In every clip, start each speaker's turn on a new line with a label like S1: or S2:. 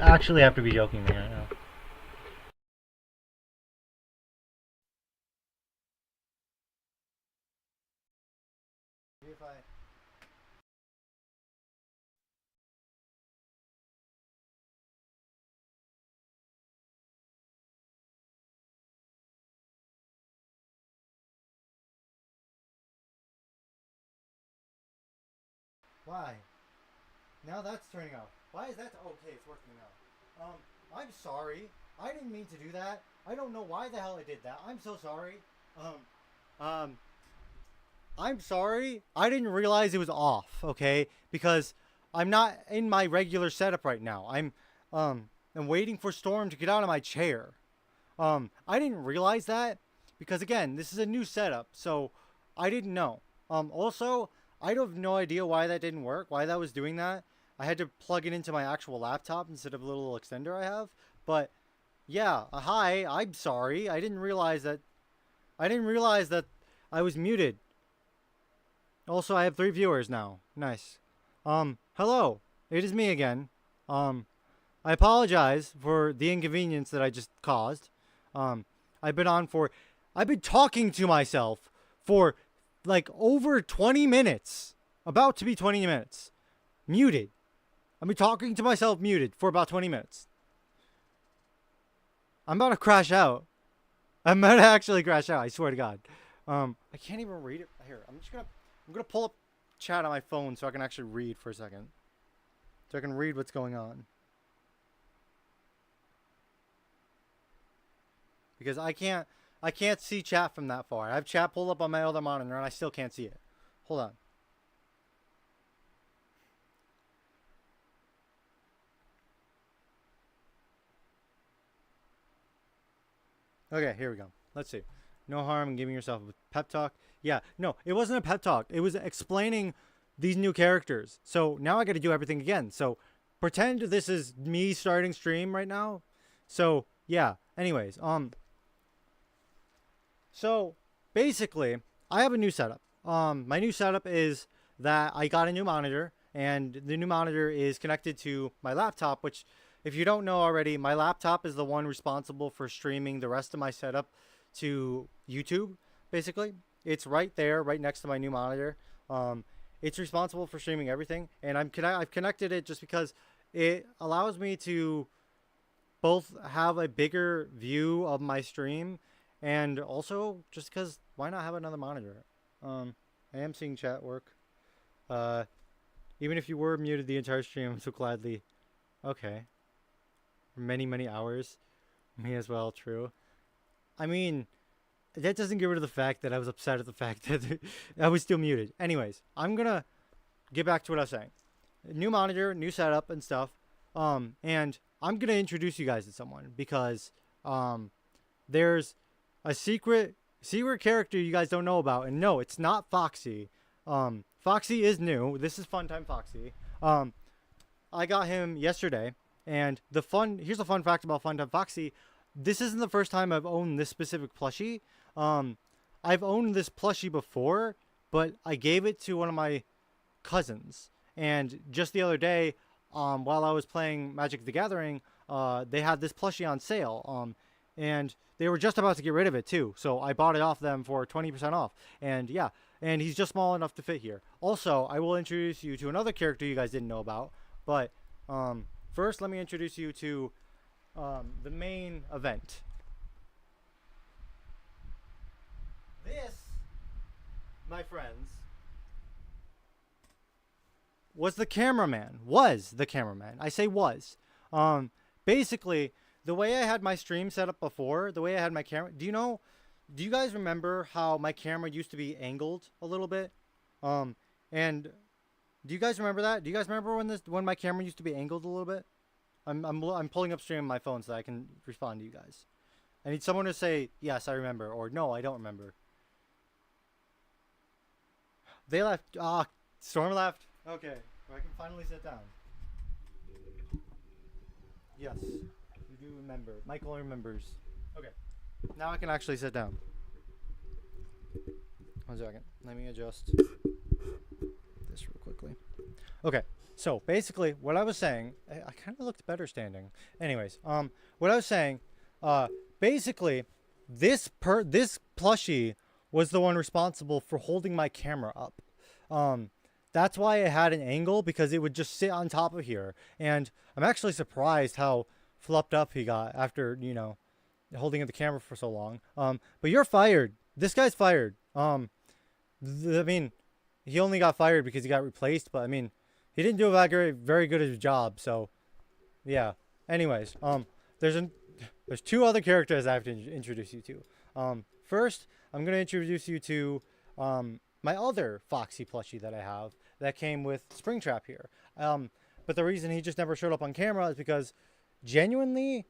S1: actually have to be joking right now. If I Why? Now that's turning off. Why is that? Okay, it's working now. I'm sorry. I didn't mean to do that. I don't know why the hell I did that. I'm so sorry. Um, I'm sorry. I didn't realize it was off. Okay, because I'm not in my regular setup right now. I'm waiting for Storm to get out of my chair. I didn't realize that because again, this is a new setup, so I didn't know. Also, I have no idea why that didn't work, why that was doing that. I had to plug it into my actual laptop instead of a little extender I have. But yeah, hi, I'm sorry. I didn't realize that I was muted. Also, I have 3 viewers now. Nice. Hello. It is me again. Um, I apologize for the inconvenience that I just caused. Um, I've been on for, I've been talking to myself for like over 20 minutes. About to be 20 minutes. Muted. I've been talking to myself muted for about 20 minutes. I'm about to crash out. I'm about to actually crash out. I swear to God. I can't even read it. Here, I'm gonna pull up chat on my phone so I can actually read for a second. So I can read what's going on. Because I can't see chat from that far. I have chat pulled up on my other monitor and I still can't see it. Hold on. Okay, here we go. Let's see. No harm in giving yourself a pep talk. Yeah, no, it wasn't a pep talk. It was explaining these new characters. So now I got to do everything again. So pretend this is me starting stream right now. So yeah. Anyways, so basically, I have a new setup. My new setup is that I got a new monitor, and the new monitor is connected to my laptop, which, if you don't know already, my laptop is the one responsible for streaming the rest of my setup to YouTube, basically. It's right there, right next to my new monitor. It's responsible for streaming everything, and I've connected it just because it allows me to both have a bigger view of my stream and also just because why not have another monitor? I am seeing chat work. Uh, Even if you were muted the entire stream, I'm so gladly. Okay. For many, many hours. Me as well, true. I mean, that doesn't get rid of the fact that I was upset at the fact that I was still muted. Anyways, I'm gonna get back to what I was saying. New monitor, new setup, and stuff. And I'm gonna introduce you guys to someone because there's a secret character you guys don't know about, and no, it's not Foxy. Foxy is new. This is Funtime Foxy. I got him yesterday, and here's a fun fact about Funtime Foxy. This isn't the first time I've owned this specific plushie. I've owned this plushie before, but I gave it to one of my cousins, and just the other day, while I was playing Magic the Gathering, they had this plushie on sale. And they were just about to get rid of it too, so I bought it off them for 20% off. And yeah, and he's just small enough to fit here. Also, I will introduce you to another character you guys didn't know about, but first let me introduce you to the main event. This, my friends, was the cameraman. Was the cameraman. I say was. Basically, the way I had my stream set up before, the way I had my camera, do you guys remember how my camera used to be angled a little bit? And do you guys remember that? Do you guys remember when my camera used to be angled a little bit? I'm pulling up stream on my phone so that I can respond to you guys. I need someone to say yes, I remember, or no, I don't remember. They left. Storm left. Okay, well, I can finally sit down. Yes, you do remember. Michael remembers. Okay, now I can actually sit down. 1 second. Let me adjust this real quickly. Okay, So basically, what I was saying, I kind of looked better standing. Anyways, what I was saying, uh, basically, this plushie was the one responsible for holding my camera up. Um, that's why it had an angle because it would just sit on top of here, and I'm actually surprised how fluffed up he got after holding the camera for so long. But you're fired. This guy's fired. I mean, he only got fired because he got replaced, but I mean, he didn't do a very good at his job. So, yeah. Anyways, there's an there's two other characters I have to introduce you to. First, I'm gonna introduce you to my other Foxy plushie that I have that came with Springtrap here. But the reason he just never showed up on camera is because genuinely,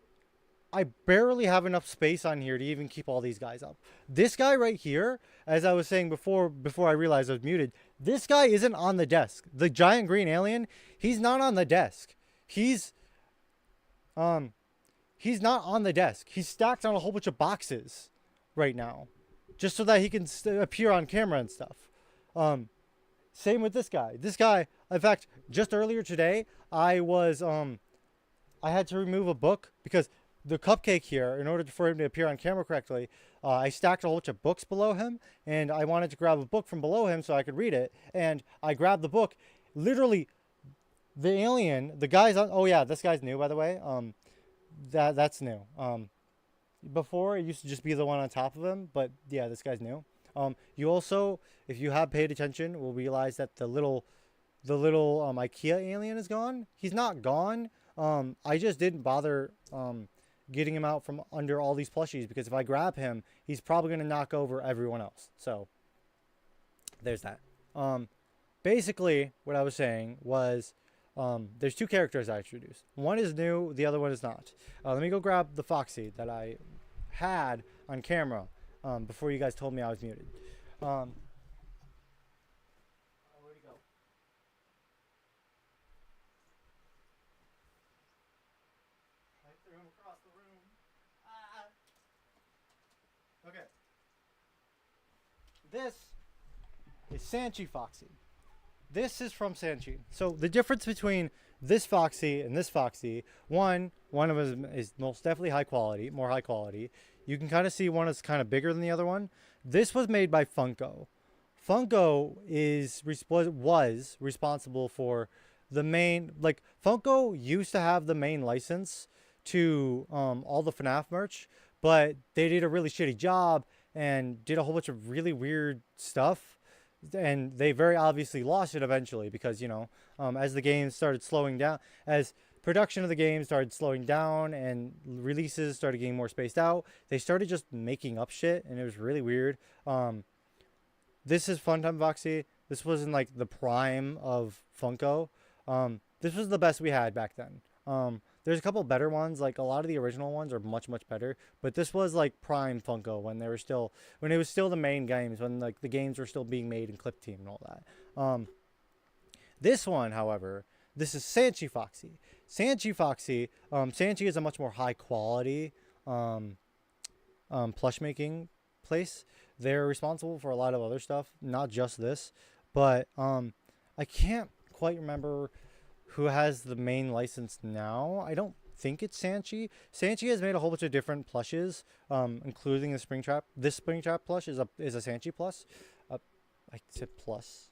S1: I barely have enough space on here to even keep all these guys up. This guy right here, as I was saying before I realized I was muted, this guy isn't on the desk. The giant green alien, he's not on the desk. He's not on the desk. He's stacked on a whole bunch of boxes right now, just so that he can appear on camera and stuff. Same with this guy. This guy, in fact, just earlier today, I had to remove a book because the cupcake here, in order for him to appear on camera correctly, I stacked a whole bunch of books below him, and I wanted to grab a book from below him so I could read it, and I grabbed the book. Literally, the alien, the guy's on. Oh yeah, this guy's new, by the way. That's new. Before it used to just be the one on top of him, but yeah, this guy's new. You also, if you have paid attention, will realize that the little IKEA alien is gone. He's not gone. I just didn't bother getting him out from under all these plushies because if I grab him, he's probably going to knock over everyone else. So there's that. Basically, what I was saying was there's two characters I introduced. One is new, the other one is not. Let me go grab the Foxy that I had on camera before you guys told me I was muted. Where'd he go? I threw him across the room. Okay. This is Sanchi Foxy. This is from Sanchi. So the difference between this Foxy and this Foxy, one of them is most definitely more high quality. You can kind of see one is kind of bigger than the other one. This was made by Funko. Funko was responsible for the main, like Funko used to have the main license to all the FNAF merch, but they did a really shitty job and did a whole bunch of really weird stuff. And they very obviously lost it eventually because, as the game started slowing down, as production of the game started slowing down and releases started getting more spaced out, they started just making up shit, and it was really weird. This is Funtime Foxy. This was in, like, the prime of Funko. This was the best we had back then. There's a couple better ones, like a lot of the original ones are much better, but this was like prime Funko when it was still the main games, when like the games were still being made in Clip Team and all that. This one, however, this is Sanchi Foxy. Sanchi Foxy, Sanchi is a much more high quality plush making place. They're responsible for a lot of other stuff, not just this, but I can't quite remember who has the main license now. I don't think it's Sanchi. Sanchi has made a whole bunch of different plushes, including the Springtrap. This Springtrap plush is a Sanchi plus. I said plush.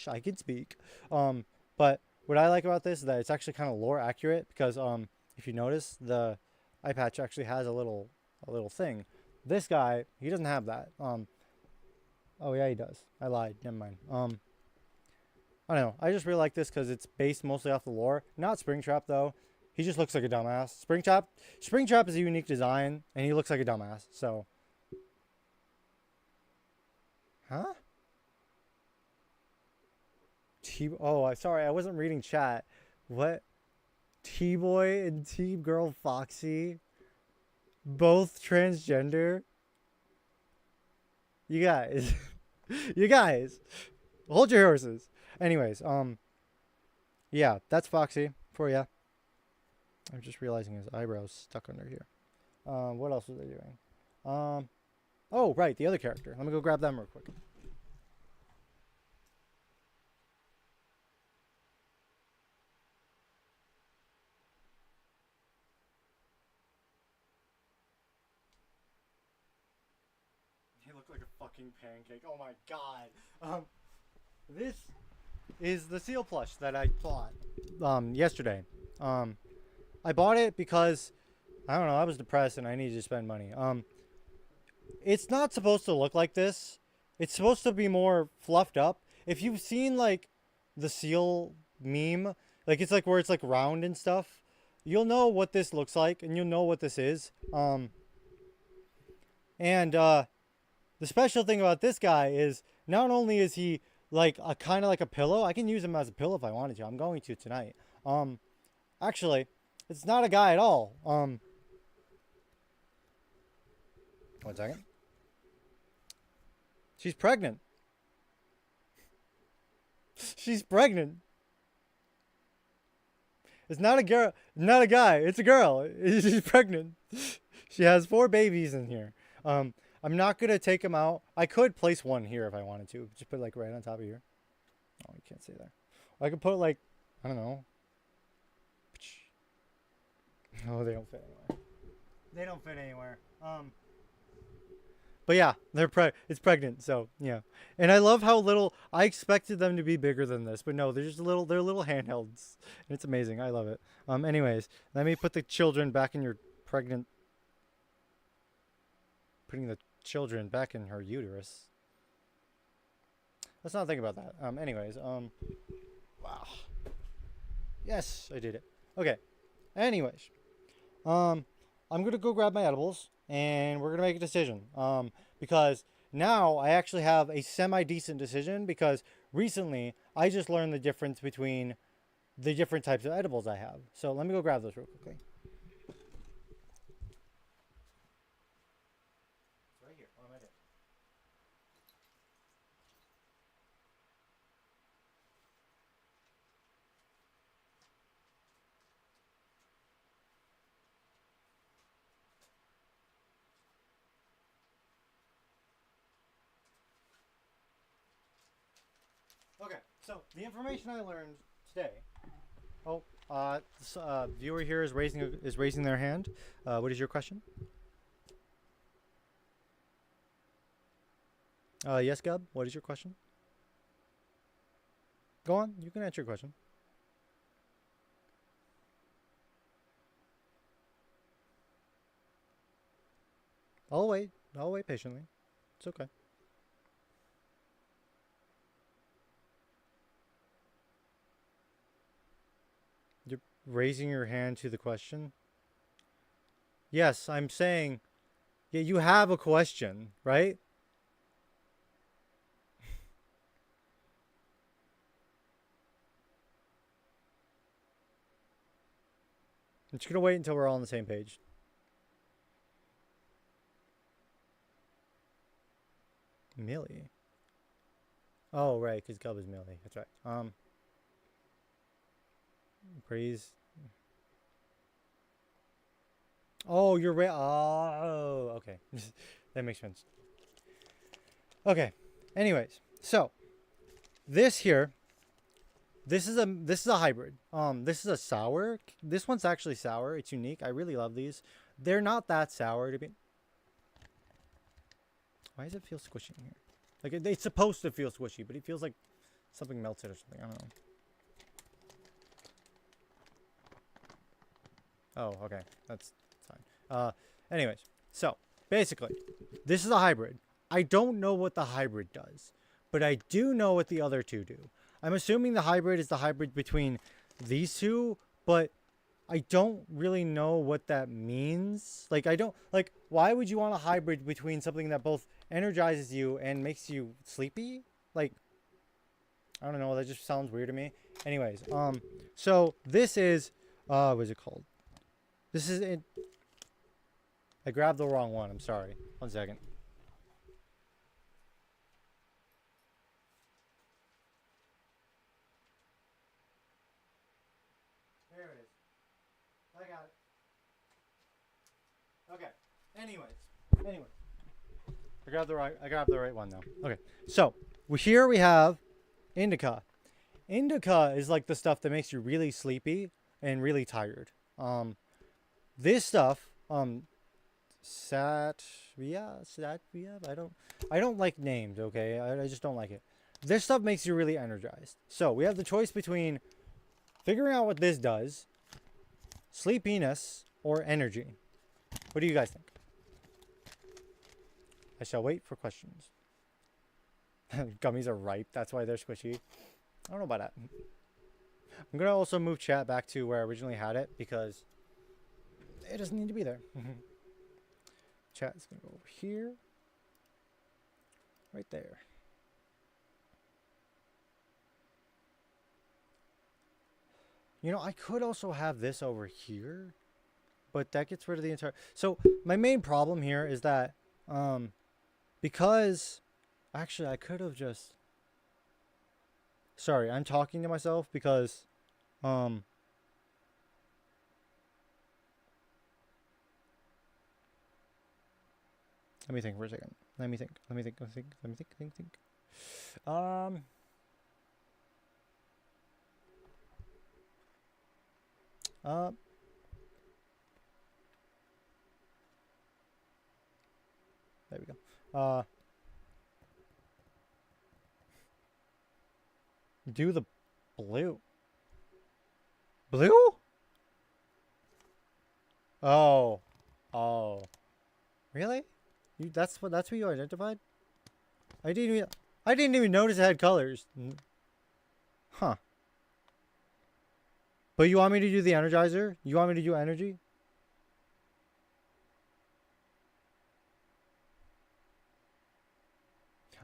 S1: I can speak. But what I like about this is that it's actually kind of lore accurate because if you notice, the eye patch actually has a little thing. This guy, he doesn't have that. Oh yeah, he does. I lied. Never mind. I don't know. I just really like this because it's based mostly off the lore. Not Springtrap, though. He just looks like a dumbass. Springtrap is a unique design, and he looks like a dumbass. So. Huh? Sorry. I wasn't reading chat. What? T-Boy and T-Girl Foxy? Both transgender? You guys. You guys. Hold your horses. Anyways, yeah, that's Foxy for you. I'm just realizing his eyebrows stuck under here. What else was I doing? Oh, right, the other character. Let me go grab them real quick. look like a fucking pancake. Oh my god. This is the seal plush that I bought yesterday. I bought it because I don't know, I was depressed and I needed to spend money. It's not supposed to look like this. It's supposed to be more fluffed up. If you've seen like the seal meme, like it's like where it's like round and stuff, you'll know what this looks like and you'll know what this is. The special thing about this guy is not only is he like a kind of like a pillow, I can use him as a pillow if I wanted to. I'm going to tonight. Actually, it's not a guy at all. 1 second. She's pregnant. She's pregnant. It's not a girl, not a guy. It's a girl. She's pregnant. She has 4 babies in here. I'm not gonna take them out. I could place one here if I wanted to. Just put it like right on top of here. Oh, you can't see there. I could put it like, I don't know. No, they don't fit anywhere. They don't fit anywhere. But yeah, it's pregnant, so yeah. And I love how little, I expected them to be bigger than this, but no, they're just they're little handhelds. And it's amazing. I love it. Anyways, let me put the children back in your pregnant, putting the children back in her uterus. Let's not think about that. Anyways, wow. Yes, I did it. Okay. Anyways, I'm going to go grab my edibles. And we're going to make a decision because now I actually have a semi-decent decision because recently I just learned the difference between the different types of edibles I have. So let me go grab those real quickly. It's right here. What am I doing? Okay, so the information I learned today. Oh, this, viewer here is raising their hand. What is your question? Yes, Gub. What is your question? Go on. You can answer your question. I'll wait. I'll wait patiently. It's okay. You're raising your hand to the question? Yes, I'm saying, yeah, you have a question, right? I'm just going to wait until we're all on the same page. Millie. Oh, right, because Gub is Millie. That's right. Praise. Oh, you're right. Oh, okay. That makes sense. Okay. Anyways, so this here, this is a hybrid. This is a sour. This one's actually sour. It's unique. I really love these. They're not that sour to be. Why does it feel squishy in here? Like it's supposed to feel squishy, but it feels like something melted or something. I don't know. Oh, okay. That's fine. Anyways, so basically, this is a hybrid. I don't know what the hybrid does, but I do know what the other two do. I'm assuming the hybrid is the hybrid between these two, but I don't really know what that means. Like, why would you want a hybrid between something that both energizes you and makes you sleepy? Like, I don't know. That just sounds weird to me. Anyways, so this is, what is it called? This is it. I grabbed the wrong one. I'm sorry. 1 second. There it is. I got it. Okay. Anyways. I grabbed the right one now. Okay. So here we have indica. Indica is like the stuff that makes you really sleepy and really tired. This stuff, Satvia. I don't like names. Okay, I just don't like it. This stuff makes you really energized. So we have the choice between figuring out what this does, sleepiness, or energy. What do you guys think? I shall wait for questions. Gummies are ripe. That's why they're squishy. I don't know about that. I'm going to also move chat back to where I originally had it because it doesn't need to be there. Chat is going to go over here. Right there. You know, I could also have this over here, but that gets rid of the entire... So my main problem here is that because... Actually, I could have just... Sorry, I'm talking to myself because... Let me think for a second. Let me think. There we go. Do the blue. Blue? Oh. Oh. Really? That's what you identified? I didn't even notice it had colors. Huh. But you want me to do the energizer? You want me to do energy?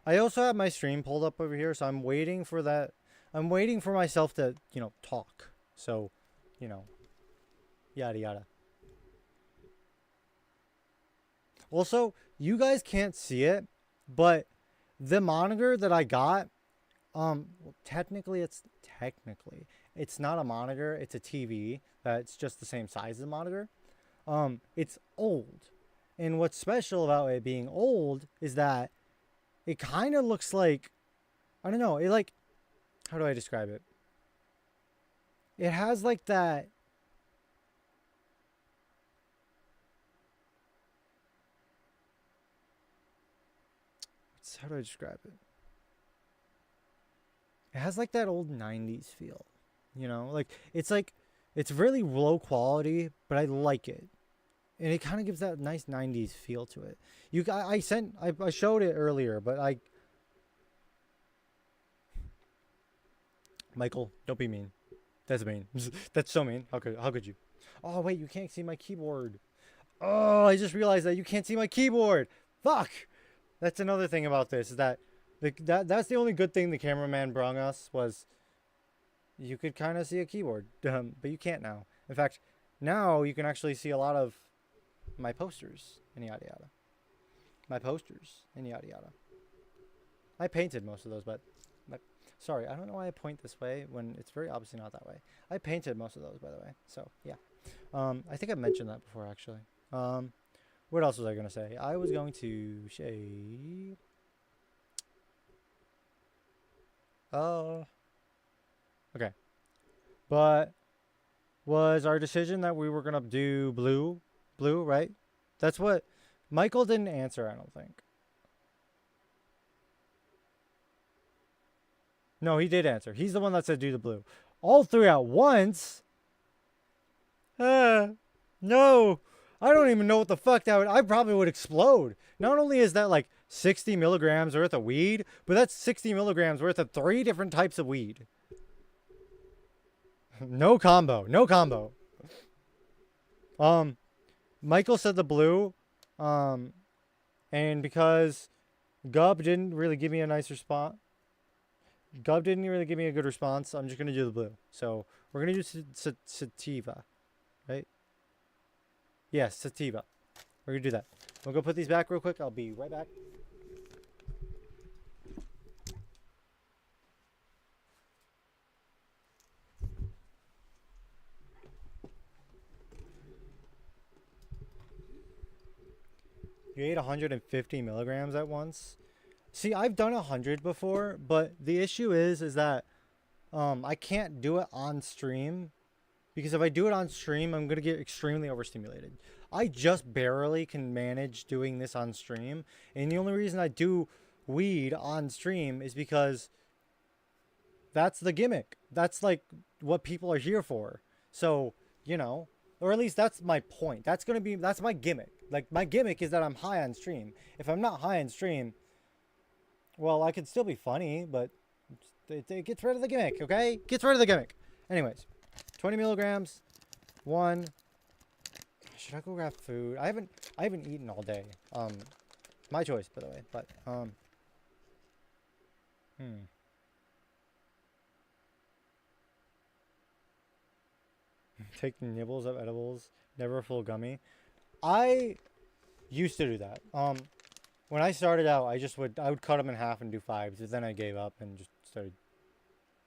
S1: I also have my stream pulled up over here, so I'm waiting for that. I'm waiting for myself to, talk. So, yada yada. Also, you guys can't see it, but the monitor that I got, well, technically it's not a monitor, it's a TV that's just the same size as a monitor. It's old. And what's special about it being old is that it kind of looks like, I don't know, how do I describe it? It has like that, how do I describe it? It has like that old 90s feel, it's really low quality, but I like it. And it kind of gives that nice 90s feel to it. I showed it earlier, but Michael, don't be mean. That's mean. That's so mean. How could you? Oh, wait, you can't see my keyboard. Oh, I just realized that you can't see my keyboard. Fuck. That's another thing about this, is that that's the only good thing the cameraman brought us, was you could kind of see a keyboard. But you can't now. In fact, now you can actually see a lot of my posters and yada yada. My posters and yada yada. I painted most of those, but sorry, I don't know why I point this way when it's very obviously not that way. I painted most of those, by the way. So yeah, I think I mentioned that before actually. What else was I gonna say? I was going to say, okay, but was our decision that we were gonna do blue, right? That's what Michael didn't answer, I don't think. No, he did answer. He's the one that said do the blue. All three at once? No. I don't even know what the fuck that would... I probably would explode. Not only is that like 60 milligrams worth of weed, but that's 60 milligrams worth of 3 different types of weed. No combo. Michael said the blue. And because Gub didn't really give me a nice response. Gub didn't really give me a good response. I'm just going to do the blue. So we're going to do sativa, right? Yes, sativa. We're going to do that. We'll go put these back real quick. I'll be right back. You ate 150 milligrams at once? See, I've done 100 before, but the issue is that I can't do it on stream, because if I do it on stream, I'm going to get extremely overstimulated. I just barely can manage doing this on stream, and the only reason I do weed on stream is because that's the gimmick. That's like what people are here for. So, you know, or at least that's my point. That's my gimmick. Like my gimmick is that I'm high on stream. If I'm not high on stream, well, I could still be funny, but it gets rid of the gimmick, okay? Gets rid of the gimmick. Anyways, 20 milligrams, one. Should I go grab food? I haven't eaten all day. My choice, by the way. But Take nibbles of edibles, never a full gummy. I used to do that. When I started out, I would cut them in half and do fives, but then I gave up and just started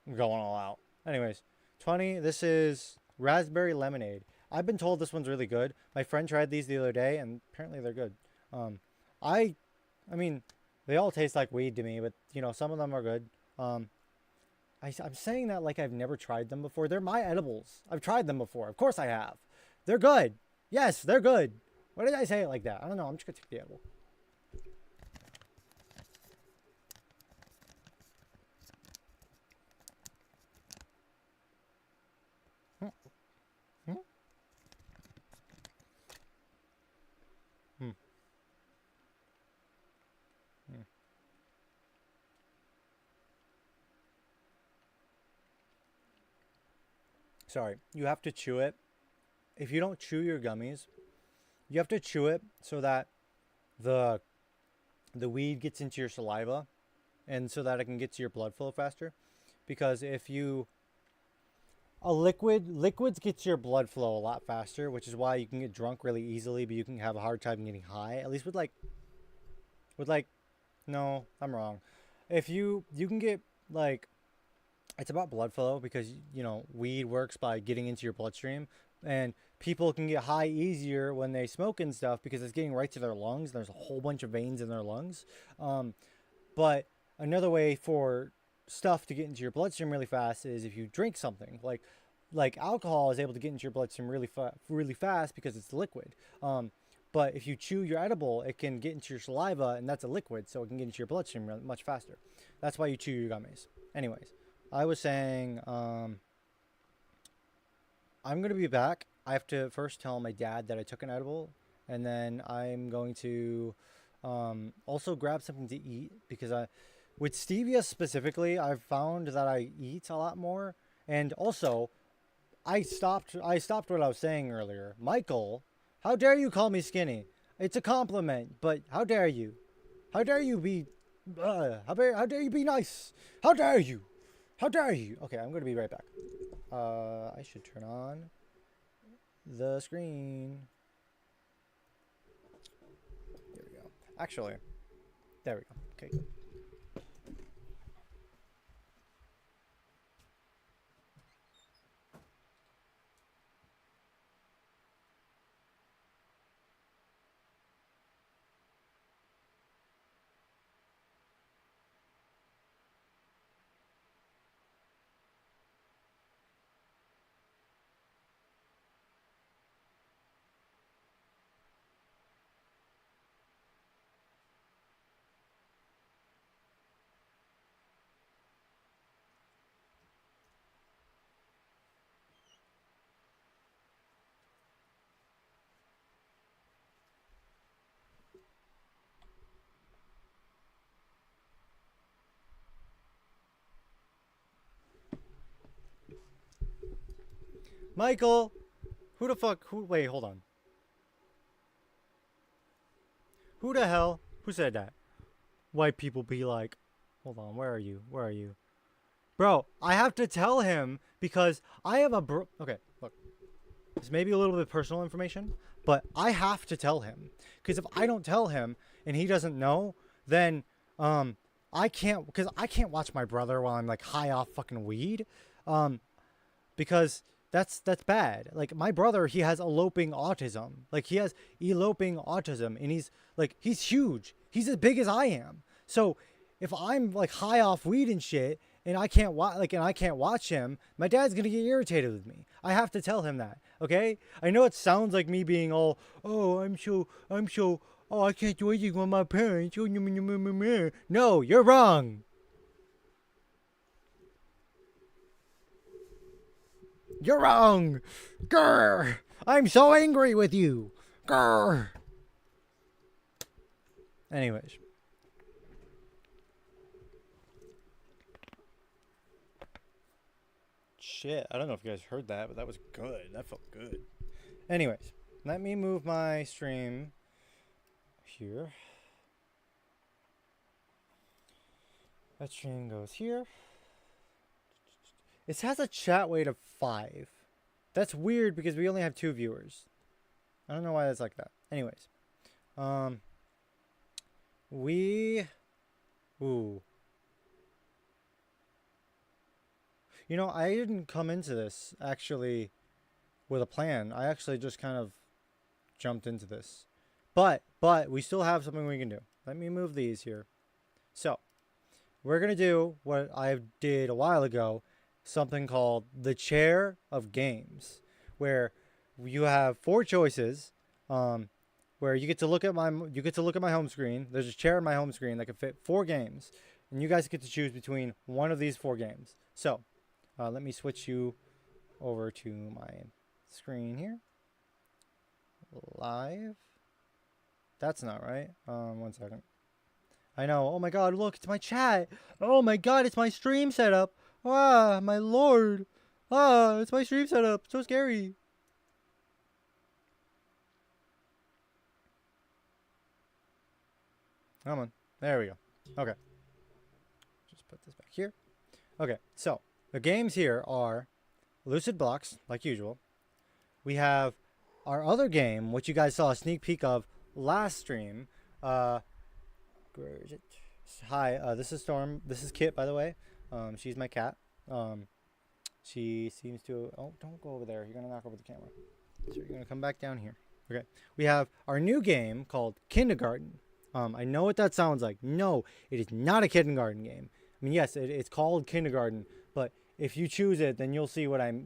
S1: going all out. Anyways, 20. This is raspberry lemonade. I've been told this one's really good. My friend tried these the other day, and apparently they're good. I mean, they all taste like weed to me, but you know, some of them are good. I'm saying that like I've never tried them before. They're my edibles. I've tried them before. Of course I have. They're good. Yes, they're good. Why did I say it like that? I don't know. I'm just gonna take the edible. Sorry, you have to chew it. If you don't chew your gummies, you have to chew it so that the the weed gets into your saliva and so that it can get to your blood flow faster. Because if you liquids get to your blood flow a lot faster, which is why you can get drunk really easily, but you can have a hard time getting high. At least with like no, I'm wrong. If you can get like it's about blood flow because you know weed works by getting into your bloodstream, and people can get high easier when they smoke and stuff because it's getting right to their lungs. There's a whole bunch of veins in their lungs. But another way for stuff to get into your bloodstream really fast is if you drink something like alcohol is able to get into your bloodstream really fast because it's liquid. But if you chew your edible, it can get into your saliva, and that's a liquid, so it can get into your bloodstream much faster. That's why you chew your gummies. Anyways, I was saying, I'm going to be back. I have to first tell my dad that I took an edible, and then I'm going to also grab something to eat because with stevia specifically, I've found that I eat a lot more. And also, I stopped what I was saying earlier. Michael, how dare you call me skinny? It's a compliment, but how dare you? How dare you be... how dare you be nice? How dare you? How dare you? Okay, I'm going to be right back. I should turn on the screen. There we go. Actually, there we go. Okay, good. Michael, who the fuck? Wait, hold on. Who the hell? Who said that? White people be like, hold on, where are you? Where are you? Bro, I have to tell him because I have okay, look. This may be a little bit personal information, but I have to tell him. Because if I don't tell him and he doesn't know, then I can't watch my brother while I'm like high off fucking weed. Because that's bad. Like my brother, he has eloping autism. Like he has eloping autism and he's huge. He's as big as I am. So if I'm like high off weed and shit and I can't watch him, my dad's gonna get irritated with me. I have to tell him that. Okay? I know it sounds like me being all, oh, oh, I can't do anything with my parents. No, you're wrong. You're wrong. Grr. I'm so angry with you. Grr. Anyways. Shit, I don't know if you guys heard that, but that was good. That felt good. Anyways, let me move my stream here. That stream goes here. It has a chat weight of 5. That's weird because we only have 2 viewers. I don't know why that's like that. Anyways. Ooh. You know, I didn't come into this actually with a plan. I actually just kind of jumped into this. But we still have something we can do. Let me move these here. So, we're going to do what I did a while ago, something called the Chair of Games, where you have 4 choices, where you get to look at my home screen. There's a chair on my home screen that can fit 4 games, and you guys get to choose between one of these 4 games. So, let me switch you over to my screen here. Live. That's not right. 1 second. I know. Oh my god, look, it's my chat. Oh my god, it's my stream setup. Ah, my lord. Ah, it's my stream setup. So scary. Come on. There we go. Okay. Just put this back here. Okay, so the games here are Lucid Blocks, like usual. We have our other game, which you guys saw a sneak peek of last stream. Where is it? Hi, this is Storm. This is Kit, by the way. She's my cat. She seems to... Oh, don't go over there. You're going to knock over the camera. So you're going to come back down here. Okay. We have our new game called Kindergarten. I know what that sounds like. No, it is not a kindergarten game. I mean, yes, it's called Kindergarten, but if you choose it, then you'll see what it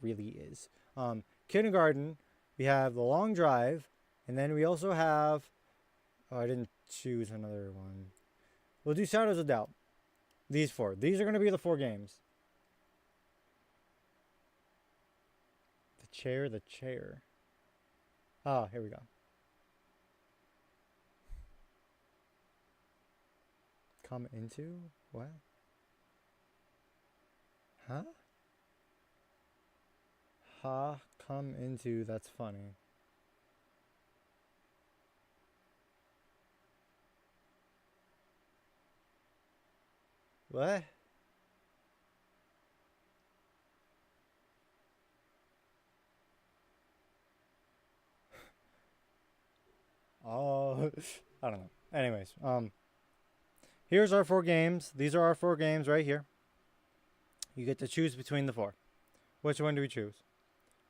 S1: really is. Kindergarten, we have The Long Drive, and then we also have... Oh, I didn't choose another one. We'll do Shadows of Doubt. These 4. These are going to be the 4 games. The chair. Ah, here we go. Come into? What? Huh? Come into, that's funny. What? Oh, I don't know. Anyways, here's our 4 games. These are our 4 games right here. You get to choose between the 4. Which one do we choose?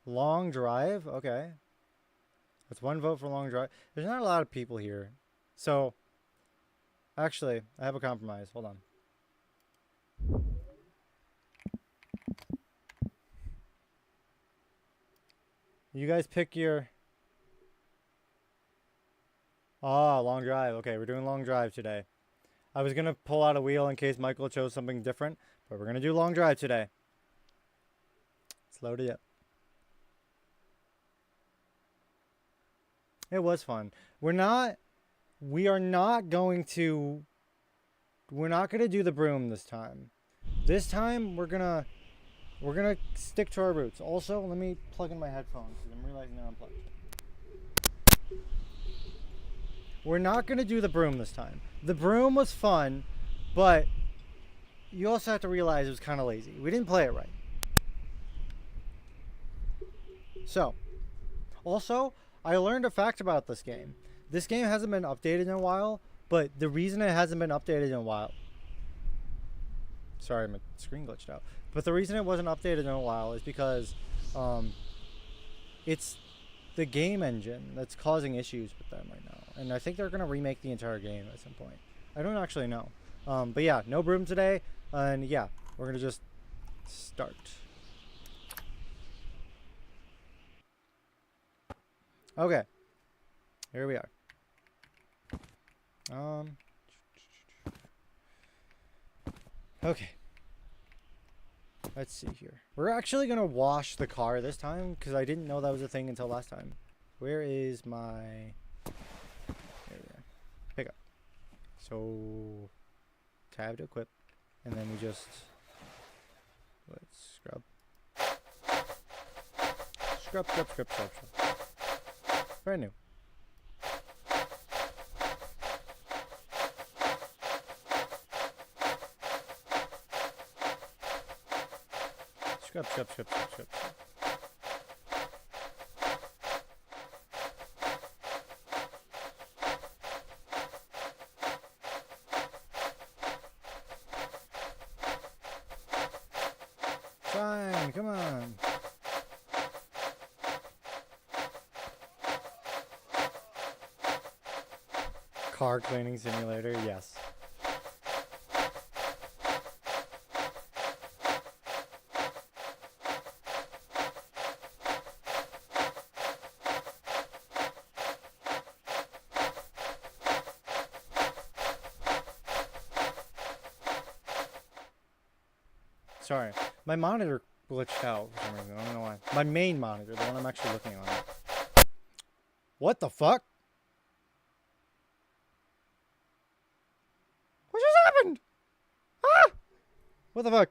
S1: Long Drive? Okay. That's 1 vote for Long Drive. There's not a lot of people here. So, actually, I have a compromise. Hold on. You guys pick your... Ah, Long Drive. Okay, we're doing Long Drive today. I was going to pull out a wheel in case Michael chose something different, but we're going to do Long Drive today. Let's load it up. It was fun. We're not going to do the broom this time. This time we're gonna stick to our roots. Also, let me plug in my headphones because I'm realizing they're unplugged. We're not gonna do the broom this time. The broom was fun, but you also have to realize it was kind of lazy. We didn't play it right. So, also, I learned a fact about this game. This game hasn't been updated in a while, but the reason it hasn't been updated in a while... Sorry, my screen glitched out. But the reason it wasn't updated in a while is because it's the game engine that's causing issues with them right now. And I think they're going to remake the entire game at some point. I don't actually know. But yeah, no broom today. And yeah, we're gonna just start. Okay, here we are. Okay. Let's see here. We're actually gonna wash the car this time because I didn't know that was a thing until last time. Where is my... There we are. Pick up. So... tab to equip. And then we just... let's scrub. Scrub, scrub, scrub, scrub, scrub. Brand new. Scrub, scrub, scrub, scrub, scrub. Fine, come on. Car cleaning simulator, yes. Sorry, my monitor glitched out for some reason. I don't know why. My main monitor, the one I'm actually looking on. What the fuck? What just happened? Ah! What the fuck?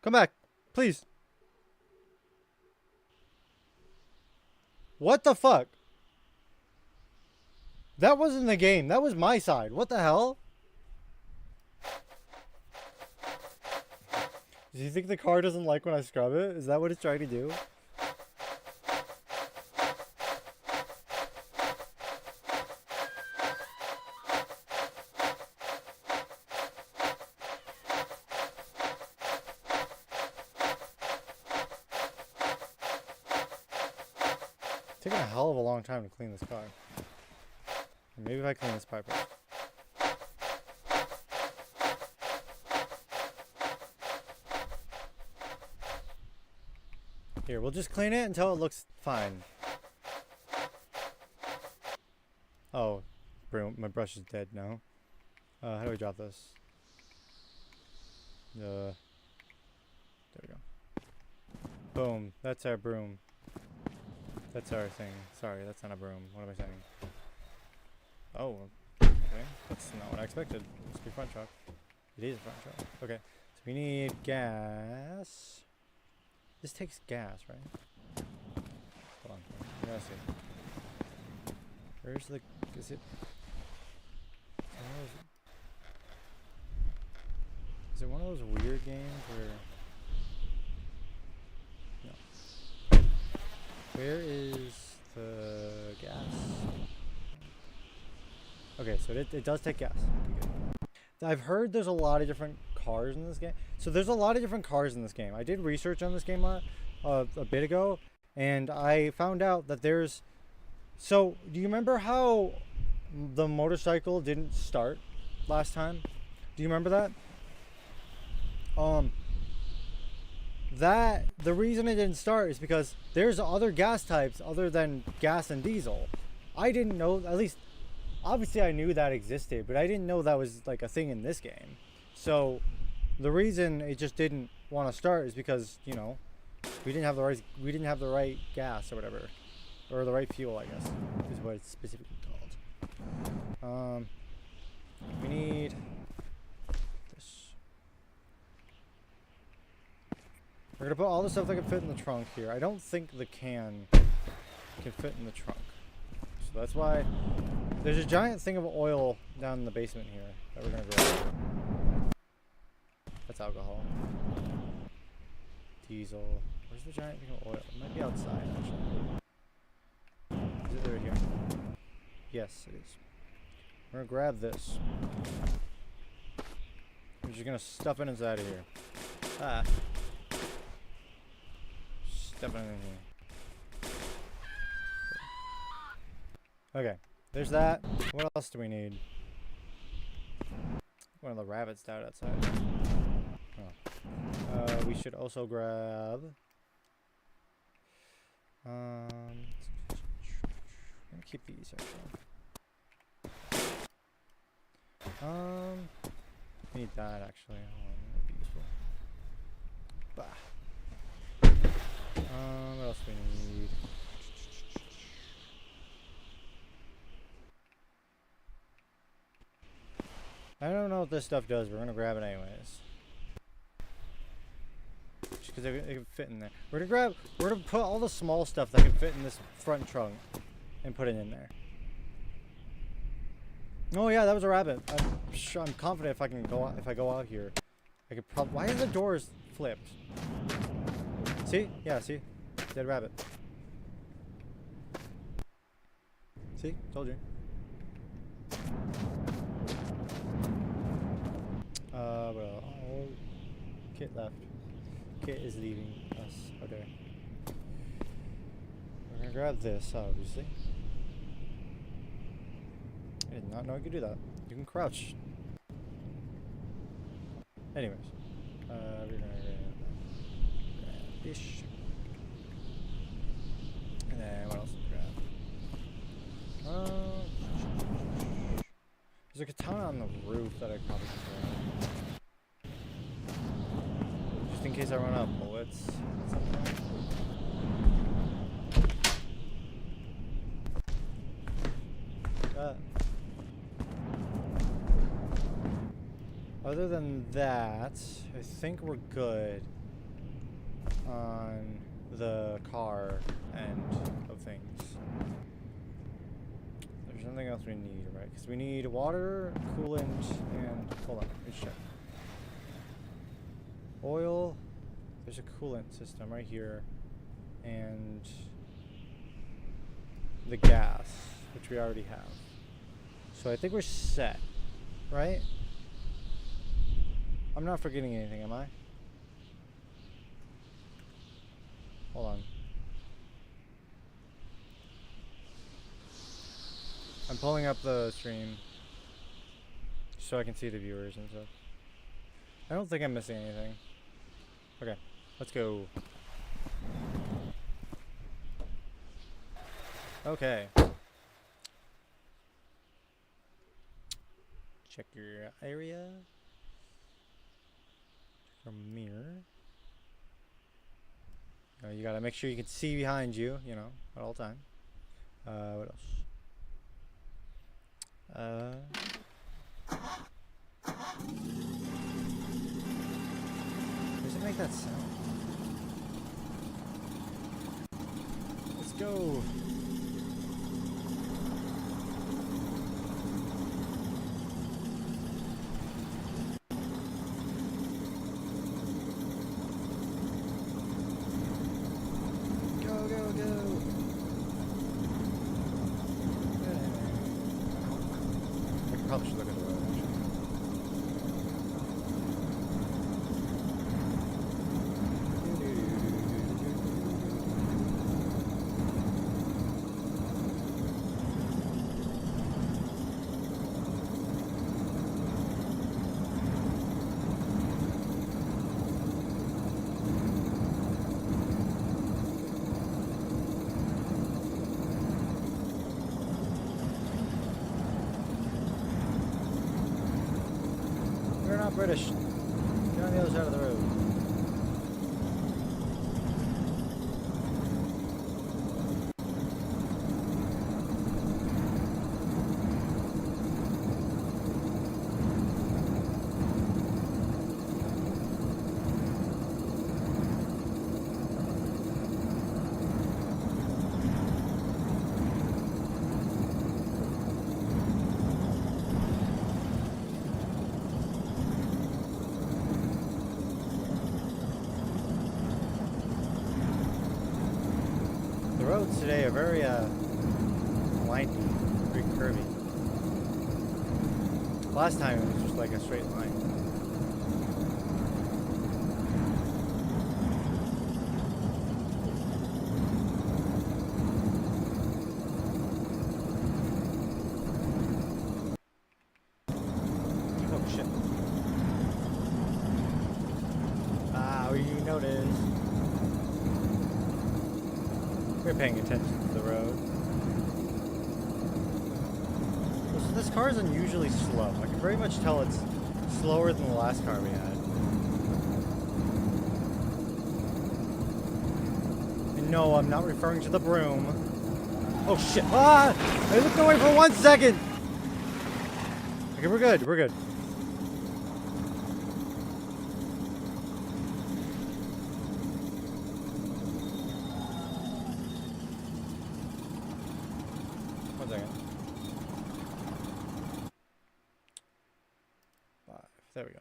S1: Come back, please. What the fuck? That wasn't the game. That was my side. What the hell? Do you think the car doesn't like when I scrub it? Is that what it's trying to do? It's taking a hell of a long time to clean this car. Maybe if I clean this pipe first. Here, we'll just clean it until it looks fine. Oh, broom. My brush is dead now. How do we drop this? There we go. Boom. That's our broom. That's our thing. Sorry, that's not a broom. What am I saying? Oh, okay. That's not what I expected. It must be front shock. It is front shock. Okay. So we need gas. This takes gas, right? Hold on. I gotta see. Where's the... is it... is it one of those weird games where... no. Where is the gas? Okay, so it does take gas. Okay, good. I've heard there's a lot of different cars in this game. So there's a lot of different cars in this game. I did research on this game a bit ago, and I found out that there's... so, do you remember how the motorcycle didn't start last time? Do you remember that? The reason it didn't start is because there's other gas types other than gas and diesel. I didn't know, at least, obviously I knew that existed, but I didn't know that was like a thing in this game. So the reason it just didn't want to start is because, you know, we didn't have the right gas or whatever, or the right fuel, I guess, is what it's specifically called. We need this. We're gonna put all the stuff that can fit in the trunk here. I don't think the can fit in the trunk, so that's why there's a giant thing of oil down in the basement here that we're gonna grab. That's alcohol. Diesel. Where's the giant thing of oil? It might be outside, actually. Is it right here? Yes, it is. We're gonna grab this. We're just gonna stuff it inside of here. Ah. Stuff it in here. Okay. There's that. What else do we need? One of the rabbits died outside. We should also grab. I'm gonna keep these actually. We need that actually. Hold on, that would be useful. Bah. What else do we need? I don't know what this stuff does. We're gonna grab it anyways. Just because it can fit in there. We're gonna put all the small stuff that can fit in this front trunk and put it in there. Oh yeah, that was a rabbit. I'm confident if I can go out, if I go out here, I could probably. Why are the doors flipped? See? Yeah, see? Dead rabbit. See? Told you. Well, oh, Kit left. Kit is leaving us. Okay. We're gonna grab this, obviously. I did not know I could do that. You can crouch. Anyways. We're gonna grab dish. And then what else to grab? There's a katana on the roof that I probably could grab. Just in case I run out of bullets. Other than that, I think we're good on the car end of things. There's nothing else we need, right? Because we need water, coolant, and hold on, let me check. Oil. There's a coolant system right here, and the gas, which we already have. So I think we're set, right? I'm not forgetting anything, am I? Hold on. I'm pulling up the stream so I can see the viewers and stuff. I don't think I'm missing anything. Okay, let's go. Okay. Check your area. Check your mirror. You gotta make sure you can see behind you, you know, at all time. What else? Does it make that sound? Let's go. Probably should look at the road, actually. We're not British. Get on the other side of the road. The roads today are very windy, very curvy. Last time it was just like a straight line. Oh shit. You're paying attention to the road. So this car is unusually slow. I can very much tell it's slower than the last car we had. And no, I'm not referring to the broom. Oh shit! Ah! I looked away for 1 second! Okay, we're good, we're good. One second. 5. There we go.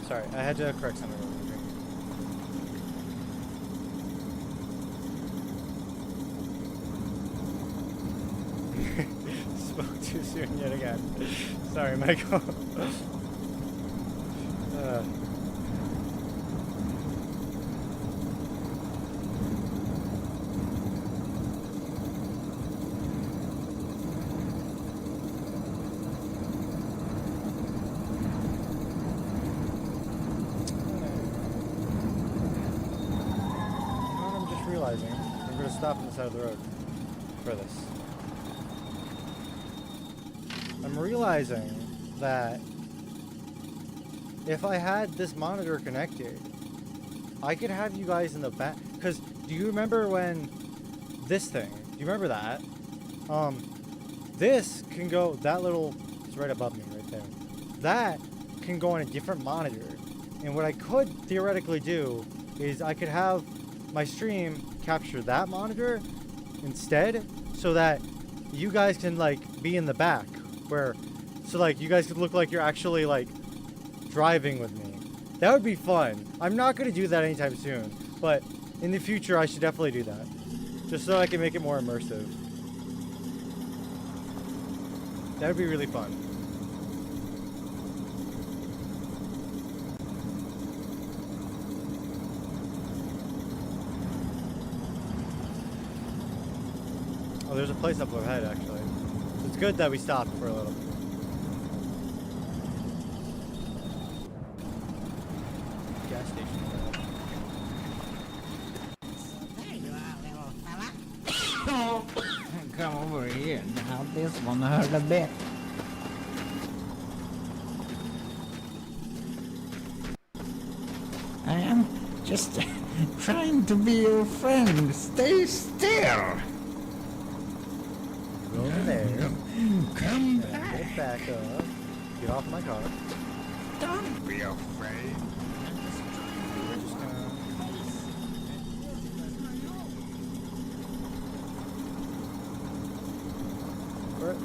S1: Sorry, I had to correct something real quick. Spoke too soon yet again. Sorry, Michael. I'm just realizing we're going to stop on the side of the road for this. I'm realizing that if I had this monitor connected, I could have you guys in the back. Because do you remember when this thing, do you remember that? This can go, that little, it's right above me right there. That can go on a different monitor. And what I could theoretically do is I could have my stream capture that monitor instead, so that you guys can like be in the back. Where, so like you guys could look like you're actually like driving with me. That would be fun. I'm not gonna do that anytime soon, but in the future I should definitely do that, just so I can make it more immersive. That would be really fun. Oh, there's a place up ahead actually. It's good that we stopped for a little. Gas station.
S2: There you are, little fella. Come over here and have this one hurt a bit. I am just trying to be your friend. Stay still.
S1: Go over there.
S2: Come
S1: Get
S2: back.
S1: back up. Get off my car.
S2: Don't be afraid.
S1: We're just gonna...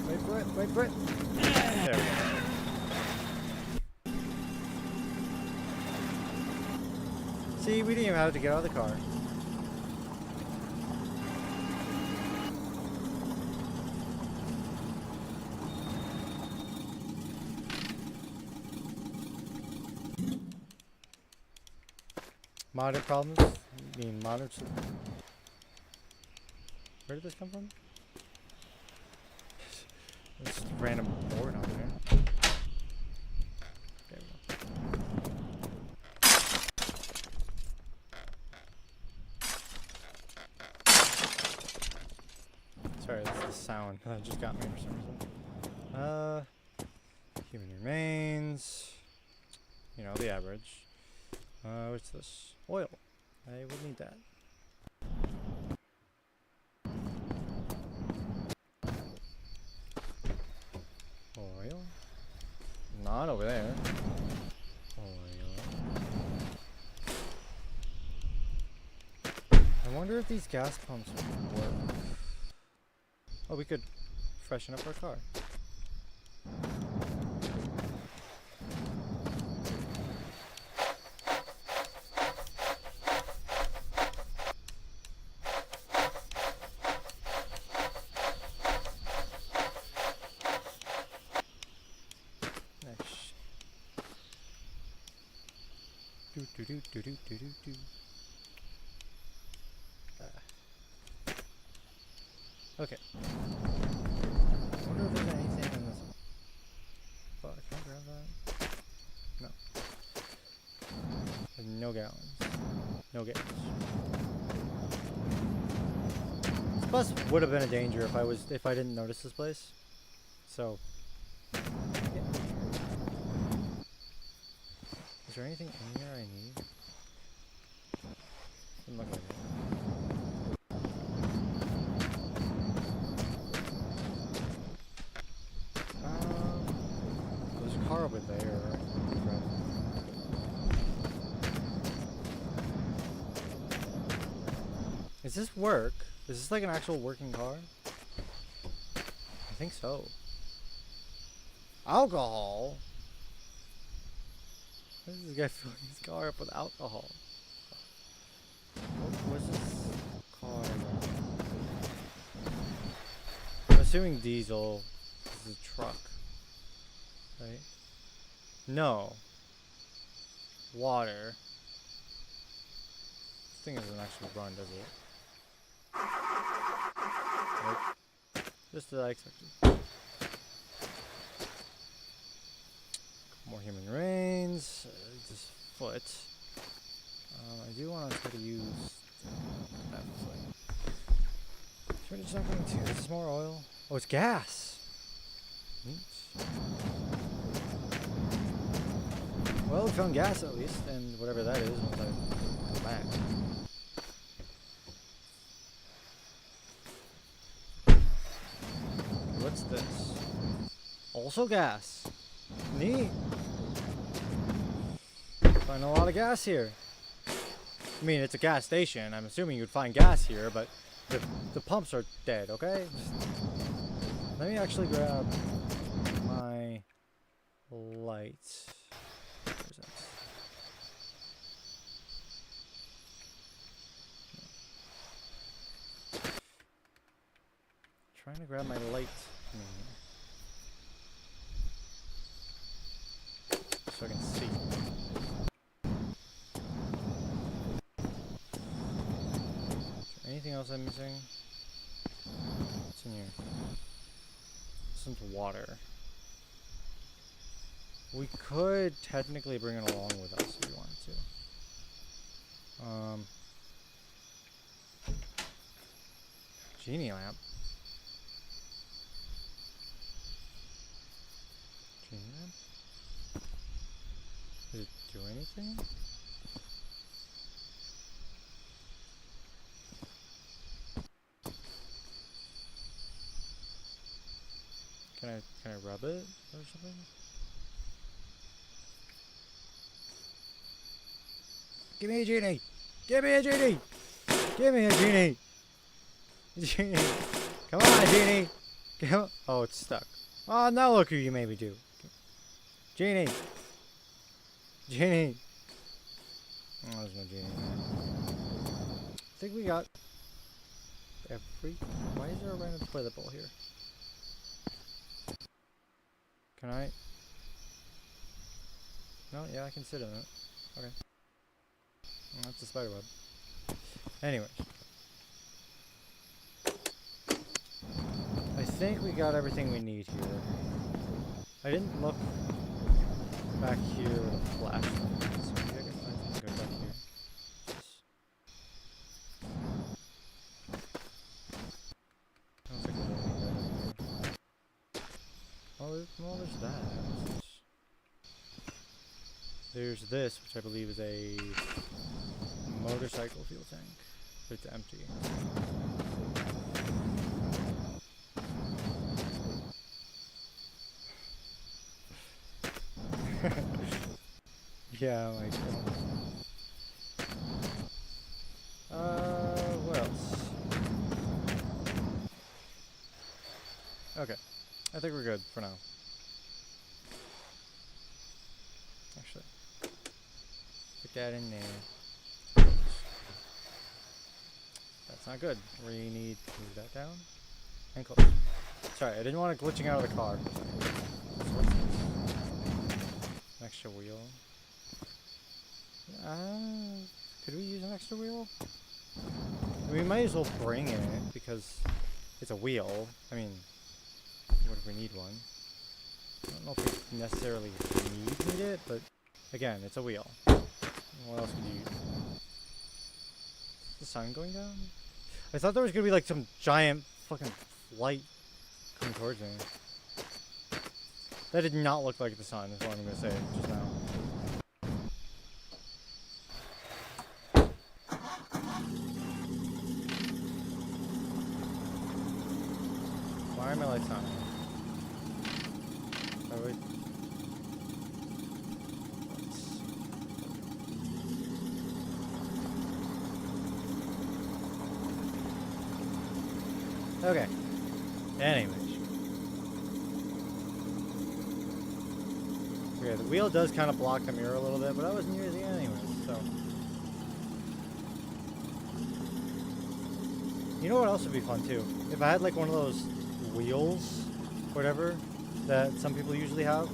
S1: Wait for it, wait for it. There we go. See, we didn't even have to get out of the car. Modern problems? You mean modern... Where did this come from? There's just a random board on there. There we go. Sorry, that's the sound that just got me for some reason. Human remains. You know, the average. What's this? Oil. I would need that. Oil. Not over there. Oil. I wonder if these gas pumps would work. Oh, we could freshen up our car. Okay. I wonder if there's anything in this. But can I grab that? No. There's no gallons. No gas. bus would have been a danger if I didn't notice this place. So. Yeah. Is there anything in here I need? Doesn't look like it. There's a car over there. Does this work? Is this like an actual working car? I think so. Alcohol? Why is this guy filling his car up with alcohol? What's this car? I'm assuming diesel. This is a truck. Right? No. Water. This thing doesn't actually run, does it? Nope. Just as I expected. More human rains. This foot. I do want to try to use that foot. Sure, it's not going to. This is more oil. Oh, it's gas. Neat. Well, we found gas at least, and whatever that is once I come back. What's this? Also gas. Neat. Find a lot of gas here. I mean, it's a gas station. I'm assuming you'd find gas here, but the pumps are dead, okay? Let me actually grab my light. Where's that? Trying to grab my light. So I can see. Anything else I'm missing? What's in here? Some water. We could technically bring it along with us if we wanted to. Genie lamp. Genie lamp? Does it do anything? Can I rub it or something? Give me a genie! Give me a genie! Give me a genie! Genie! Come on, genie! Come on. Oh, it's stuck. Oh, now look who you made me do. Genie! Genie! Oh, there's no genie. I think we got every... Why is there a random toilet bowl here? Can I? No, yeah, I can sit in it. Okay. Well, that's a spider web. Anyways. I think we got everything we need here. I didn't look back here with a flashlight, so maybe I can find something good back here. I don't think there's anything good back here. Well, there's that. There's this, which I believe is a motorcycle fuel tank, but it's empty. Yeah, like. What else? Okay, I think we're good for now. Actually, put that in there. That's not good. We need to move that down and close. Sorry, I didn't want it glitching out of the car. So what's this? An extra wheel. Could we use an extra wheel? We might as well bring it because it's a wheel. I mean, what if we need one? I don't know if we necessarily need it, but again, it's a wheel. What else could you use? Is the sun going down? I thought there was gonna be like some giant fucking light coming towards me. That did not look like the sun, is what I'm gonna say just now. Why are my lights on? Oh, wait. Okay. Anyways. Okay, the wheel does kind of block the mirror a little bit, but I wasn't using it anyways, so. You know what else would be fun too? If I had like one of those wheels, whatever, that some people usually have.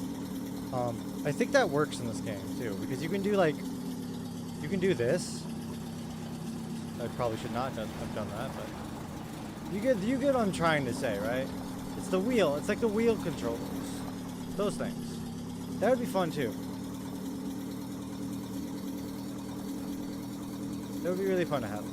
S1: I think that works in this game too, because you can do like, you can do this. I probably should not have done that, but you get what I'm trying to say, right? It's the wheel. It's like the wheel controllers. Those things. That would be fun too. That would be really fun to have.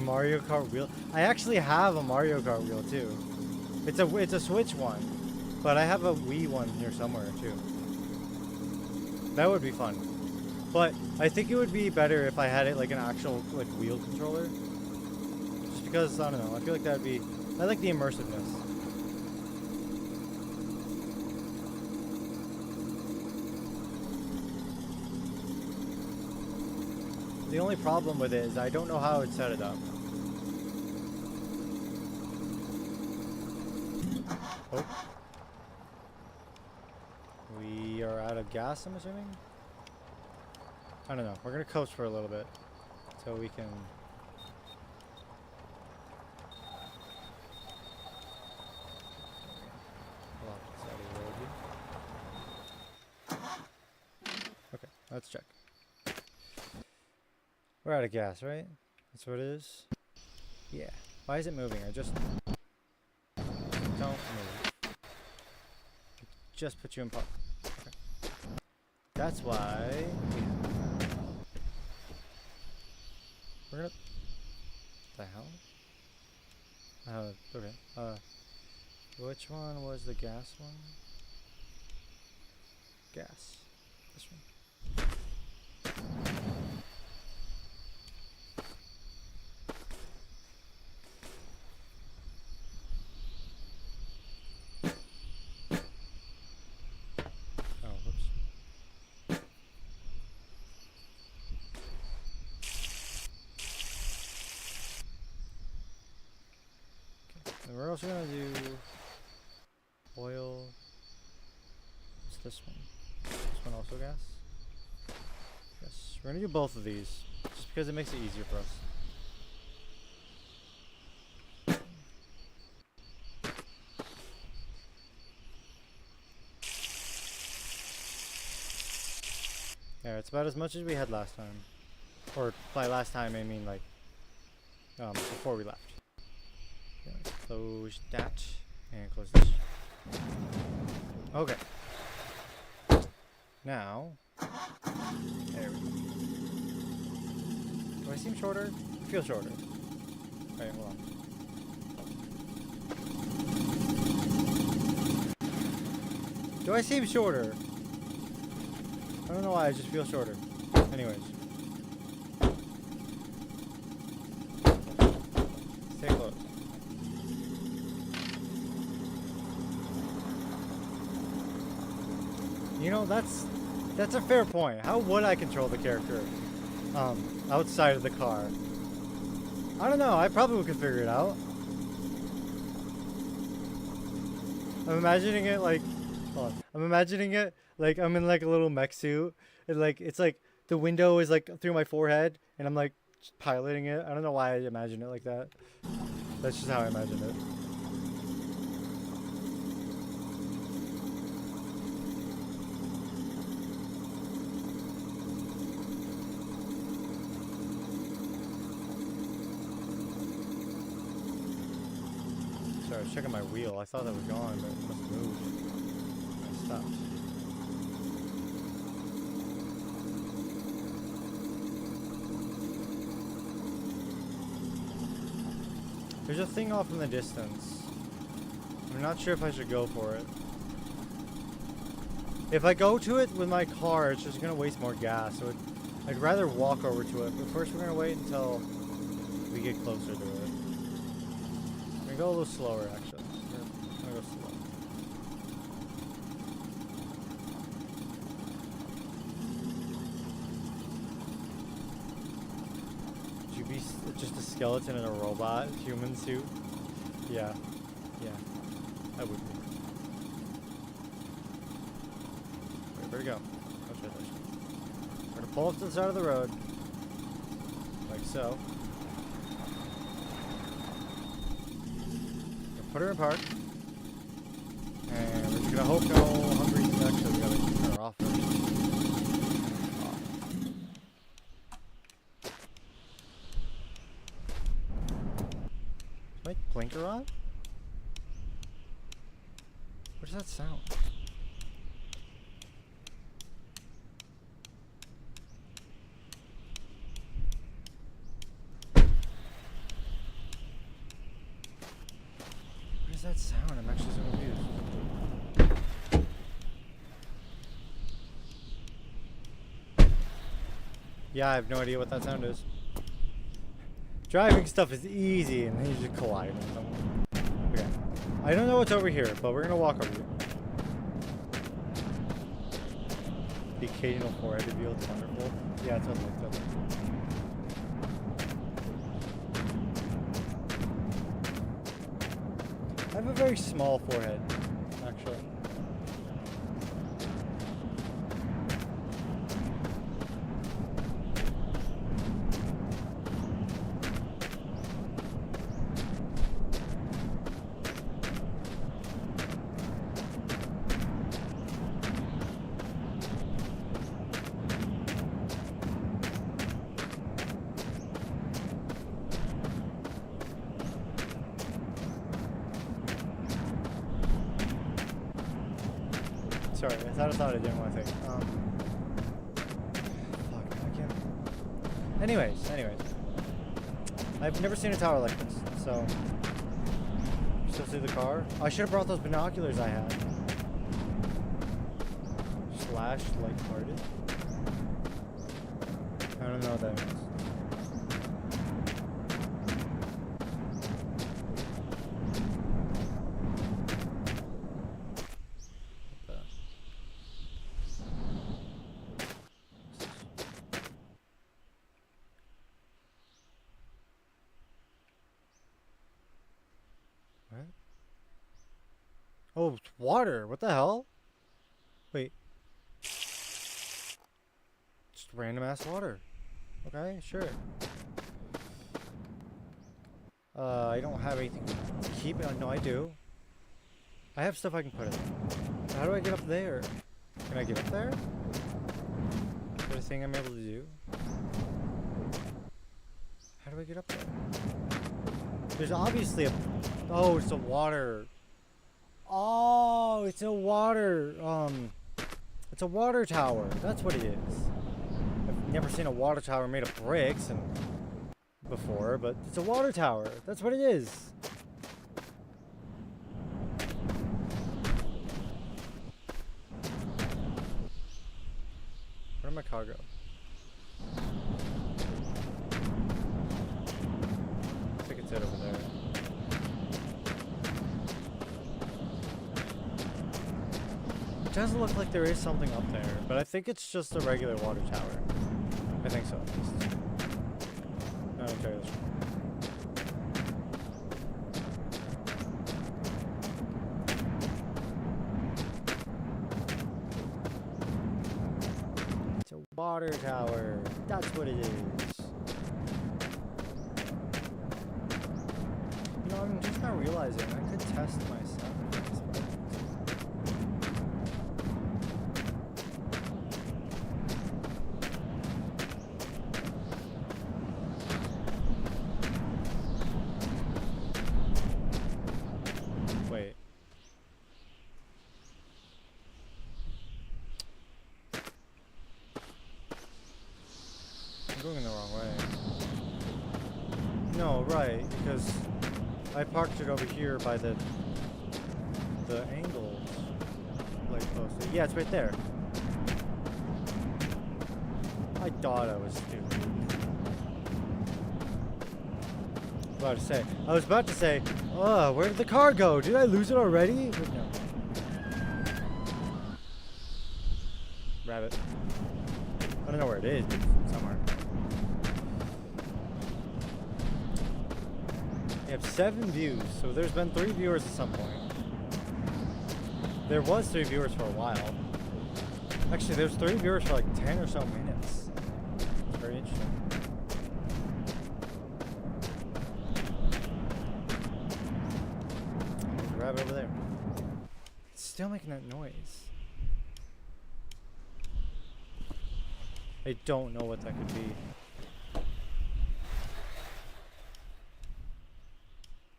S1: Mario Kart wheel. I actually have a Mario Kart wheel too. It's a Switch one, but I have a Wii one here somewhere too. That would be fun. But I think it would be better if I had it like an actual like wheel controller. Just because I don't know. I feel like that'd be. I like the immersiveness. The only problem with it is I don't know how I would set it up. Oh. We are out of gas, I'm assuming? I don't know. We're gonna coast for a little bit. So we can... Okay, let's check. We're out of gas, right? That's what it is? Yeah. Why is it moving? I just... Don't move. Just put you in park. Okay. That's why... We're gonna... The hell? Okay. Which one was the gas one? Gas. This one. We're also gonna do oil. What's this one? This one also gas? Yes, we're gonna do both of these just because it makes it easier for us. Yeah, it's about as much as we had last time. Or by last time I mean like before we left. Close that and close this. Okay. Now, there we go. Do I seem shorter? I feel shorter. Okay, hold on. Do I seem shorter? I don't know why, I just feel shorter. Anyways. Stay close. You know, that's a fair point. How would I control the character outside of the car? I don't know. I probably could figure it out. I'm imagining it like Hold on. I'm imagining it like I'm in like a little mech suit, and like it's like the window is like through my forehead, and I'm like just piloting it. I don't know why I imagine it like that. That's just how I imagine it. Sorry, I was checking my wheel. I thought that was gone, but it must have moved. I stopped. There's a thing off in the distance. I'm not sure if I should go for it. If I go to it with my car, it's just gonna waste more gas. So I'd rather walk over to it. But first, we're gonna wait until we get closer to it. I'm gonna go a little slower, actually. I'm gonna go slow. Would you be just a skeleton in a robot human suit? Yeah. Yeah. I would be. Wait, where'd it go? Oh, shit, oh, shit. We're gonna pull up to the side of the road. Like so. Put her in park. And we're just gonna hope no hungry. Actually, we gotta turn her off first. Is my blinker on? What does that sound? What is that sound? I'm actually so confused. Yeah, I have no idea what that sound is. Driving stuff is easy, and then you just collide with someone. Okay. I don't know what's over here, but we're gonna walk over here. The occasional forehead reveal, it's wonderful. Yeah, totally. I have a very small forehead, actually. Sorry, I thought I didn't want to think. Fuck, I can't. Anyways. I've never seen a tower like this, so. Still see the car? I should have brought those binoculars I had. Slash light-hearted? I don't know what that means. Oh, it's water. What the hell? Wait. Just random ass water. Okay, sure. I don't have anything to keep it. No, I do. I have stuff I can put in. How do I get up there? Can I get up there? Is that a thing I'm able to do? How do I get up there? There's obviously a... Oh, it's a water... Oh, it's a water, it's a water tower. That's what it is. I've never seen a water tower made of bricks before, but it's a water tower. That's what it is. Where'd my car go? I think it's it over there. It does look like there is something up there, but I think it's just a regular water tower. I think so, at least. No, I'll tell you this. spotter tower. That's what it is. You know, I'm just not realizing I could test myself. Wait. I'm going in the wrong way. No, right, because I parked it over here by the angles light post. Yeah, it's right there. I thought I was stupid. I was about to say, oh, where did the car go? Did I lose it already? But no. Rabbit. I don't know where it is, but it's somewhere. We have 7 views, so there's been 3 viewers at some point. There was 3 viewers for a while. Actually, there's 3 viewers for like 10 or so minutes. It's very interesting. There's a rabbit over there. It's still making that noise. I don't know what that could be.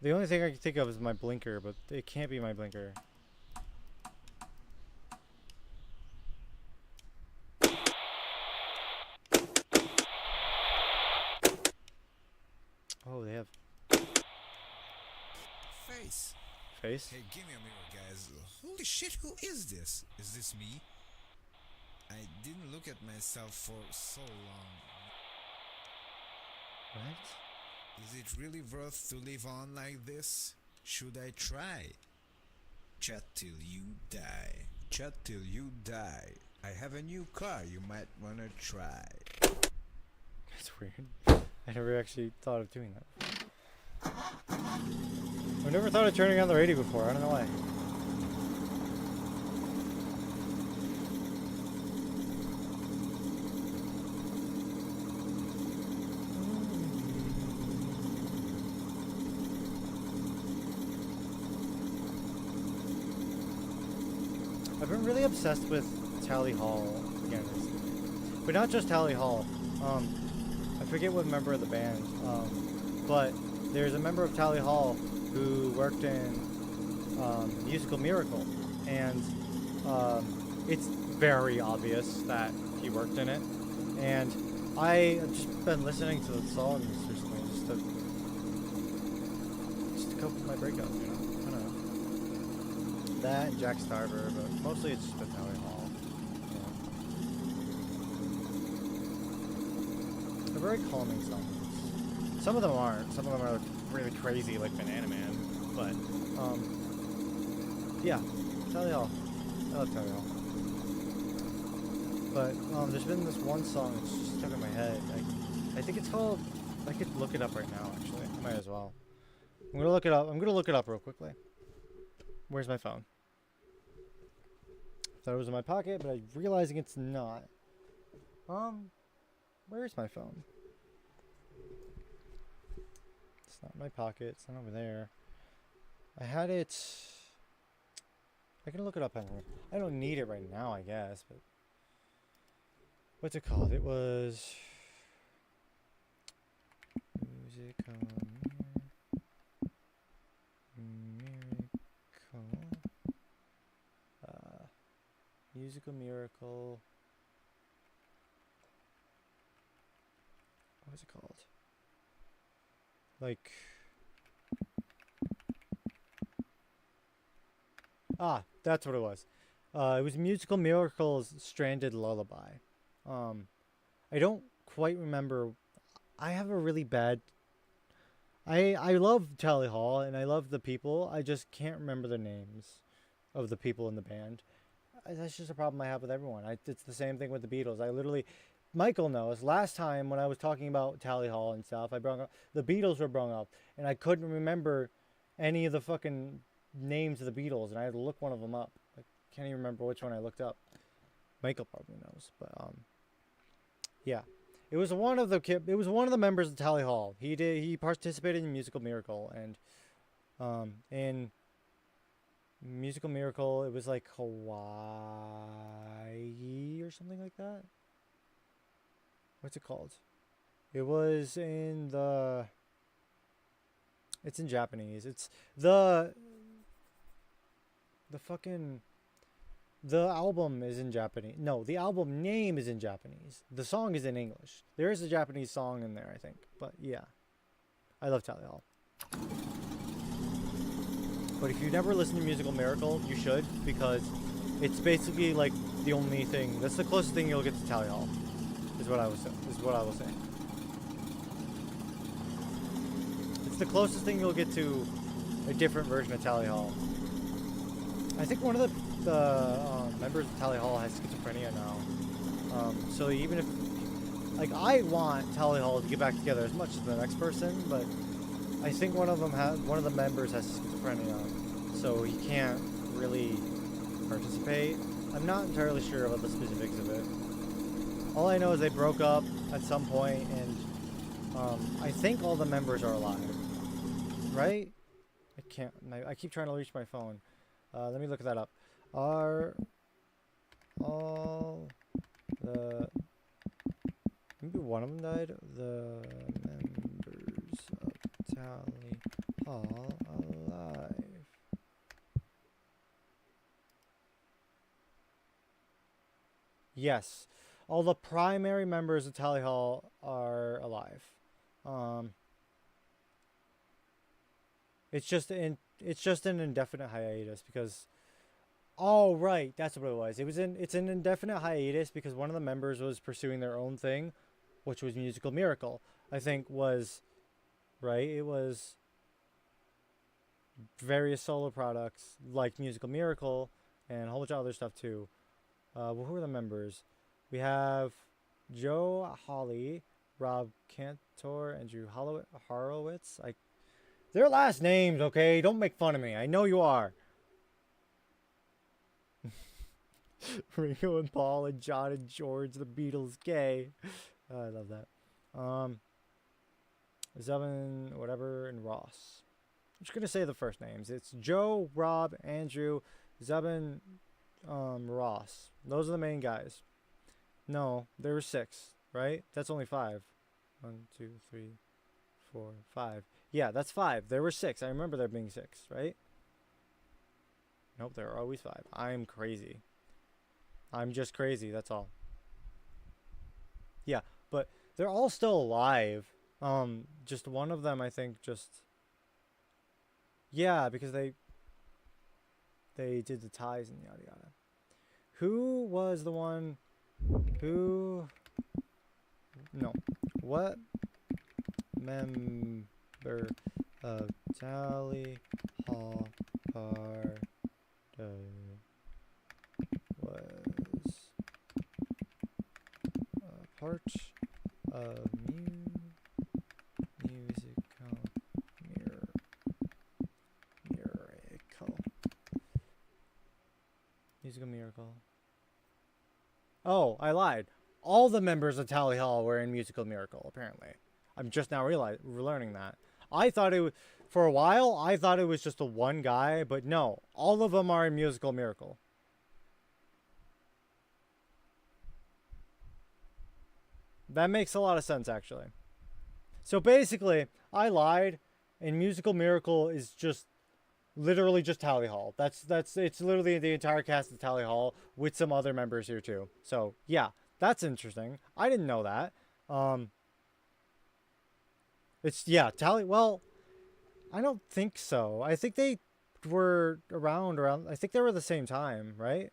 S1: The only thing I can think of is my blinker, but it can't be my blinker. Oh, they have
S3: Face.
S1: face?
S3: Hey, give me a mirror, guys. Holy shit, who is this? Is this me? I didn't look at myself for so long.
S1: What?
S3: Is it really worth to live on like this? Should I try? Chat till you die. Chat till you die. I have a new car you might wanna try.
S1: That's weird. I never actually thought of doing that. I've never thought of turning on the radio before. I don't know why. I've been really obsessed with Tally Hall again recently. But not just Tally Hall. I forget what member of the band, but there's a member of Tally Hall who worked in Musical Miracle, and it's very obvious that he worked in it. And I have just been listening to the songs recently just to cope with my breakup, you know? I don't know. That and Jack Starver, but mostly it's just been Tally Hall. They're very calming songs. Some of them aren't. Some of them are really crazy, like Banana Man. But, yeah, Tally Hall. I love Tally Hall. But, there's been this one song that's just stuck in my head. I think it's called, I could look it up right now, actually. I might as well. I'm gonna look it up. I'm gonna look it up real quickly. Where's my phone? Thought it was in my pocket, but I'm realizing it's not. Where's my phone? It's not in my pocket. It's not over there. I had it. I can look it up anyway. I don't need it right now, I guess, but what's it called? It was Musical Miracle. Musical Miracle. What is it called? Like, that's what it was. It was Musical Miracle's Stranded Lullaby. I don't quite remember. I have a really bad. I love Tally Hall and I love the people. I just can't remember the names of the people in the band. That's just a problem I have with everyone. It's the same thing with the Beatles. I literally, Michael knows. Last time when I was talking about Tally Hall and stuff, I brought up the Beatles were brought up, and I couldn't remember any of the fucking names of the Beatles, and I had to look one of them up. I can't even remember which one I looked up. Michael probably knows, but Yeah, it was one of the it was one of the members of Tally Hall. He participated in Musical Miracle, and in Musical Miracle it was like Hawaii or something like that. What's it called? It was in the. It's in Japanese. It's the fucking the album is in Japanese. No, the album name is in Japanese. The song is in English. There is a Japanese song in there, I think. But yeah, I love Tally Hall. But if you've never listened to Musical Miracle, you should, because it's basically like the only thing. That's the closest thing you'll get to Tally Hall. Is what I will say. It's the closest thing you'll get to a different version of Tally Hall. I think one of the members of Tally Hall has schizophrenia now. So even if, like, I want Tally Hall to get back together as much as the next person, but I think one of the members has schizophrenia, so he can't really participate. I'm not entirely sure about the specifics of it. All I know is they broke up at some point, and I think all the members are alive. Right? I keep trying to reach my phone. Let me look that up. Are all the... Maybe one of them died? The members of Tally Hall alive? Yes. All the primary members of Tally Hall are alive. It's just an indefinite hiatus because, oh right, that's what it was. It's an indefinite hiatus because one of the members was pursuing their own thing, which was Musical Miracle. I think was, right? It was various solo products like Musical Miracle and a whole bunch of other stuff too. Well, who are the members? We have Joe Hawley, Rob Cantor, and Drew Horowitz. Their last names, okay? Don't make fun of me. I know you are. Ringo and Paul and John and George, the Beatles, gay. I love that. Zevin, whatever, and Ross. I'm just gonna say the first names. It's Joe, Rob, Andrew, Zevin, Ross. Those are the main guys. No, there were 6, right? That's only 5. 1, 2, 3, 4, 5. Yeah, that's 5. There were 6. I remember there being 6, right? Nope, there are always 5. I'm crazy. I'm just crazy, that's all. Yeah, but they're all still alive. Just one of them, I think, yeah, because they did the ties and yada yada. Who was the one who... No. What member of Tally Hall was part of Musical Miracle. Oh, I lied. All the members of Tally Hall were in Musical Miracle, apparently. I'm just now learning that. I thought it was, for a while, I thought it was just the one guy, but no. All of them are in Musical Miracle. That makes a lot of sense, actually. So basically, I lied, and Musical Miracle is just literally just Tally Hall. It's literally the entire cast of Tally Hall with some other members here too. So yeah, that's interesting. I didn't know that. Well, I don't think so. I think they were around. I think they were the same time, right?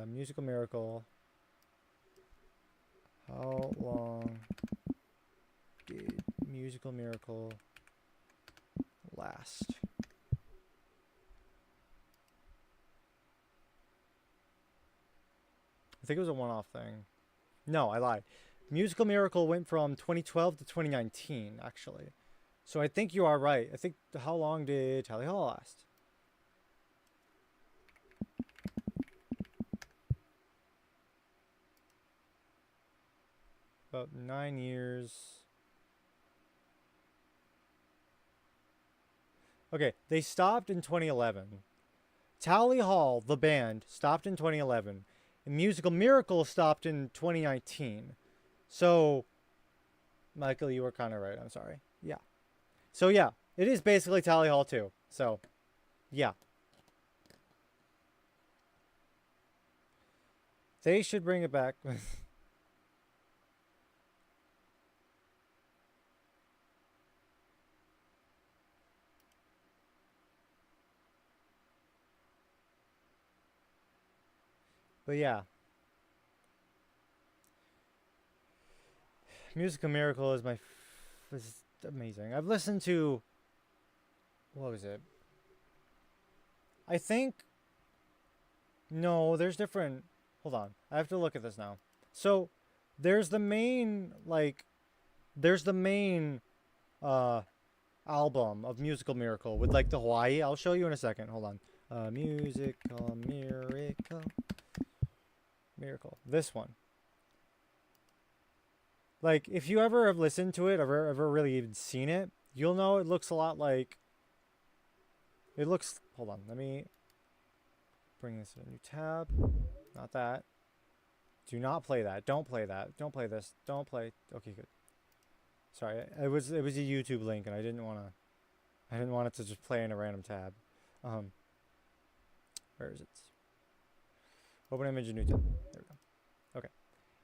S1: Musical Miracle. How long did Musical Miracle last? I think it was a one-off thing. No, I lied. Musical Miracle went from 2012 to 2019, actually. So I think you are right. I think, how long did Tally Hall last? about 9 years. Okay, they stopped in 2011. Tally Hall, the band, stopped in 2011. And Musical Miracle stopped in 2019. So, Michael, you were kind of right. I'm sorry. Yeah. So, yeah, it is basically Tally Hall too. So, yeah. They should bring it back. But yeah. Musical Miracle is amazing. I've listened to, what was it? I think, no, there's different, hold on. I have to look at this now. So, there's the main, album of Musical Miracle with like the Hawaii. I'll show you in a second. Hold on. Musical Miracle. This one. Like, if you ever have listened to it, ever really even seen it, you'll know it looks a lot like. It looks. Hold on. Let me bring this to a new tab. Not that. Do not play that. Don't play that. Don't play this. Don't play. Okay, good. Sorry, it was a YouTube link, and I didn't want it to just play in a random tab. Where is it? Open image, new tab. There we go. Okay,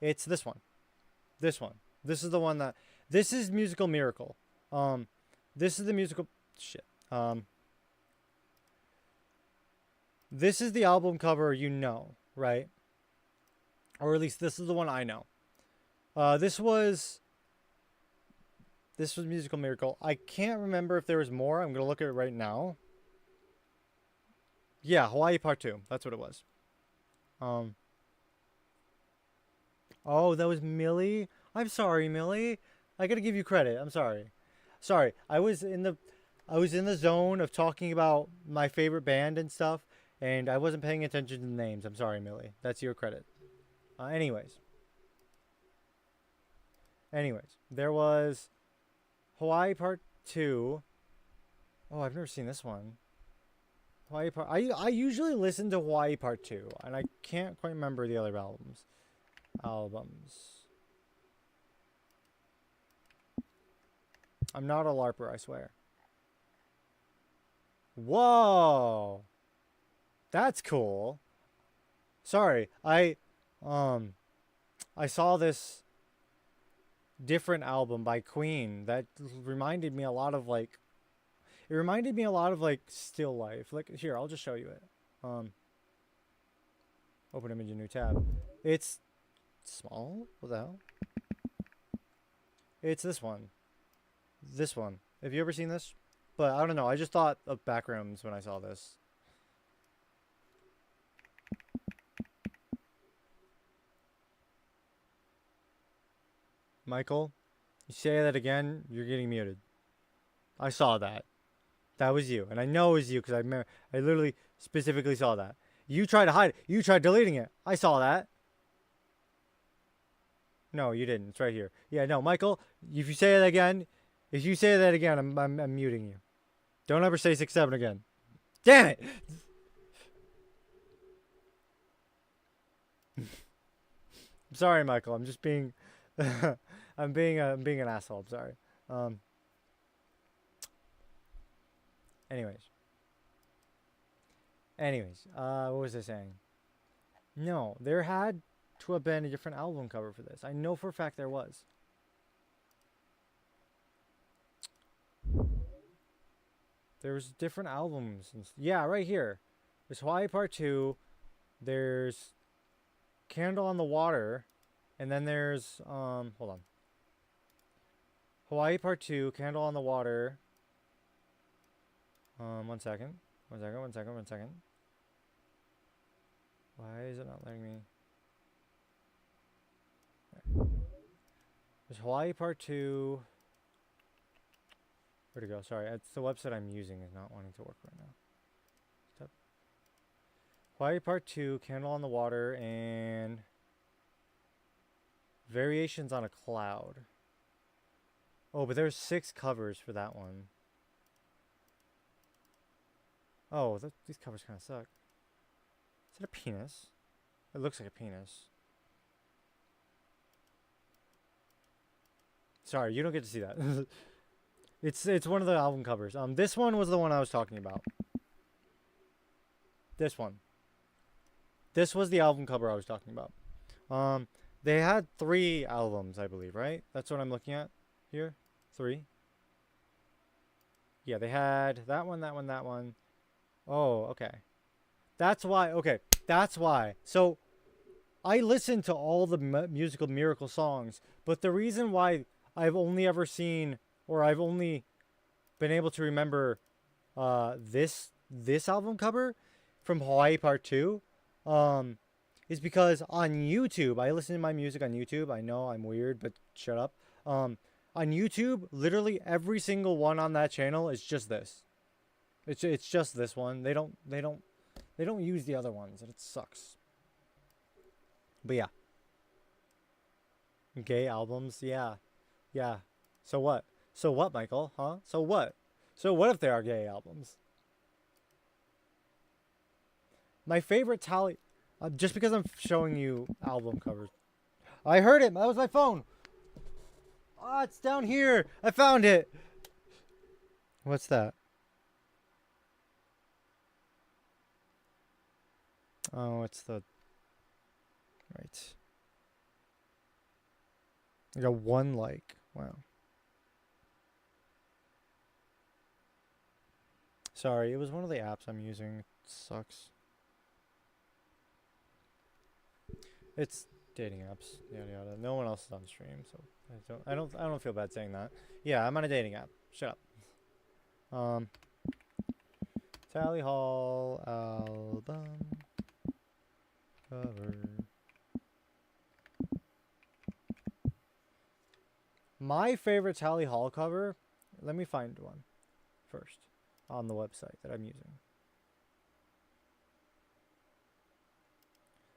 S1: it's this one. This one. This is the one that. This is Musical Miracle. This is the musical shit. This is the album cover, you know, right? Or at least this is the one I know. This was Musical Miracle. I can't remember if there was more. I'm going to look at it right now. Yeah, Hawaii Part 2. That's what it was. Oh, that was Millie? I'm sorry, Millie. I got to give you credit. I'm sorry. Sorry. I was in the zone of talking about my favorite band and stuff, and I wasn't paying attention to the names. I'm sorry, Millie. That's your credit. Anyways, there was Hawaii Part 2. Oh, I've never seen this one. Hawaii Part. I usually listen to Hawaii Part 2, and I can't quite remember the other albums. I'm not a LARPer, I swear. Whoa, that's cool. Sorry, I saw this different album by Queen that reminded me a lot of like Still Life. Like, here, I'll just show you it. Open image, a new tab. It's small. What the hell? It's this one. This one. Have you ever seen this? But I don't know. I just thought of Backrooms when I saw this. Michael, you say that again, you're getting muted. I saw that. That was you. And I know it was you because I literally specifically saw that. You tried to hide it. You tried deleting it. I saw that. No, you didn't. It's right here. Yeah, no, Michael, if you say that again, I'm muting you. Don't ever say 6-7 again. Damn it! I'm sorry, Michael. I'm just being I'm being an asshole. I'm sorry. Anyways, what was I saying? No, there had to have been a different album cover for this. I know for a fact there was. There was different albums. Yeah, right here. There's Hawaii Part 2. There's Candle on the Water. And then there's, hold on. Hawaii Part 2, Candle on the Water. One second. Why is it not letting me? There. There's Hawaii Part 2. Where'd it go? Sorry, it's the website I'm using is not wanting to work right now. Step. Hawaii Part 2, Candle on the Water, and Variations on a Cloud. Oh, but there's 6 covers for that one. Oh, these covers kind of suck. Is that a penis? It looks like a penis. Sorry, you don't get to see that. It's one of the album covers. This one was the one I was talking about. This one. This was the album cover I was talking about. They had 3 albums, I believe, right? That's what I'm looking at here. 3. Yeah, they had that one, that one, that one. Oh, okay. That's why. Okay, that's why. So, I listened to all the musical Miracle songs, but the reason why I've only ever seen, or I've only been able to remember, this album cover from Hawaii Part 2, is because on YouTube, I listen to my music on YouTube. I know I'm weird, but shut up. On YouTube, literally every single one on that channel is just this. It's just this one. They don't use the other ones, and it sucks. But yeah. Gay albums, yeah. Yeah. So what? So what, Michael? Huh? So what? So what if they are gay albums? My favorite tally... just because I'm showing you album covers. I heard it. That was my phone. Ah, it's down here. I found it. What's that? Oh, it's the... Right. I got 1 like. Wow. Sorry, it was one of the apps I'm using. It sucks. It's dating apps, yada yada. No one else is on stream, so I don't feel bad saying that. Yeah, I'm on a dating app. Shut up. Tally Hall album cover. My favorite Tally Hall cover. Let me find one first on the website that I'm using.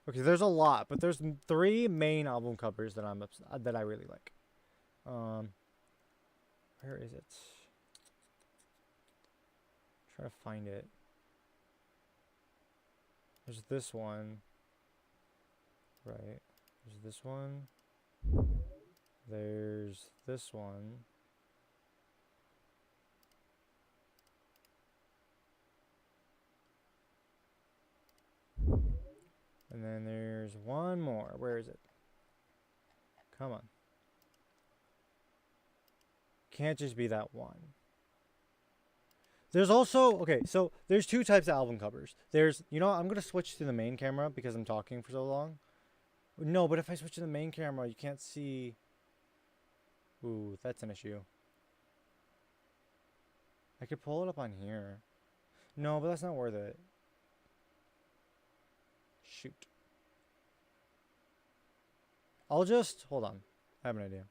S1: Okay, there's a lot, but there's 3 main album covers that that I really like. Where is it? Try to find it. There's this one. Right. There's this one. There's this one. And then there's one more. Where is it? Come on. Can't just be that one. There's also, okay, so there's 2 types of album covers. There's, you know, I'm going to switch to the main camera because I'm talking for so long. No, but if I switch to the main camera, you can't see. Ooh, that's an issue. I could pull it up on here. No, but that's not worth it. Shoot. I'll just... Hold on. I have an idea.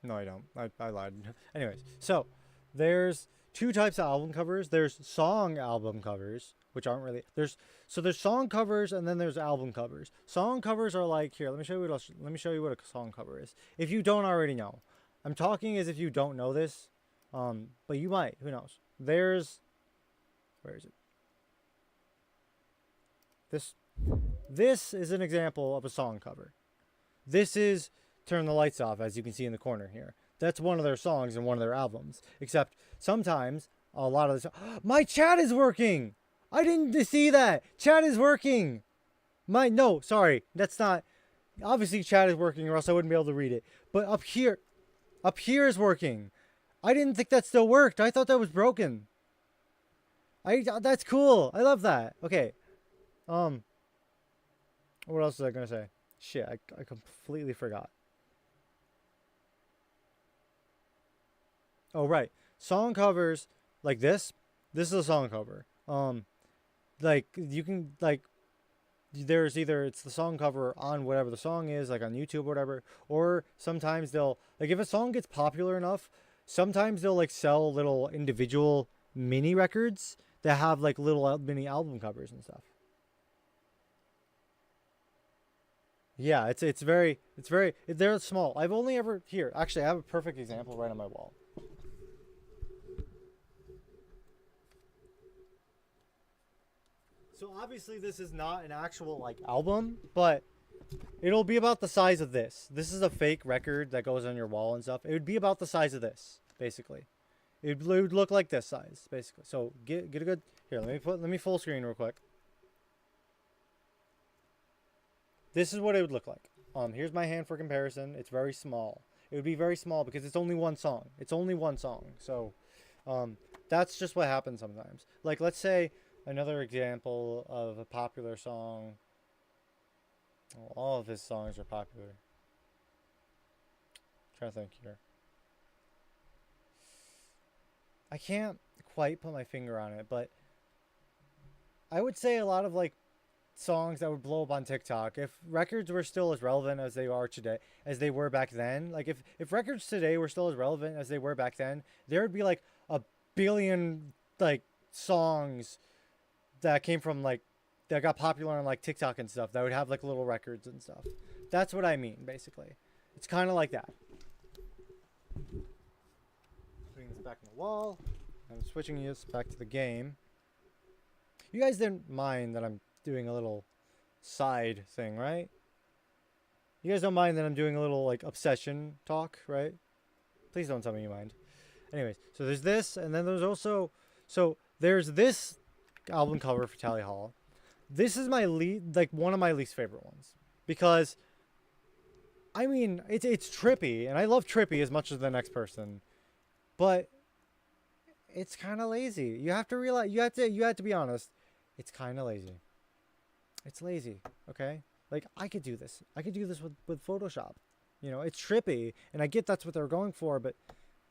S1: No, I don't. I lied. Anyways, so there's 2 types of album covers. There's song album covers, which aren't really... There's song covers and then there's album covers. Song covers are like... Here, let me show you what a song cover is. If you don't already know. I'm talking as if you don't know this. But you might. Who knows? There's... Where is it? This is an example of a song cover. This is Turn the Lights Off, as you can see in the corner here. That's one of their songs and one of their albums. Except sometimes a lot of the... My chat is working! I didn't see that! Chat is working! No, sorry. That's not... Obviously chat is working or else I wouldn't be able to read it. But up here is working. I didn't think that still worked. I thought that was broken. That's cool. I love that. Okay. What else was I gonna say? Shit, I completely forgot. Oh, right. Song covers like this. This is a song cover. Like you can like there's either it's the song cover on whatever the song is, like on YouTube or whatever, or sometimes they'll like if a song gets popular enough, sometimes they'll like sell little individual mini records that have like little mini album covers and stuff. Yeah, they're small. I've only ever here. Actually, I have a perfect example right on my wall. So obviously this is not an actual like album, but it'll be about the size of this. This is a fake record that goes on your wall and stuff. It would be about the size of this, basically. It would look like this size, basically. So get a good here. Let me full screen real quick. This is what it would look like. Here's my hand for comparison. It's very small. It would be very small because it's only one song. It's only one song. So, that's just what happens sometimes. Like, let's say another example of a popular song. Well, all of his songs are popular. I'm trying to think here. I can't quite put my finger on it, but I would say a lot of like songs that would blow up on TikTok, if records were still as relevant as they are today, as they were back then, like if records today were still as relevant as they were back then, there would be like a billion like songs that came from like that got popular on like TikTok and stuff that would have like little records and stuff. That's what I mean, basically. It's kind of like that. Putting this back on the wall. I'm switching this back to the game. You guys didn't mind that I'm doing a little side thing, right? You guys don't mind that I'm doing a little like obsession talk, right? Please don't tell me you mind. Anyways, so there's this, and then there's also there's this album cover for Tally Hall. This is my one of my least favorite ones because I mean it's trippy, and I love trippy as much as the next person, but it's kind of lazy. You have to realize you have to be honest. It's kind of lazy. It's lazy, okay? Like, I could do this. I could do this with Photoshop. You know, it's trippy, and I get that's what they're going for, but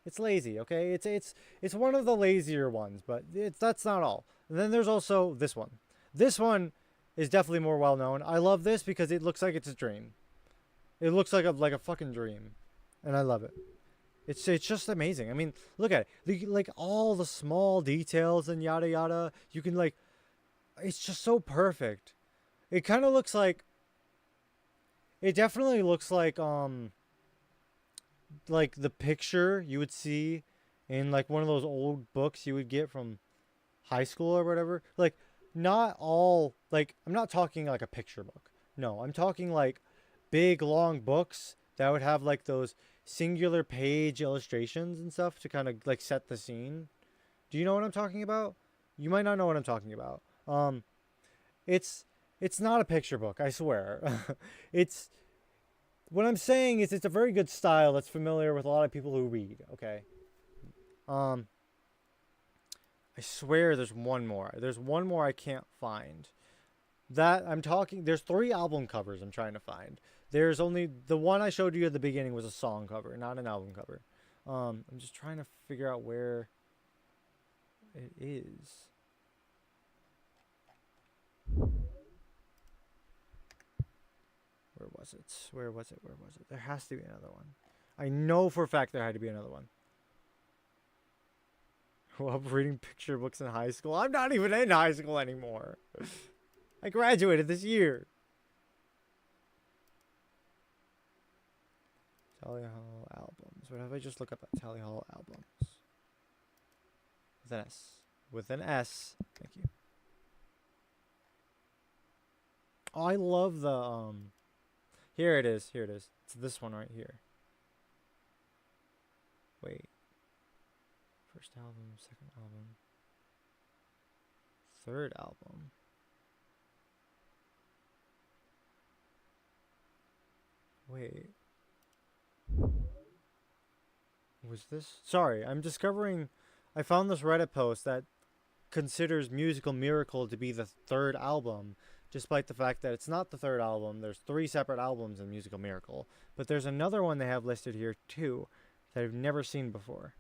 S1: it's lazy, okay? It's one of the lazier ones, but that's not all. And then there's also this one. This one is definitely more well-known. I love this because it looks like it's a dream. It looks like a fucking dream, and I love it. It's just amazing. I mean, look at it. Like, all the small details and yada yada. You can, like... It's just so perfect. It kind of looks like, it definitely looks like the picture you would see in like one of those old books you would get from high school or whatever. Like, not all, like, I'm not talking like a picture book. No, I'm talking like big long books that would have like those singular page illustrations and stuff to kind of like set the scene. Do you know what I'm talking about? You might not know what I'm talking about. It's not a picture book, I swear. It's what I'm saying is it's a very good style that's familiar with a lot of people who read, okay? I swear there's one more. There's one more I can't find. There's 3 album covers I'm trying to find. There's only the one I showed you at the beginning was a song cover, not an album cover. I'm just trying to figure out where it is. Where was it? There has to be another one. I know for a fact there had to be another one. Well, reading picture books in high school. I'm not even in high school anymore. I graduated this year. Tally Hall albums. What if I just look up at Tally Hall albums? With an S. With an S. Thank you. Oh, I love the here it is. It's this one right here. Wait. First album, second album, third album. Wait. Was this? Sorry, I'm discovering I found this Reddit post that considers Musical Miracle to be the third album, despite the fact that it's not the third album. There's 3 separate albums in Musical Miracle, but there's another one they have listed here too that I've never seen before.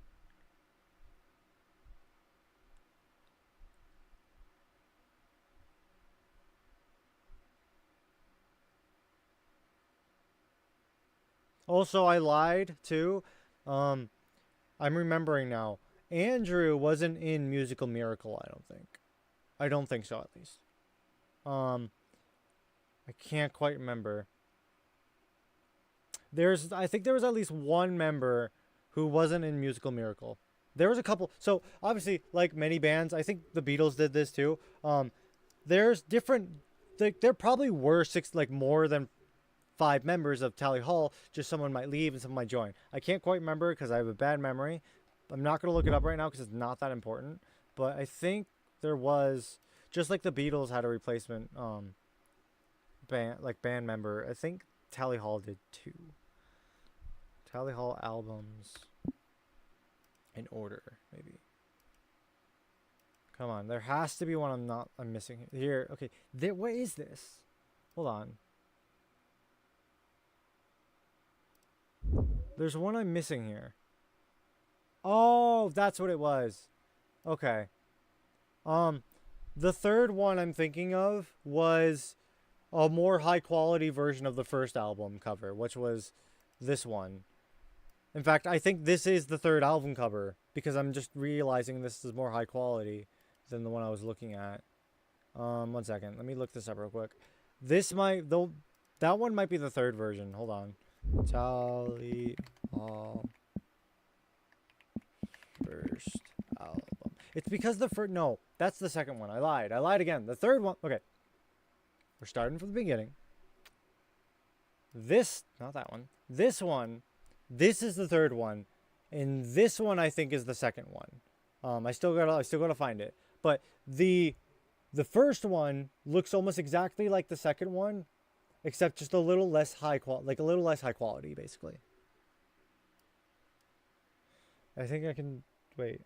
S1: Also, I lied too. I'm remembering now. Andrew wasn't in Musical Miracle, I don't think. I don't think so, at least. I can't quite remember. I think there was at least one member who wasn't in Musical Miracle. There was a couple. So obviously, like many bands, I think the Beatles did this too. There's different. There probably were more than 5 members of Tally Hall. Just someone might leave and someone might join. I can't quite remember because I have a bad memory. I'm not gonna look it up right now because it's not that important. But I think there was, just like the Beatles had a replacement band member. I think Tally Hall did too. Tally Hall albums in order, maybe. Come on, there has to be one I'm missing here. Okay, what is this? Hold on. There's one I'm missing here. Oh, that's what it was. Okay. The third one I'm thinking of was a more high quality version of the first album cover, which was this one. In fact, I think this is the third album cover because I'm just realizing this is more high quality than the one I was looking at. 1 second. Let me look this up real quick. That one might be the third version. Hold on. Tally Hall first album. It's because no, that's the second one. I lied again. The third one. Okay. We're starting from the beginning. Not that one. This one. This is the third one, and this one I think is the second one. I still gotta find it. But the first one looks almost exactly like the second one, except just a little less high quality, basically. I think I can wait.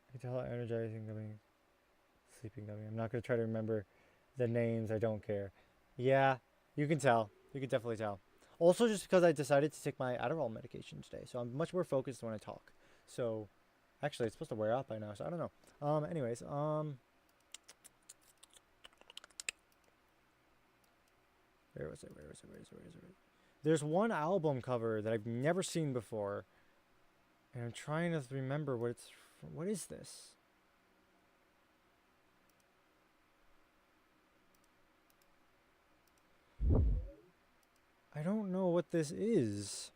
S1: I can tell energizing gummy, sleeping gummy. I'm not gonna try to remember the names. I don't care. Yeah, you can tell. You can definitely tell. Also, just because I decided to take my Adderall medication today, so I'm much more focused when I talk. So, actually, it's supposed to wear off by now, so I don't know. Anyways, where was it? There's one album cover that I've never seen before, and I'm trying to remember what is this? I don't know what this is.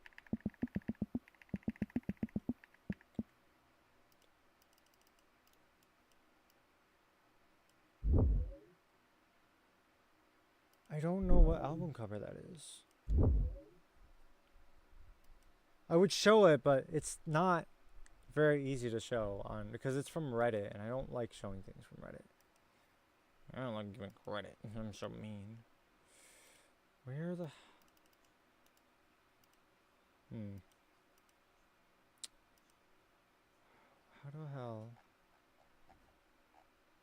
S1: I don't know what album cover that is. I would show it, but it's not very easy to show on because it's from Reddit, and I don't like showing things from Reddit. I don't like giving credit. I'm so mean. Where the... How the hell?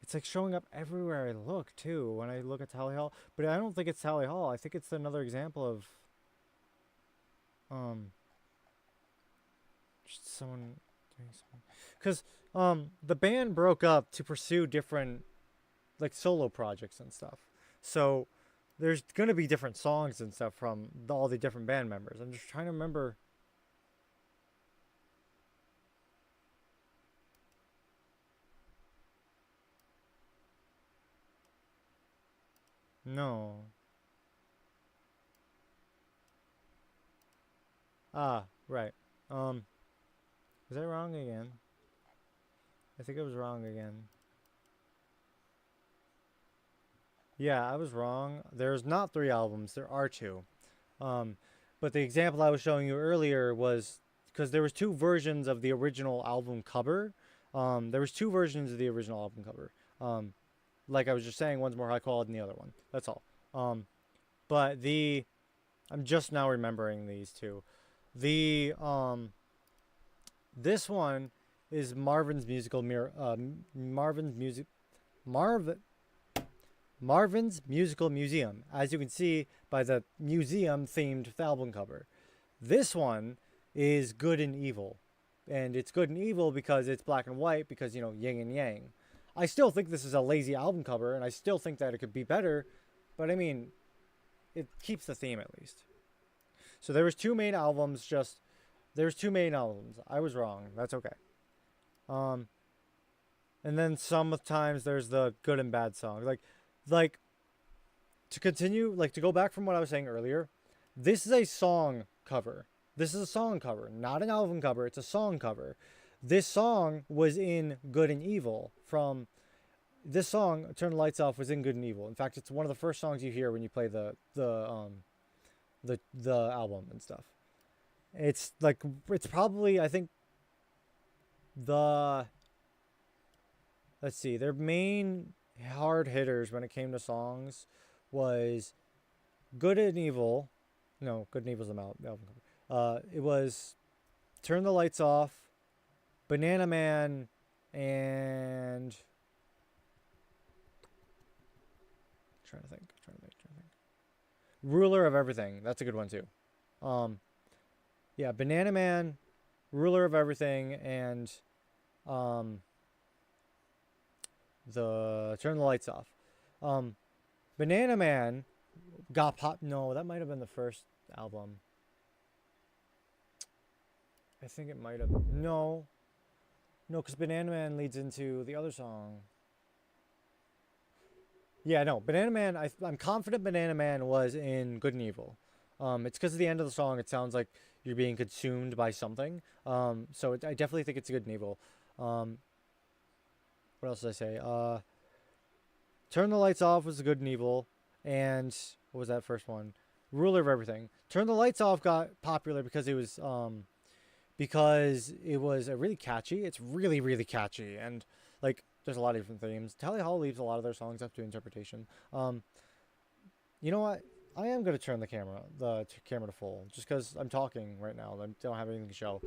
S1: It's like showing up everywhere I look too when I look at Tally Hall, but I don't think it's Tally Hall. I think it's another example of just someone doing something. Because the band broke up to pursue different like solo projects and stuff. So there's gonna be different songs and stuff from all the different band members. I'm just trying to remember. No. Ah, right. Was I wrong again? I think I was wrong again. Yeah, I was wrong. There's not 3 albums. There are 2. But the example I was showing you earlier was because there was 2 versions of the original album cover. There was 2 versions of the original album cover. Like I was just saying, one's more high quality than the other one. That's all. But I'm just now remembering these 2. This one is Marvin's Musical Museum, as you can see by the museum-themed album cover. This one is Good and Evil, and it's Good and Evil because it's black and white, because, you know, yin and yang. I still think this is a lazy album cover, and I still think that it could be better, but I mean, it keeps the theme at least. So there was 2 main albums, there's 2 main albums. I was wrong. That's okay. And then sometimes there's the good and bad songs. Like to continue, like to go back from what I was saying earlier, This is a song cover. This is a song cover, not an album cover. It's a song cover. This song was in Good and Evil from this song, Turn the Lights Off, was in Good and Evil. In fact, it's one of the first songs you hear when you play the album and stuff. It's like it's probably, I think, the let's see, their main hard hitters when it came to songs was Good and Evil. No, Good and Evil's the album cover. It was Turn the Lights Off, Banana Man, and trying to think. Ruler of Everything. That's a good one too. Yeah, Banana Man, Ruler of Everything, and the Turn the Lights Off. Banana Man got pop. No, that might have been the first album. I think it might have. No, because Banana Man leads into the other song. Yeah, no, Banana Man, I'm confident Banana Man was in Good and Evil. It's because of the end of the song, it sounds like you're being consumed by something. I definitely think it's Good and Evil. What else did I say? Turn the Lights Off was Good and Evil. And what was that first one? Ruler of Everything. Turn the Lights Off got popular because it was really catchy. It's really, really catchy. And like, there's a lot of different themes. Tally Hall leaves a lot of their songs up to interpretation. You know what? I am going to turn the camera to full just because I'm talking right now. I don't have anything to show.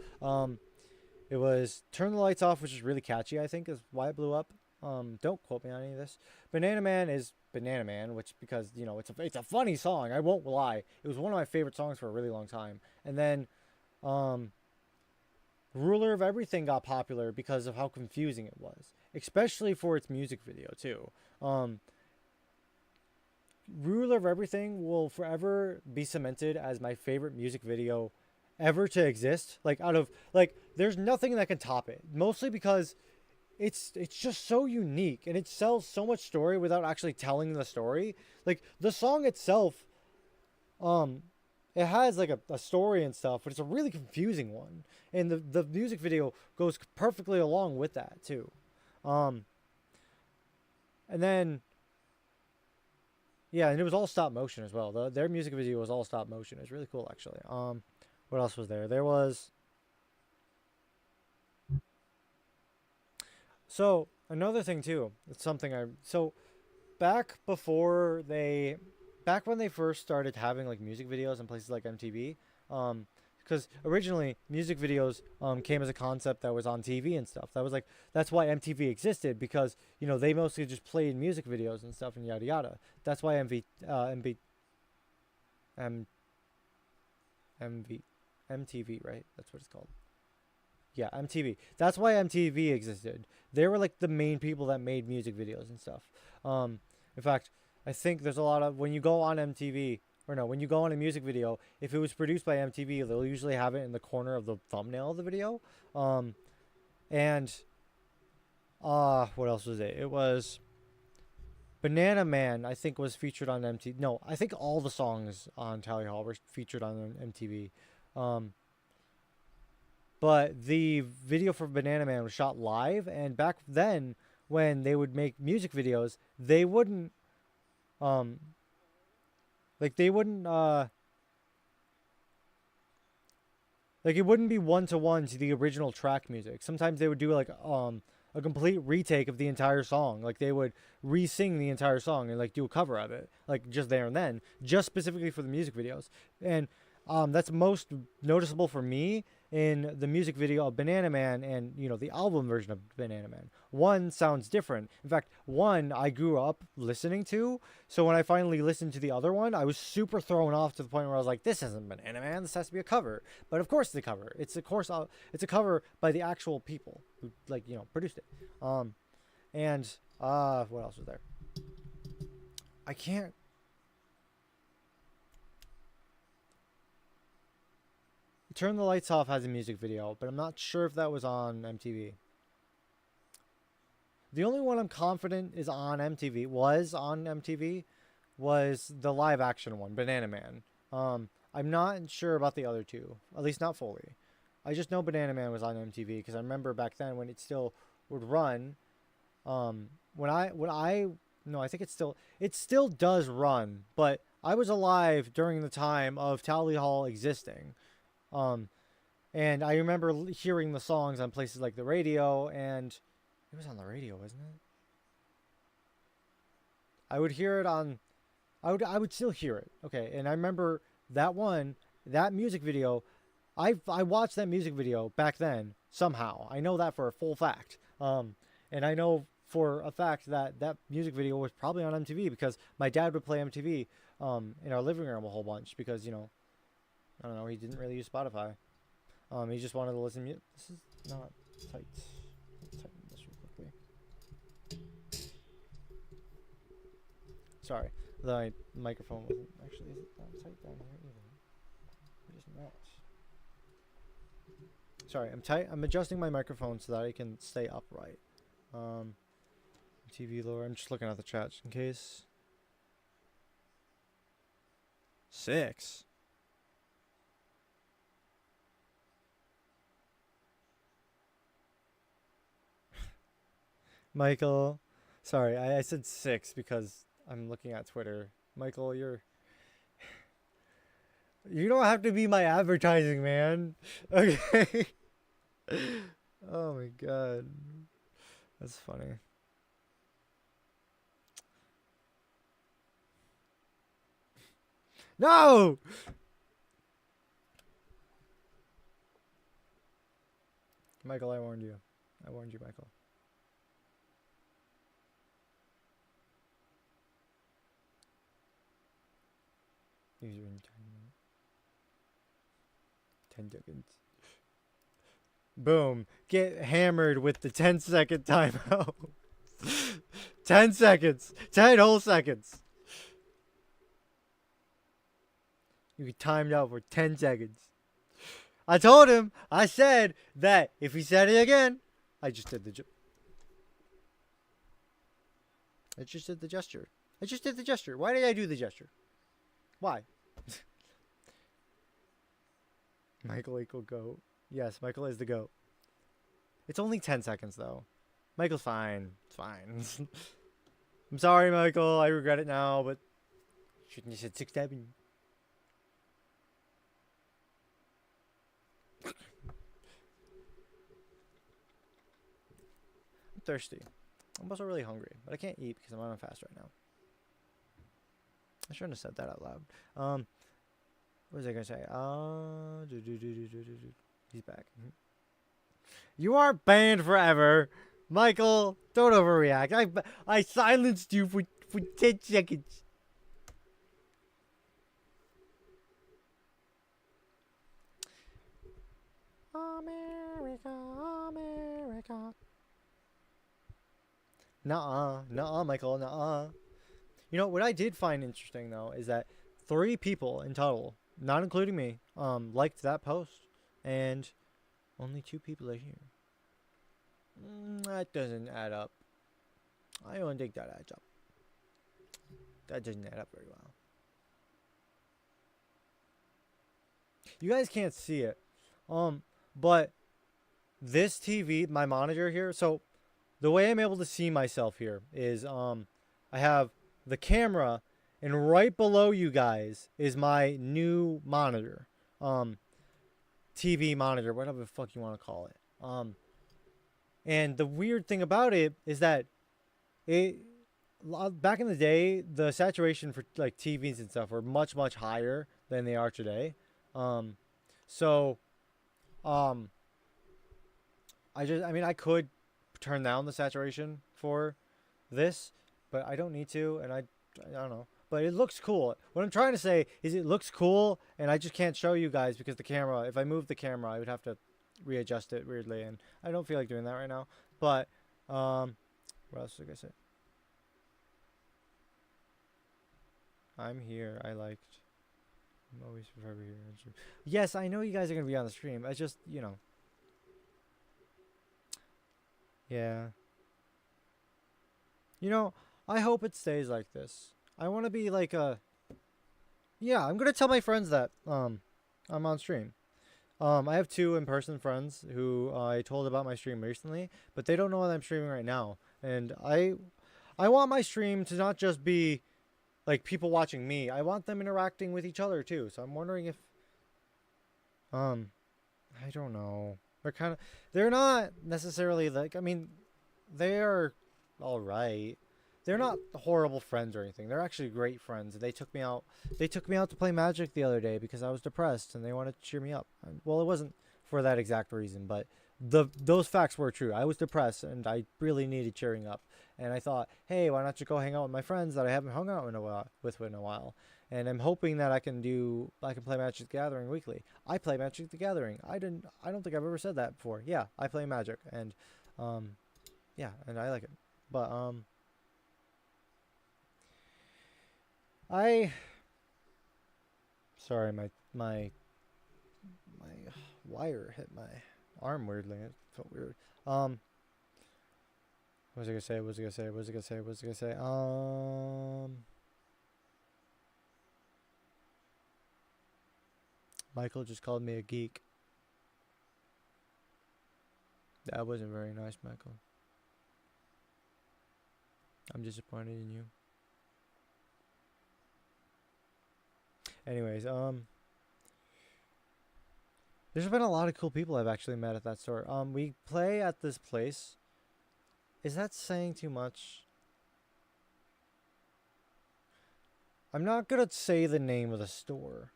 S1: It was Turn the Lights Off, which is really catchy, I think, is why it blew up. Don't quote me on any of this. Banana Man is Banana Man, which because, you know, it's a funny song. I won't lie. It was one of my favorite songs for a really long time. And then Ruler of Everything got popular because of how confusing it was, especially for its music video too. Ruler of Everything will forever be cemented as my favorite music video ever to exist. There's nothing that can top it. Mostly because it's just so unique and it tells so much story without actually telling the story. Like the song itself, it has like a story and stuff, but it's a really confusing one. And the music video goes perfectly along with that too. And then, yeah, and it was all stop motion as well. Their music video was all stop motion. It was really cool, actually. What else was there? There was... So, another thing, too. It's something So, back when they first started having, like, music videos in places like MTV, because originally music videos came as a concept that was on TV and stuff. That's why MTV existed, because, you know, they mostly just played music videos and stuff and yada yada. That's why MTV, right? That's what it's called. Yeah, MTV. That's why MTV existed. They were like the main people that made music videos and stuff. In fact, I think there's a lot of when you go on a music video, if it was produced by MTV, they'll usually have it in the corner of the thumbnail of the video. What else was it? It was Banana Man, I think, was featured on MTV. No, I think all the songs on Tally Hall were featured on MTV. But the video for Banana Man was shot live, and back then, when they would make music videos, they wouldn't it wouldn't be one-to-one to the original track music. Sometimes they would do like a complete retake of the entire song. Like they would re-sing the entire song and like do a cover of it, like just there and then, just specifically for the music videos. And that's most noticeable for me in the music video of Banana Man and, you know, the album version of Banana Man. One sounds different. In fact, one I grew up listening to, so when I finally listened to the other one, I was super thrown off to the point where I was like, this isn't Banana Man, this has to be a cover. But of course it's a cover. It's a cover by the actual people who, like, you know, produced it. What else was there? I can't... Turn the Lights Off has a music video, but I'm not sure if that was on MTV. The only one I'm confident was on MTV, was the live action one, Banana Man. I'm not sure about the other two, at least not fully. I just know Banana Man was on MTV because I remember back then when it still would run. No, I think it still does run, but I was alive during the time of Tally Hall existing. Um, and I remember hearing the songs on places like the radio, and it was on the radio, wasn't it? I would hear it on. I would still hear it. Okay, and I remember that music video. I watched that music video back then somehow. I know that for a full fact. And I know for a fact that that music video was probably on MTV because my dad would play MTV in our living room a whole bunch because I don't know, he didn't really use Spotify. He just wanted to listen. This is not tight. Let's tighten this real quickly. Sorry, the microphone wasn't actually that tight down here either. It is not. Sorry, I'm adjusting my microphone so that I can stay upright. TV lower. I'm just looking at the chat in case. 6. Michael, sorry, I said 6 because I'm looking at Twitter. Michael, you don't have to be my advertising, man. Okay. Oh my god. That's funny. No! Michael, I warned you. I warned you, Michael. User in 10 seconds. Boom. Get hammered with the 10-second timeout. 10 seconds. 10 whole seconds. You get timed out for 10 seconds. I told him. I said that if he said it again, I just did the gesture. I just did the gesture. Why did I do the gesture? Why? Michael equal goat. Yes, Michael is the goat. It's only 10 seconds, though. Michael's fine. It's fine. I'm sorry, Michael. I regret it now, but shouldn't you said 6, 7? I'm thirsty. I'm also really hungry, but I can't eat because I'm on a fast right now. I shouldn't have said that out loud. What was I gonna say? He's back. You are banned forever, Michael. Don't overreact. I silenced you for 10 seconds. America, America. Nuh-uh, Michael, nuh-uh. You know, what I did find interesting, though, is that 3 people in total, not including me, liked that post. And only 2 people are here. That doesn't add up. I don't think that adds up. That doesn't add up very well. You guys can't see it. But this TV, my monitor here, so the way I'm able to see myself here is I have the camera, and right below you guys is my new monitor. TV monitor, whatever the fuck you want to call it. And the weird thing about it is that back in the day, the saturation for like TVs and stuff were much, much higher than they are today. I could turn down the saturation for this, but I don't need to, and I don't know. But it looks cool. What I'm trying to say is it looks cool, and I just can't show you guys because the camera, if I move the camera, I would have to readjust it weirdly, and I don't feel like doing that right now. But, what else did I say? I'm here. I'm always forever here. Yes, I know you guys are going to be on the stream. I just, Yeah. I hope it stays like this. I want to be like a Yeah, I'm gonna tell my friends that I'm on stream. I have two in-person friends who I told about my stream recently, but they don't know that I'm streaming right now. And I want my stream to not just be like people watching me. I want them interacting with each other too. So I'm wondering if um I don't know. They're not necessarily like, I mean, they are all right. They're not horrible friends or anything. They're actually great friends. They took me out. They took me out to play Magic the other day because I was depressed and they wanted to cheer me up. Well, it wasn't for that exact reason, but those facts were true. I was depressed and I really needed cheering up. And I thought, hey, why not you go hang out with my friends that I haven't hung out in a while? And I'm hoping that I can play Magic the Gathering weekly. I play Magic the Gathering. I don't think I've ever said that before. Yeah, I play Magic and yeah, and I like it. But I sorry, my wire hit my arm weirdly. It felt weird. What was I gonna say? What was I gonna say? What was I gonna say? What was I gonna say? Michael just called me a geek. That wasn't very nice, Michael. I'm disappointed in you. Anyways, there's been a lot of cool people I've actually met at that store. We play at this place. Is that saying too much? I'm not gonna say the name of the store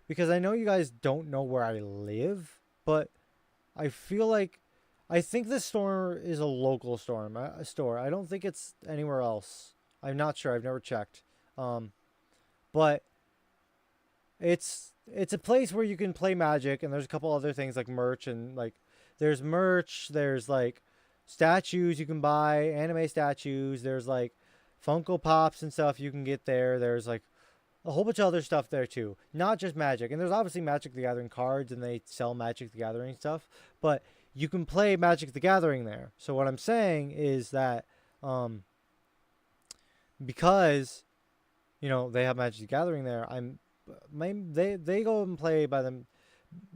S1: because I know you guys don't know where I live, but I feel like I think this store is a local store. I don't think it's anywhere else. I'm not sure. I've never checked. But it's a place where you can play Magic, and there's a couple other things like merch and like there's merch. There's like statues you can buy, anime statues. There's like Funko Pops and stuff you can get there. There's like a whole bunch of other stuff there too. Not just Magic. And there's obviously Magic the Gathering cards and they sell Magic the Gathering stuff, but you can play Magic the Gathering there. So what I'm saying is that because they have Magic the Gathering there, they go and play by them.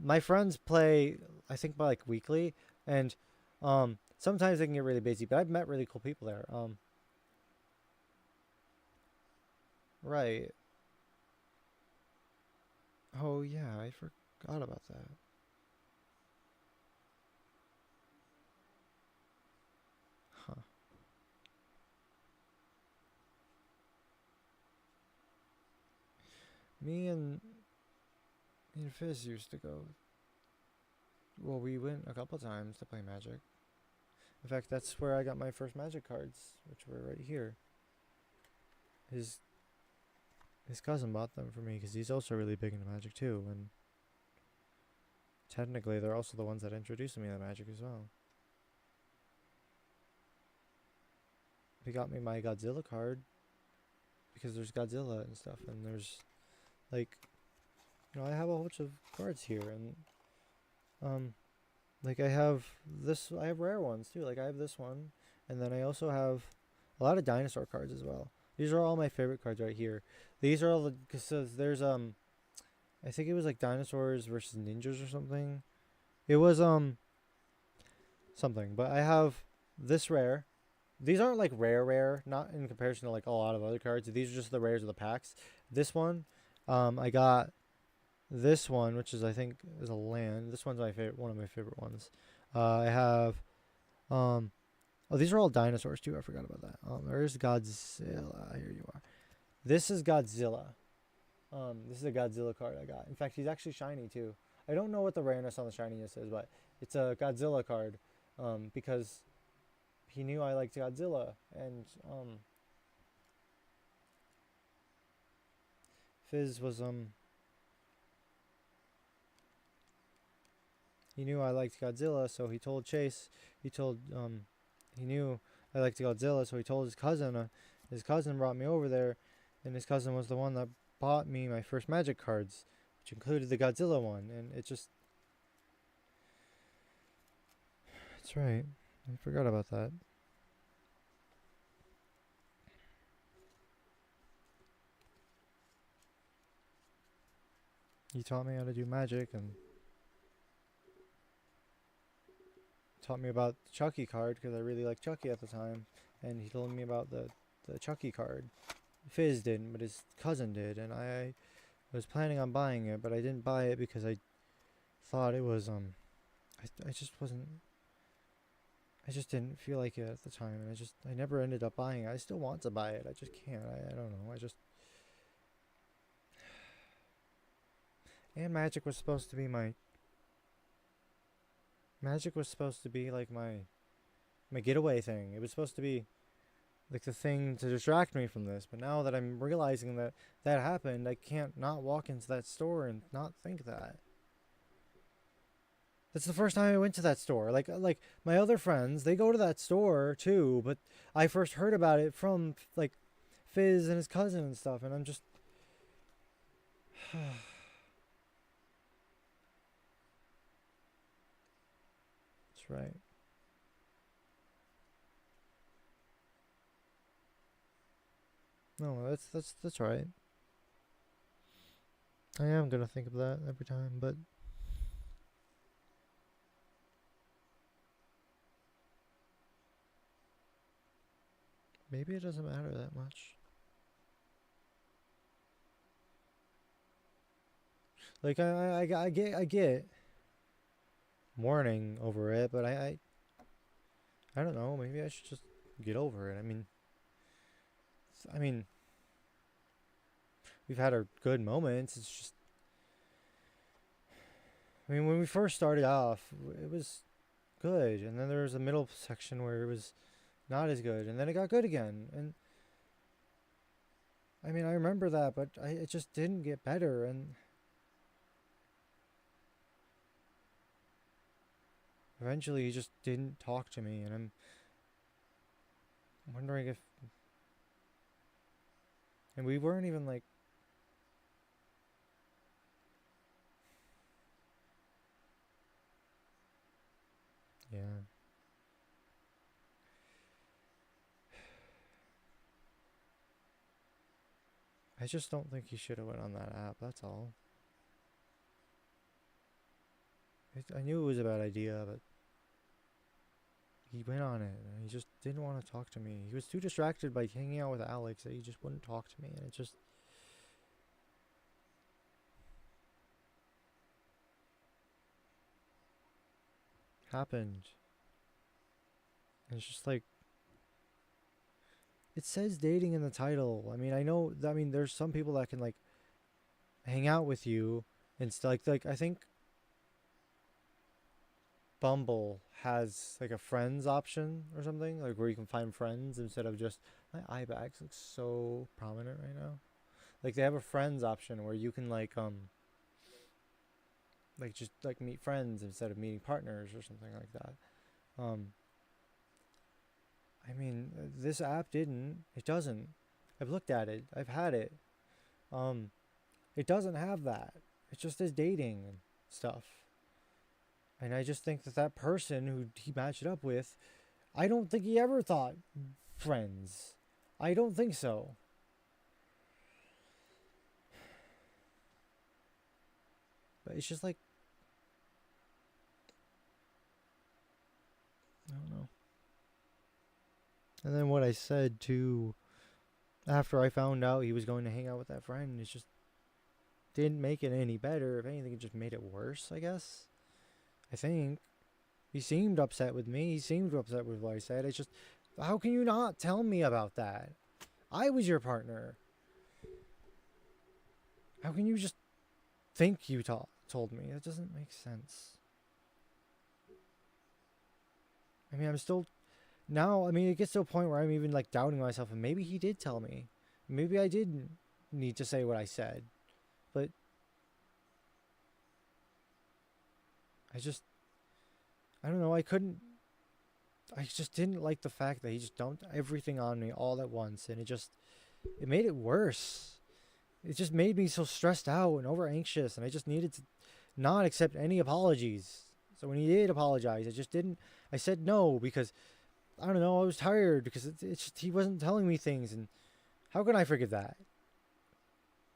S1: My friends play I think by like weekly, and sometimes they can get really busy, but I've met really cool people there. Right. Oh yeah, I forgot about that. Huh. Me and Fizz used to go. Well, we went a couple times to play Magic. In fact, that's where I got my first Magic cards, which were right here. His cousin bought them for me because he's also really big into Magic too, and technically they're also the ones that introduced me to Magic as well. He got me my Godzilla card because there's Godzilla and stuff, and there's like, I have a whole bunch of cards here, and like I have rare ones too. Like I have this one, and then I also have a lot of dinosaur cards as well. These are all my favorite cards right here. These are all the, because there's I think it was like dinosaurs versus ninjas or something. It was something, but I have this rare. These aren't like rare, not in comparison to like a lot of other cards. These are just the rares of the packs. This one, I got this one, which is I think is a land. This one's one of my favorite ones. I have oh, these are all dinosaurs too. I forgot about that. There's Godzilla. Here you are. This is Godzilla. This is a Godzilla card I got. In fact, he's actually shiny too. I don't know what the rareness on the shininess is, but it's a Godzilla card. Because he knew I liked Godzilla, and Fizz was he knew I liked Godzilla, so he told Chase. He knew I liked Godzilla, so he told his cousin. His cousin brought me over there, and his cousin was the one that bought me my first Magic cards, which included the Godzilla one, and it just. That's right. I forgot about that. He taught me how to do magic and taught me about the Chucky card because I really liked Chucky at the time. And he told me about the Chucky card. Fizz didn't, but his cousin did. And I was planning on buying it, but I didn't buy it because I thought it was, I just wasn't, I just didn't feel like it at the time. And I never ended up buying it. I still want to buy it. I just can't. I don't know. And Magic was supposed to be like my getaway thing. It was supposed to be like the thing to distract me from this. But now that I'm realizing that that happened, I can't not walk into that store and not think that. That's the first time I went to that store. Like my other friends, they go to that store too, but I first heard about it from like Fizz and his cousin and stuff, and I'm just That's right. No, that's right. I am gonna think of that every time, but maybe it doesn't matter that much. Like I get mourning over it, but I don't know. Maybe I should just get over it. I mean, we've had our good moments. It's just, I mean, when we first started off, it was good, and then there was a middle section where it was not as good, and then it got good again. And I mean, I remember that, but it just didn't get better, and eventually he just didn't talk to me, and I'm wondering if, and we weren't even like, yeah. I just don't think he should have went on that app. That's all. I knew it was a bad idea, but he went on it, and he just didn't want to talk to me. He was too distracted by hanging out with Alex that he just wouldn't talk to me, and it just happened. And it's just like, it says dating in the title. I mean, I know. I mean, there's some people that can like hang out with you and stuff. Like I think Bumble has like a friends option or something, like where you can find friends instead of just, my eye bags look so prominent right now. Like they have a friends option where you can like just like meet friends instead of meeting partners or something like that. Um, I mean, this app didn't. It doesn't. I've looked at it. I've had it. Um, it doesn't have that. It just is dating and stuff. And I just think that that person who he matched it up with, I don't think he ever thought friends. I don't think so. But it's just like, I don't know. And then what I said too, after I found out he was going to hang out with that friend, it just didn't make it any better. If anything, it just made it worse, I guess. I think. He seemed upset with me. He seemed upset with what I said. It's just, how can you not tell me about that? I was your partner. How can you just think you told me? That doesn't make sense. I mean, I'm still, now, I mean, it gets to a point where I'm even like doubting myself, and maybe he did tell me. Maybe I didn't need to say what I said. But I don't know, I just didn't like the fact that he just dumped everything on me all at once, and it made it worse. It just made me so stressed out and over anxious, and I just needed to not accept any apologies. So when he did apologize, I said no because, I don't know, I was tired because it's just, he wasn't telling me things, and how can I forget that?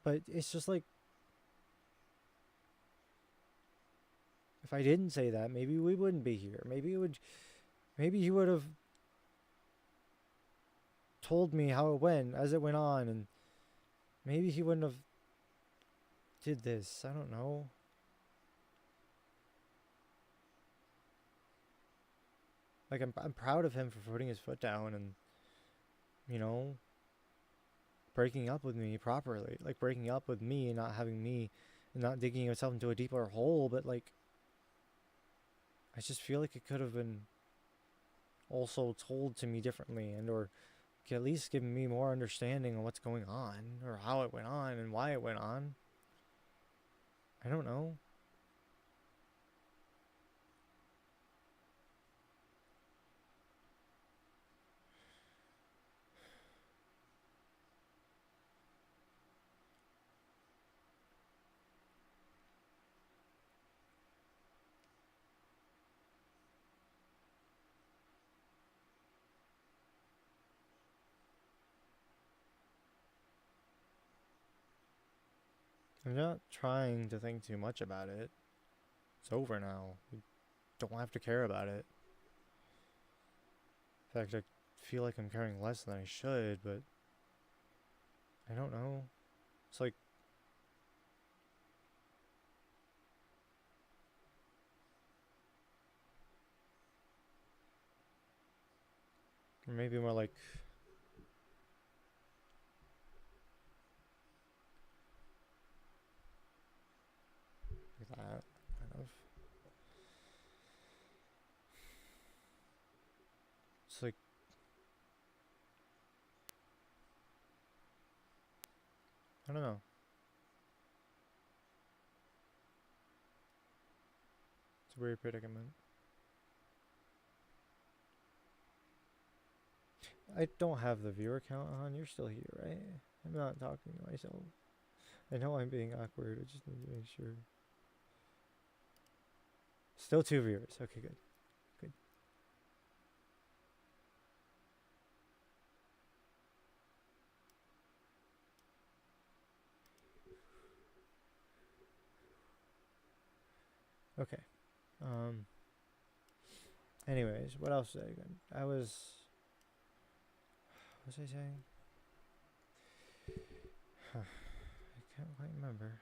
S1: But it's just like, I didn't say that, maybe we wouldn't be here. Maybe he would have told me how it went as it went on, and maybe he wouldn't have did this. I don't know. Like, I'm proud of him for putting his foot down and, you know, breaking up with me properly. Like, breaking up with me and not having me and not digging himself into a deeper hole. But, like, I just feel like it could have been also told to me differently, and or at least given me more understanding on what's going on or how it went on and why it went on. I don't know. I'm not trying to think too much about it. It's over now. We don't have to care about it. In fact, I feel like I'm caring less than I should, but I don't know. It's like, or maybe more like that, kind of. It's like, I don't know. It's a weird predicament. I don't have the viewer count on. You're still here, right? I'm not talking to myself. I know I'm being awkward. I just need to make sure. Still 2 viewers. Okay, good. Good. Okay. Anyways, what else was I going? What was I saying? I can't quite remember.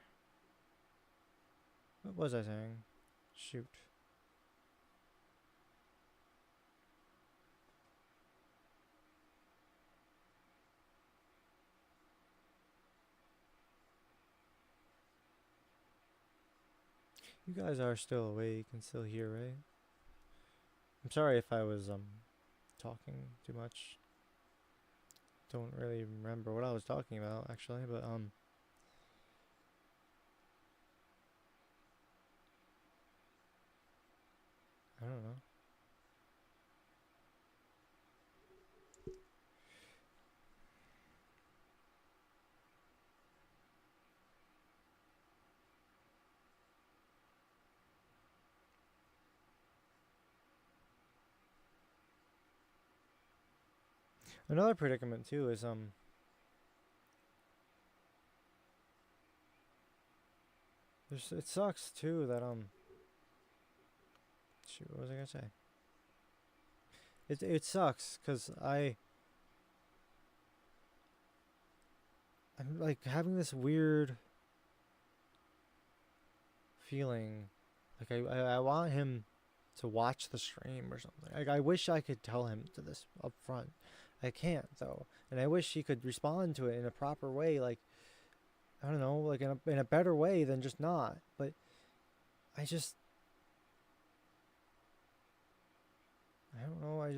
S1: What was I saying? Shoot. You guys are still awake and still here, right? I'm sorry if I was talking too much. Don't really remember what I was talking about actually, but I don't know. Another predicament too is it sucks too that shoot, what was I gonna say? It sucks because I'm like having this weird feeling, like I want him to watch the stream or something. Like I wish I could tell him to this up front. I can't though, and I wish he could respond to it in a proper way, like I don't know, like in a better way than just not. But I just I don't know. I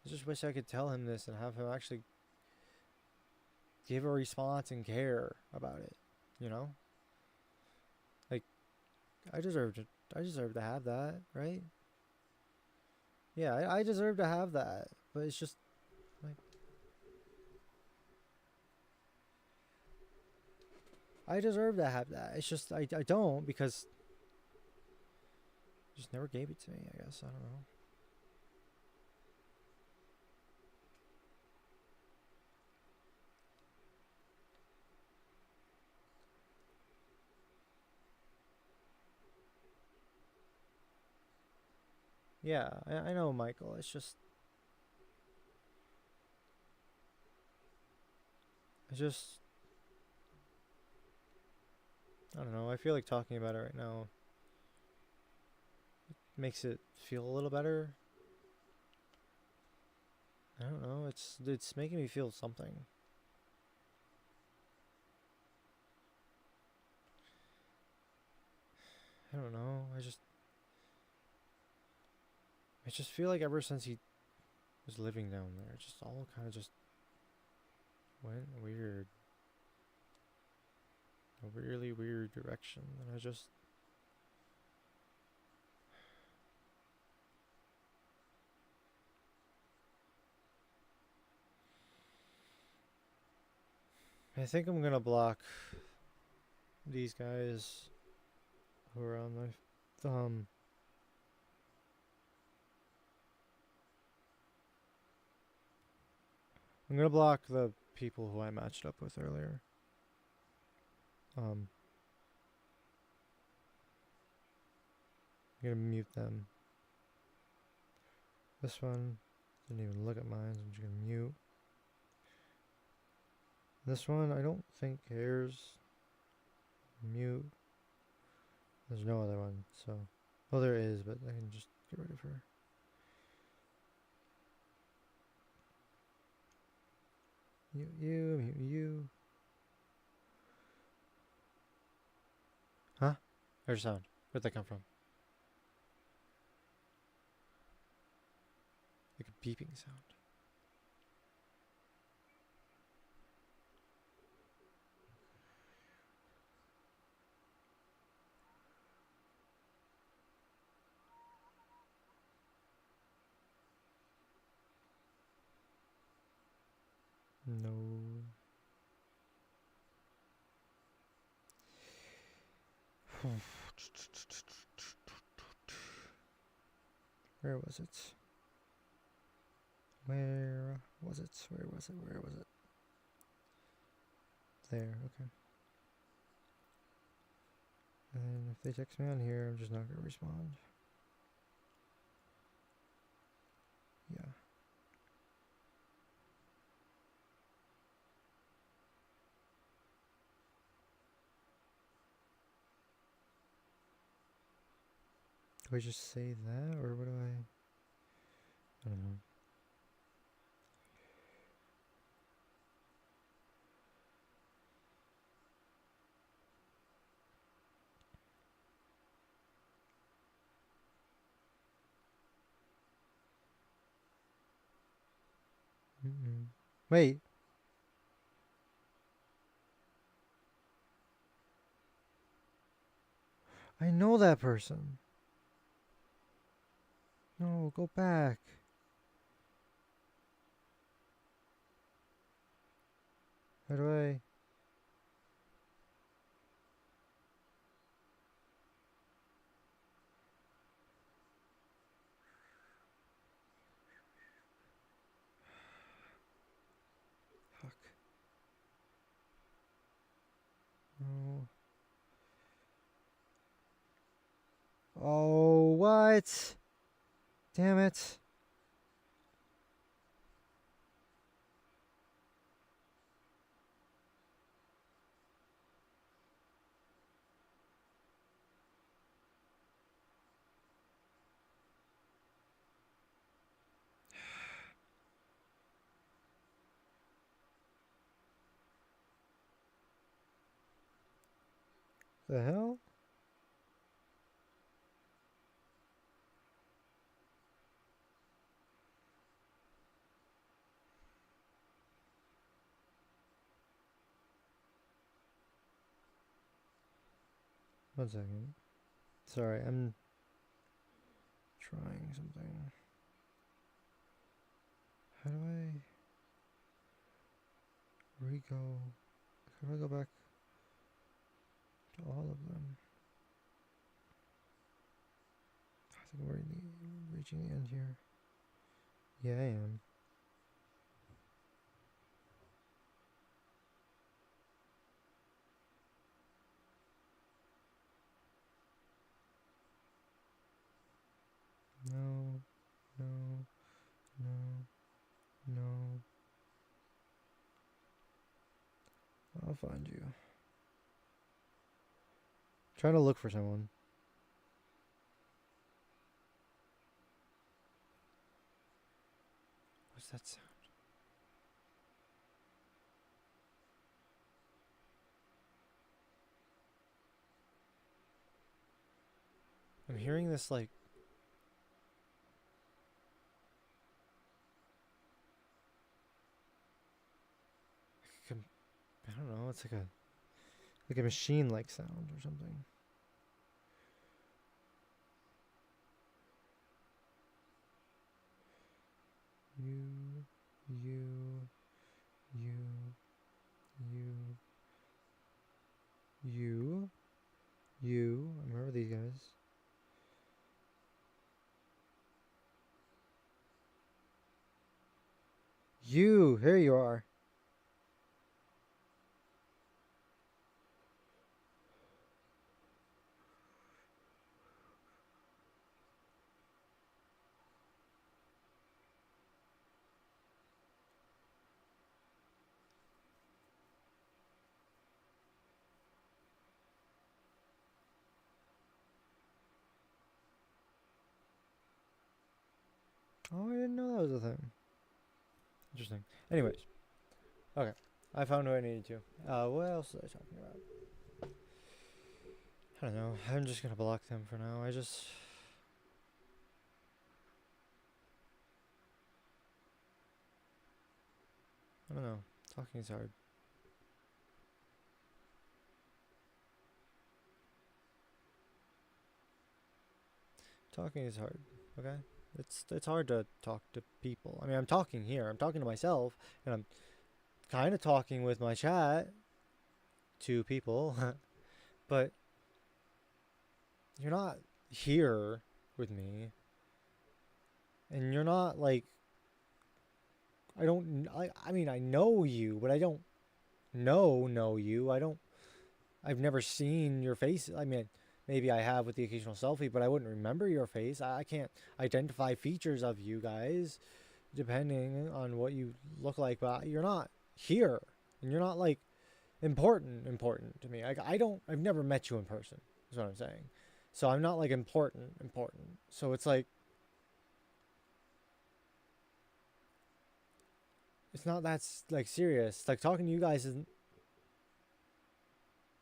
S1: just wish I could tell him this and have him actually give a response and care about it. You know, like I deserve to have that, right? Yeah, I deserve to have that, but it's just like I deserve to have that. It's just I don't, because just never gave it to me, I guess. I don't know. Yeah, I know, Michael. It's just, it's just, I don't know. I feel like talking about it right now makes it feel a little better. I don't know. It's making me feel something. I don't know. I just feel like ever since he was living down there, it just all kind of just went weird. A really weird direction. And I think I'm gonna block these guys who are on my I'm gonna block the people who I matched up with earlier. I'm gonna mute them. This one didn't even look at mine, so I'm just gonna mute. This one I don't think cares. Mute. There's no other one, so well there is, but I can just get rid of her. Mute you, mute you. Huh? There's a sound. Where'd that come from? Like a beeping sound. No. Where was it? Where was it? Where was it? Where was it? There, okay. And if they text me on here, I'm just not gonna respond. Yeah. Do I just say that, or what do I don't know. Wait. I know that person. No, go back. How do I? Fuck. No. Oh, what? Damn it. The hell? One second. Sorry, I'm trying something. How do I re-go? How do I go back to all of them? I think we're reaching the end here. Yeah, I am. No. No. No. No. I'll find you. Trying to look for someone. What's that sound? I'm hearing this like I don't know, it's like a machine like sound or something. You, you, you, you. I remember these guys. You, here you are. Oh, I didn't know that was a thing. Interesting. Anyways, okay. I found who I needed to. What else was I talking about? I don't know. I'm just gonna block them for now. I don't know. Talking is hard. Talking is hard. Okay. It's hard to talk to people. I mean, I'm talking here. I'm talking to myself, and I'm kind of talking with my chat to people, but you're not here with me, and you're not like I mean, I know you, but I don't know you. I've never seen your face. I mean, maybe I have with the occasional selfie, but I wouldn't remember your face. I can't identify features of you guys depending on what you look like, but you're not here, and you're not like important to me. I've never met you in person, is what I'm saying. So I'm not like important. So it's like, it's not that like serious. Like talking to you guys isn't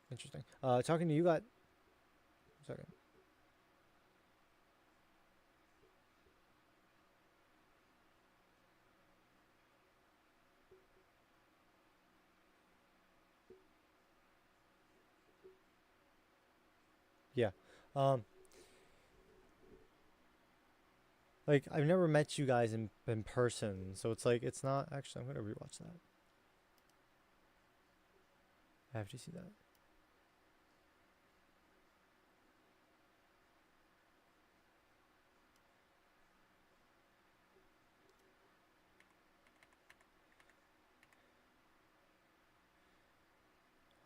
S1: interesting. Talking to you guys. Second. Yeah. Um. Like I've never met you guys in person, so it's like it's not actually. I'm gonna rewatch that. I have to see that.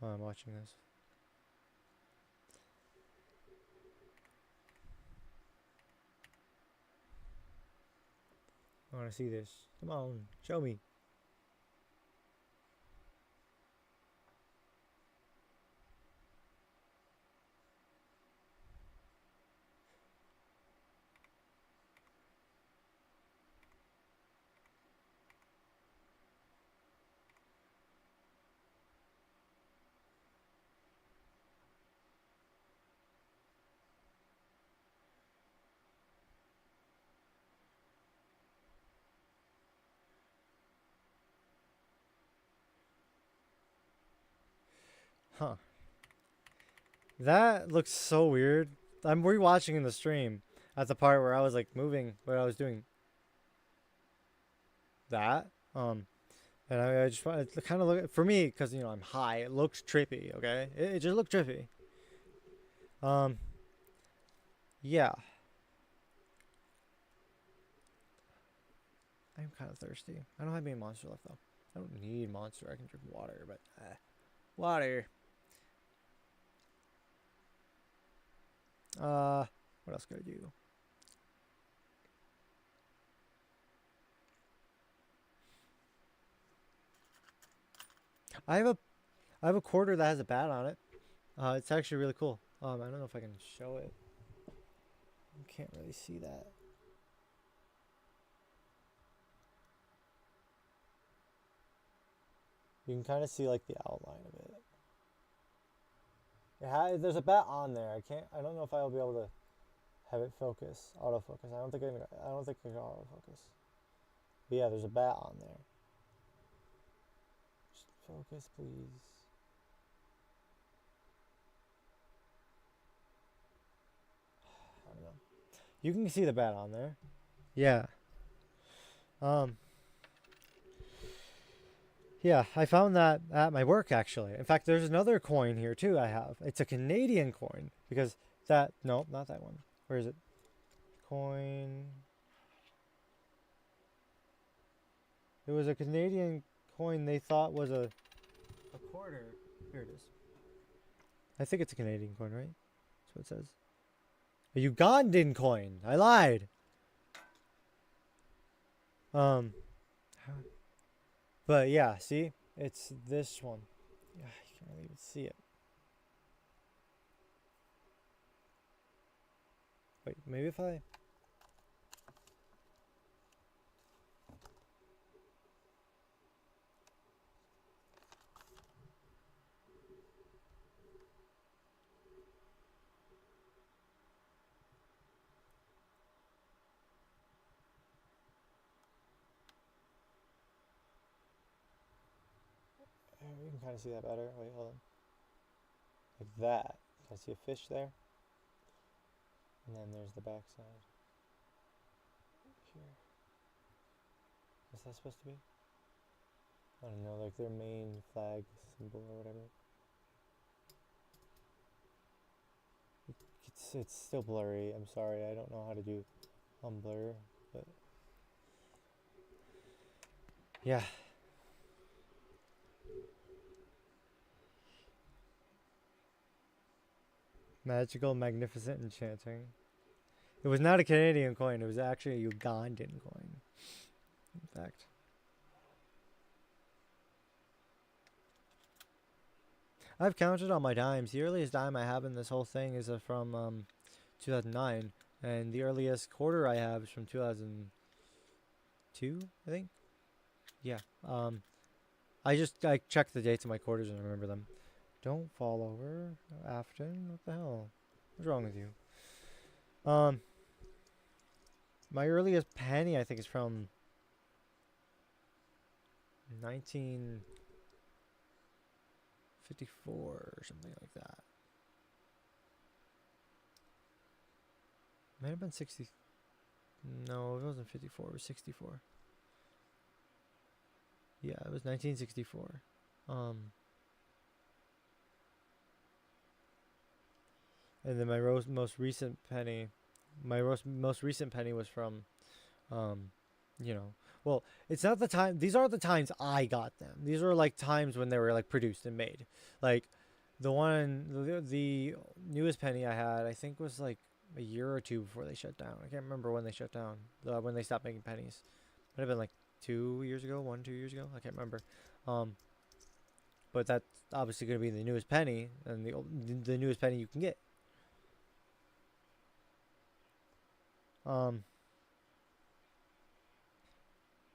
S1: Oh, I'm watching this. I want to see this. Come on, show me. Huh. That looks so weird. I'm rewatching in the stream at the part where I was like moving, where I was doing that. And I just want to kind of look for me because I'm high. It looks trippy. Okay, it just looked trippy. Um, yeah. I'm kind of thirsty. I don't have any monster left though. I don't need monster. I can drink water, but water. What else could I do? I have a quarter that has a bat on it. It's actually really cool. I don't know if I can show it. You can't really see that. You can kind of see like the outline of it. There's a bat on there. I don't know if I'll be able to have it focus, autofocus. I don't think I can autofocus. But yeah, there's a bat on there. Just focus, please. I don't know. You can see the bat on there. Yeah. Yeah, I found that at my work actually. In fact, there's another coin here too I have. It's a Canadian coin because no, not that one. Where is it? Coin. It was a Canadian coin they thought was a quarter. Here it is. I think it's a Canadian coin, right? That's what it says. A Ugandan coin. I lied. But yeah, see? It's this one. Yeah, you can't really even see it. Wait, maybe if I... You can kind of see that better. Wait, hold on. Like that. Can I see a fish there? And then there's the backside. Here. What's that supposed to be? I don't know, like their main flag symbol or whatever. It's still blurry. I'm sorry. I don't know how to do blur, but yeah. Magical, magnificent, enchanting. It was not a Canadian coin. It was actually a Ugandan coin. In fact. I've counted on my dimes. The earliest dime I have in this whole thing is from 2009. And the earliest quarter I have is from 2002, I think. Yeah. I checked the dates of my quarters and I remember them. Don't fall over, Afton. What the hell? What's wrong with you? My earliest penny I think is from 1954 or something like that. Might have been 60. No, it wasn't 54. It was 64. Yeah, it was 1964. And then my most recent penny was from, well, it's not the time. These aren't the times I got them. These are like times when they were like produced and made. Like the newest penny I had, I think was like a year or two before they shut down. I can't remember when they shut down. When they stopped making pennies. Might have been like 2 years ago, 2 years ago. I can't remember. But that's obviously going to be the newest penny and the newest penny you can get.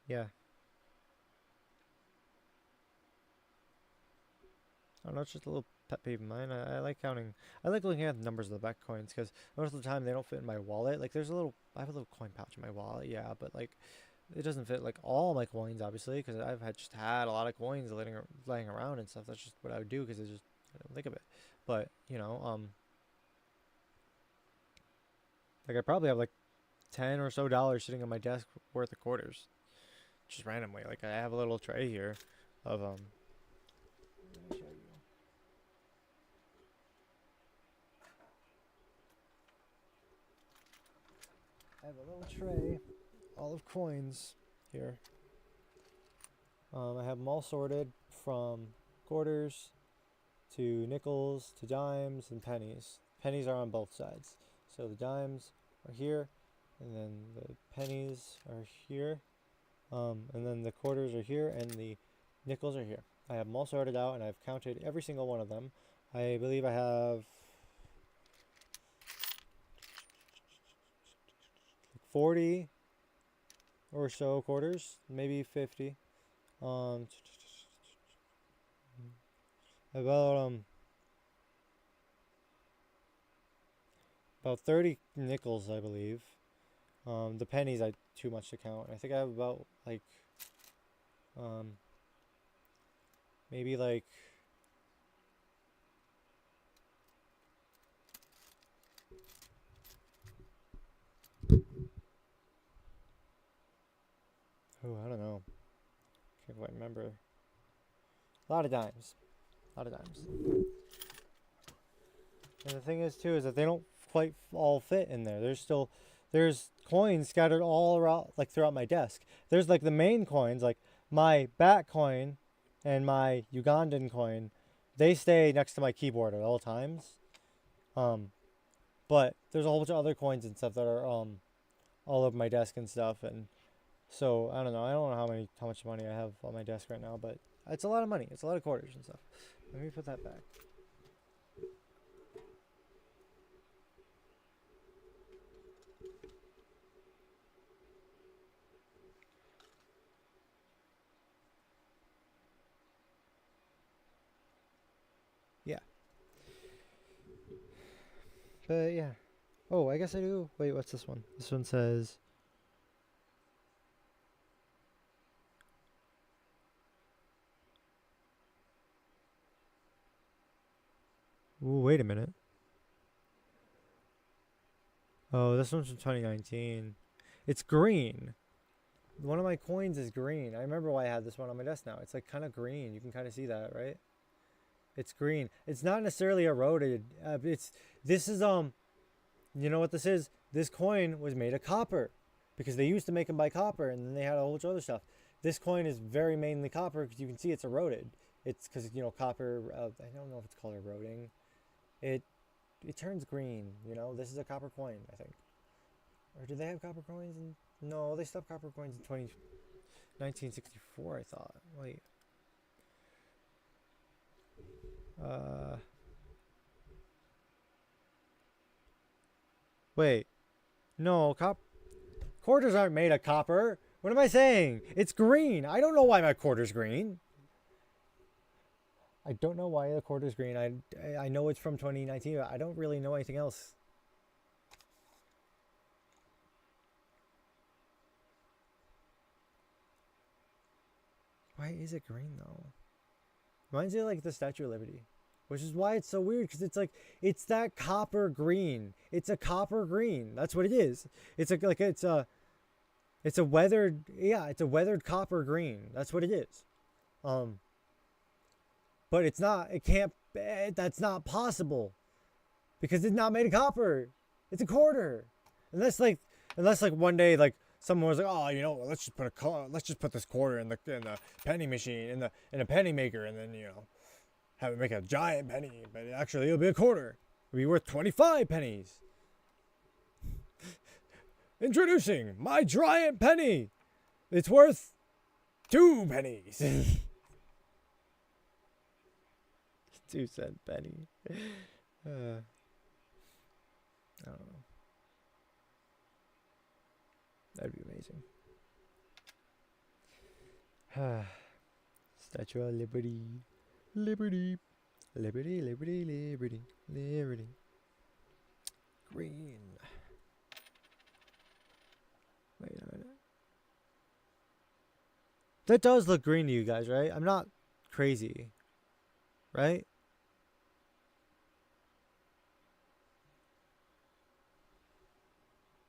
S1: Yeah. I don't know, it's just a little pet peeve of mine. I like counting. I like looking at the numbers of the back coins because most of the time they don't fit in my wallet. Like I have a little coin pouch in my wallet, yeah, but like it doesn't fit like all my coins, obviously, because just had a lot of coins laying around and stuff. That's just what I would do because I don't think of it. But like I probably have like $10 or so sitting on my desk worth of quarters, just randomly. Like I have a little tray here of Let me show you. I have a little tray, all of coins here. I have them all sorted from quarters to nickels to dimes and pennies. Pennies are on both sides, so the dimes are here. And then the pennies are here, and then the quarters are here, and the nickels are here. I have them all sorted out, and I've counted every single one of them. I believe I have 40 or so quarters, maybe 50. Um, about 30 nickels, I believe. The pennies I too much to count. I think I have about like maybe like I don't know. Can't quite remember. A lot of dimes. A lot of dimes. And the thing is too is that they don't quite all fit in there. There's coins scattered all around, like throughout my desk. There's like the main coins, like my bat coin and my Ugandan coin. They stay next to my keyboard at all times. But there's a whole bunch of other coins and stuff that are all over my desk and stuff, and so I don't know. I don't know how much money I have on my desk right now, but it's a lot of money. It's a lot of quarters and stuff. Let me put that back. Yeah. But yeah. Oh, I guess I do. Wait, what's this one? This one says. Ooh, wait a minute. Oh, this one's from 2019. It's green. One of my coins is green. I remember why I had this one on my desk now. It's like kind of green. You can kind of see that, right? It's green. It's not necessarily eroded. This is you know what this is? This coin was made of copper because they used to make them by copper, and then they had a whole bunch of other stuff. This coin is very mainly copper because you can see it's eroded. It's because copper. I don't know if it's called eroding. It turns green. This is a copper coin, I think. Or did they have copper coins? No, they stopped copper coins in 1964. I thought. Wait. Wait. No, quarters aren't made of copper. What am I saying? It's green. I don't know why my quarter's green. I don't know why the quarter's green. I know it's from 2019, but I don't really know anything else. Why is it green though? Reminds me of like the Statue of Liberty, which is why it's so weird because it's that copper green. It's a copper green. That's what it is. It's a weathered copper green. That's what it is. But it's not. It can't. That's not possible because it's not made of copper. It's a quarter. Unless one day like someone was like, oh, let's just put this quarter in the penny machine in a penny maker, and then have it make a giant penny, but actually it'll be a quarter. It'll be worth 25 pennies. Introducing my giant penny. It's worth 2 pennies. 2-cent penny. I don't know. That'd be amazing. Statue of Liberty. Liberty. Liberty, liberty, liberty, liberty. Green. Wait a minute. That does look green to you guys, right? I'm not crazy. Right?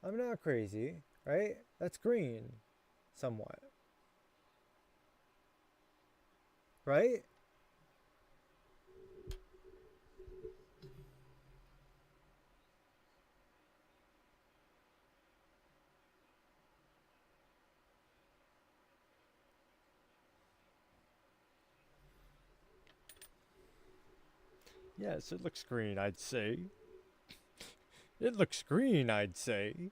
S1: I'm not crazy, right? That's green, somewhat. Right? Yes, it looks green, I'd say. It looks green, I'd say.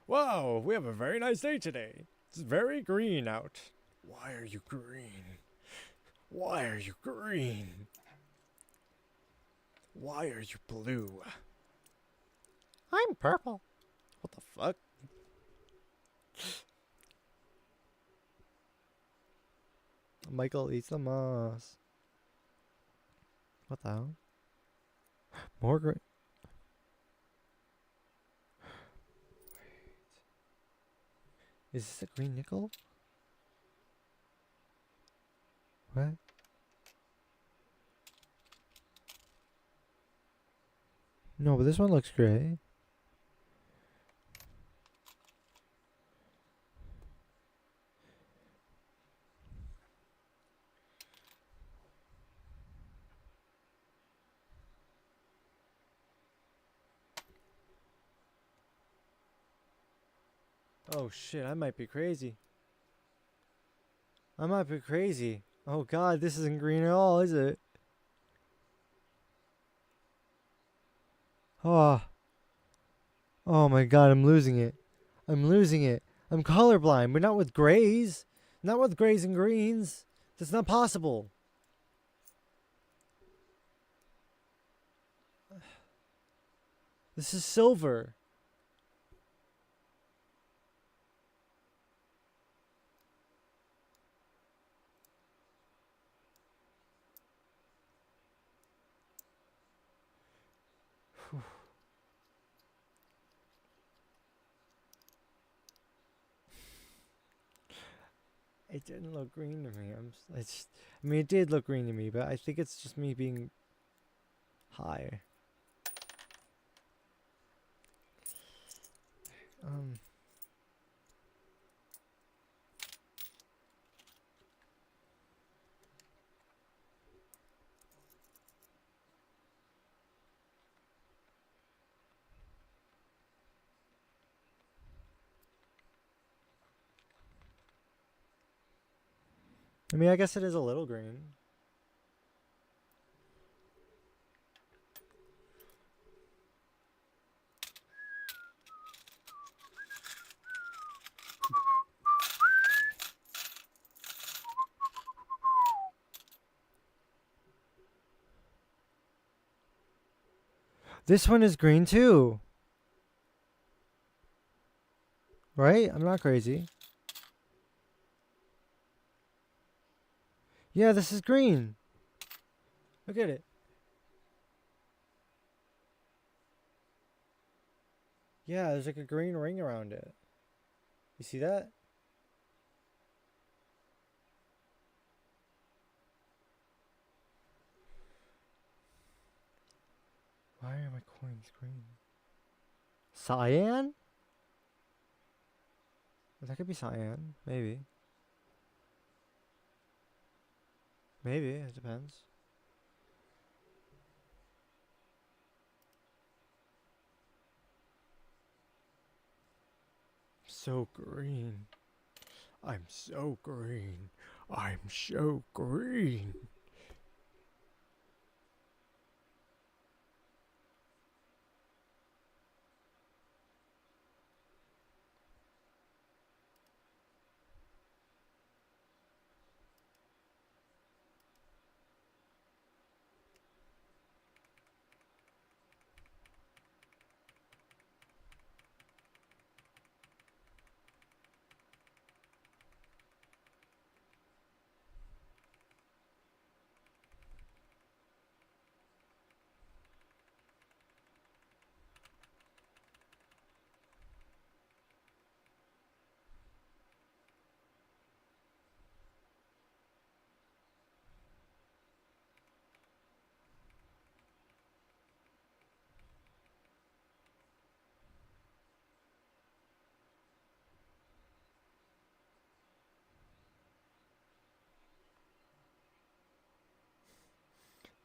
S1: Wow, we have a very nice day today. It's very green out. Why are you green? Why are you green? Why are you blue? I'm purple. What the fuck? Michael eats the moss. What the hell? More green. Is this a green nickel? What? No, but this one looks gray. Oh shit, I might be crazy. I might be crazy. Oh god, this isn't green at all, is it? Oh. Oh my god, I'm losing it. I'm losing it. I'm colorblind, but not with grays. Not with grays and greens. That's not possible. This is silver. It didn't look green to me. I mean, it did look green to me, but I think it's just me being high. Um. I mean, I guess it is a little green. This one is green too. Right? I'm not crazy. Yeah, this is green. Look at it. Yeah, there's like a green ring around it. You see that? Why are my coins green? Cyan? That could be cyan. Maybe. Maybe. It depends. So green. I'm so green. I'm so green.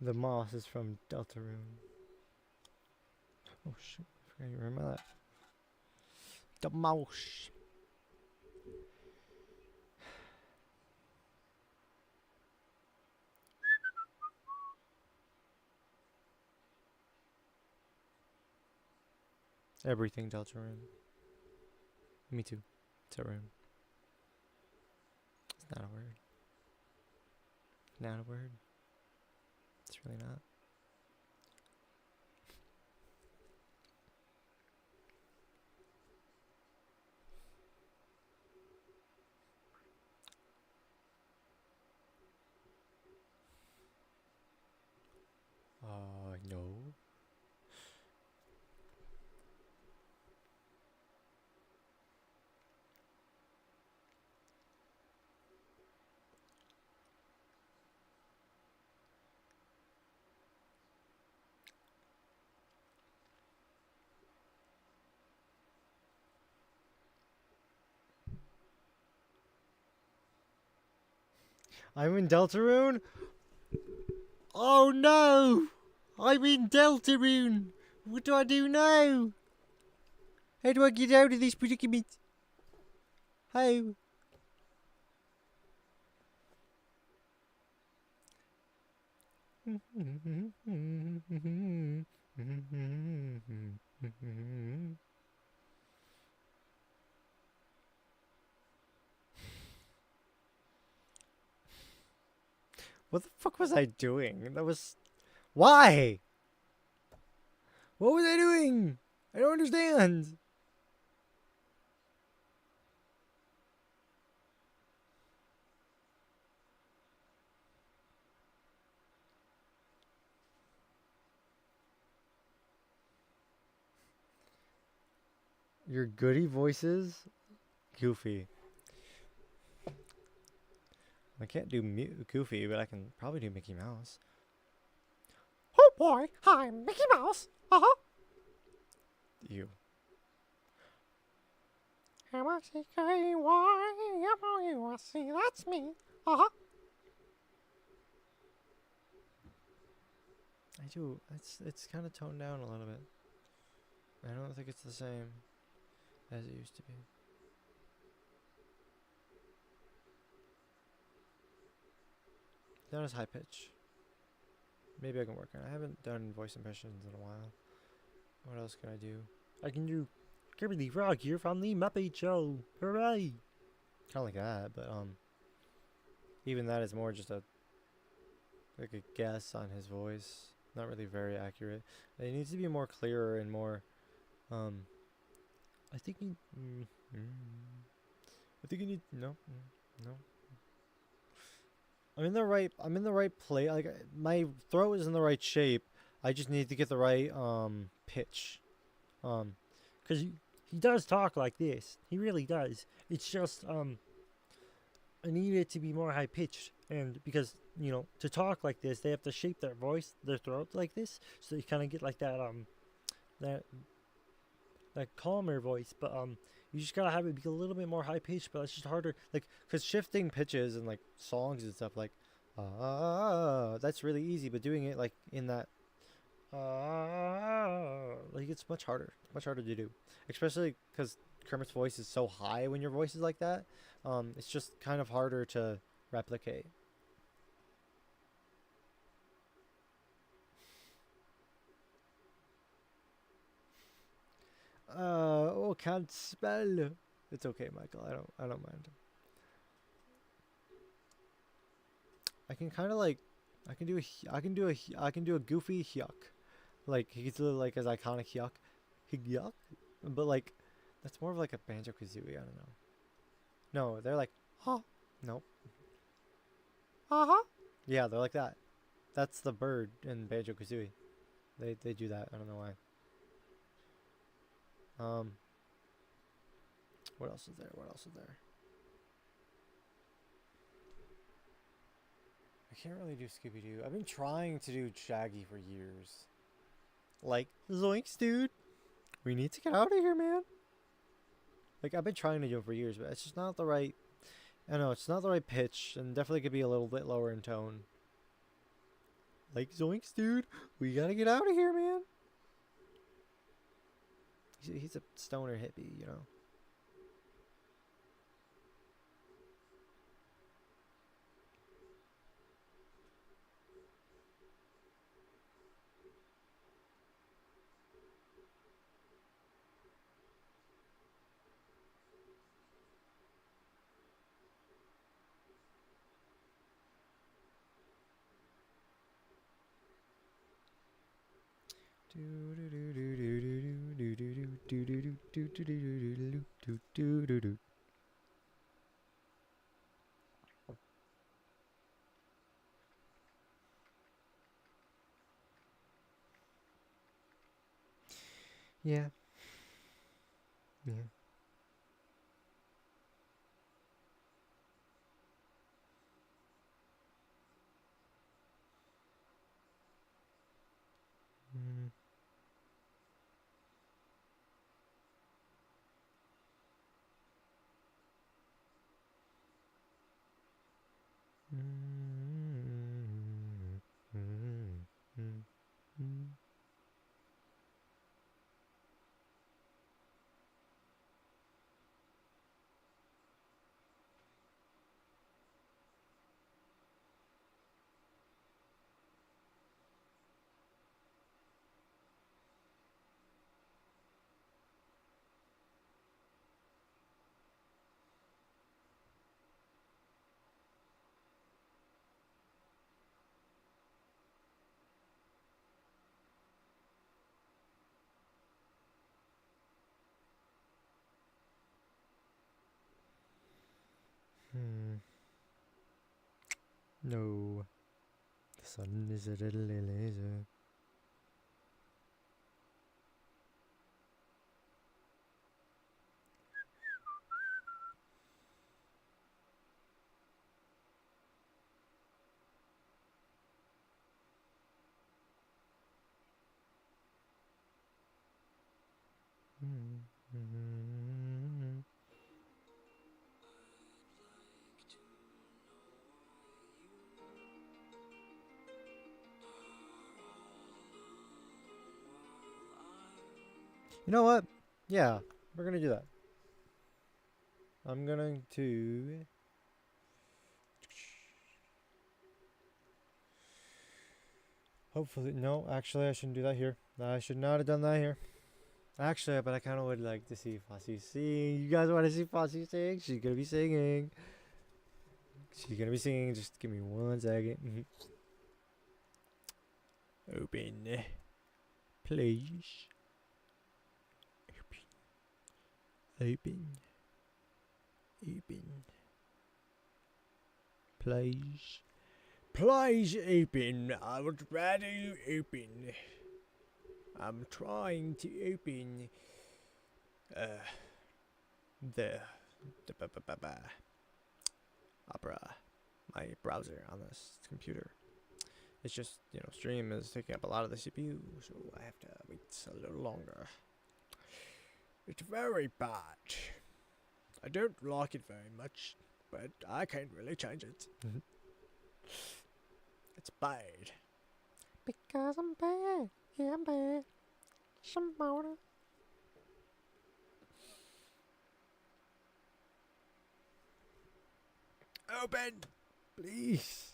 S1: The moss is from Deltarune. Oh shit, I forgot you remember that. The mouse. Everything Deltarune. Me too. Deltarune. Not a word. Not a word. It's really not. No. I'm in Deltarune? Oh no! I'm in Deltarune! What do I do now? How do I get out of this predicament? How? What the fuck was I doing? That was... Why? What was I doing? I don't understand. Your goody voices? Goofy. I can't do Goofy, but I can probably do Mickey Mouse. Oh boy, I'm Mickey Mouse. Uh-huh. You. M-I-C-K-Y-M-O-U-S-E, that's me. Uh-huh. I do. It's kind of toned down a little bit. I don't think it's the same as it used to be. Not as high pitch. Maybe I can work on it. I haven't done voice impressions in a while. What else can I do? I can do Kermit the Frog here from the Muppet Show. Hooray! Kind of like that, but even that is more just a guess on his voice. Not really very accurate. It needs to be more clearer and more. I think he. I think you need no. I'm in the right place. Like my throat is in the right shape. I just need to get the right pitch. Cause he does talk like this. He really does. It's just I need it to be more high pitched, and because to talk like this, they have to shape their voice, their throat like this, so you kind of get like that that calmer voice. But you just gotta have it be a little bit more high pitched. But it's just harder, like, cause shifting pitches and like songs and stuff like that's really easy. But doing it like in that like it's much harder. Much harder to do, especially because Kermit's voice is so high when your voice is like that. It's just kind of harder to replicate. Oh, can't spell. It's okay, Michael. I don't mind. I can kind of like, I can do a goofy hyuk, like he's like his iconic hyuk, hyuk, but like, that's more of like a Banjo Kazooie. I don't know. No, they're like, huh? Nope. Uh-huh. Yeah, they're like that. That's the bird in Banjo Kazooie. They do that. I don't know why. What else is there? What else is there? I can't really do Scooby-Doo. I've been trying to do Shaggy for years. Like, zoinks, dude. We need to get out of here, man. Like, I've been trying to do it for years, but it's just not the right... I don't know, it's not the right pitch, and definitely could be a little bit lower in tone. Like, zoinks, dude. We gotta get out of here, man. He's a stoner hippie, you know. Yeah. Yeah. Mm. Mm. Mm. Mm. Mm. Hmm. No. The sun is a little laser. Mm. Mm. You know what? Yeah, we're gonna do that. I'm going to. Hopefully, no. Actually, I shouldn't do that here. I should not have done that here. Actually, but I kind of would like to see Fossey sing. You guys want to see Fossey sing? She's gonna be singing. She's gonna be singing. Just give me 1 second. Open, please. Open, open, please. Please open. I would rather you open. I'm trying to open the Opera, my browser on this computer. It's just, Stream is taking up a lot of the CPU, so I have to wait a little longer. It's very bad. I don't like it very much, but I can't really change it. It's bad. Because I'm bad. Yeah, I'm bad. Somebody. Open! Please.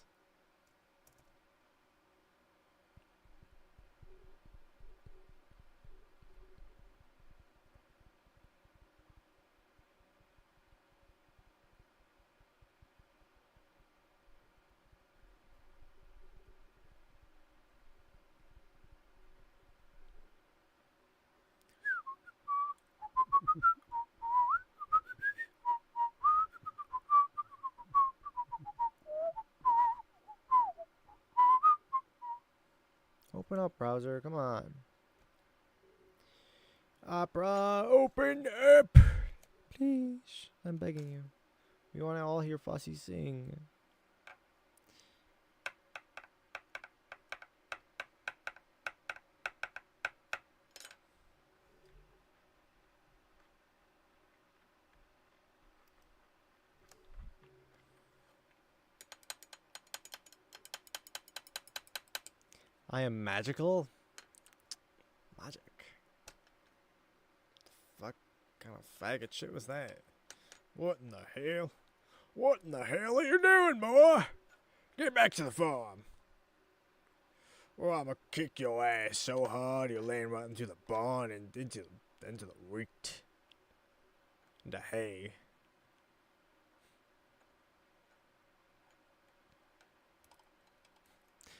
S1: Open up, browser. Come on. Opera, open up! Please. I'm begging you. We want to all hear Fossey sing. I am magical? Magic. Fuck kind of faggot shit was that? What in the hell? What in the hell are you doing, boy? Get back to the farm. Or I'ma kick your ass so hard you'll land right into the barn and into the wheat. The hay.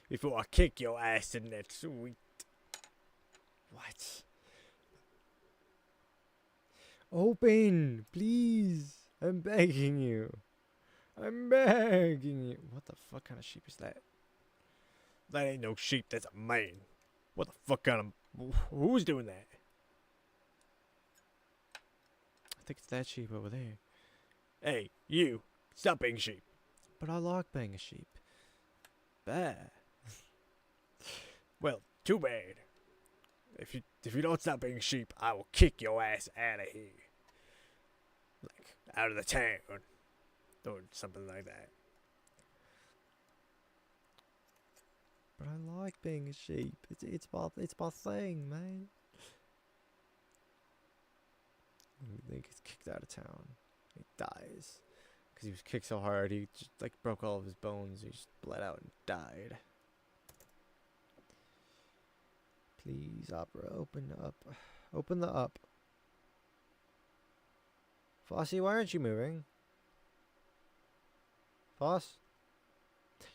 S1: Before I kick your ass in that sweet. What? Open, please. I'm begging you. I'm begging you. What the fuck kind of sheep is that?
S4: That ain't no sheep, that's a man. What the fuck kind of... Who's doing that?
S1: I think it's that sheep over there.
S4: Hey, you. Stop being sheep.
S1: But I like being a sheep. Bah.
S4: Well, too bad. If you don't stop being sheep, I will kick your ass out of here. Like, out of the town. Or something like that.
S1: But I like being a sheep. It's my thing, man. Then he gets kicked out of town. He dies. Because he was kicked so hard, he just like broke all of his bones. He just bled out and died. Please, opera, open up. Open the up. Flossie, why aren't you moving? Floss?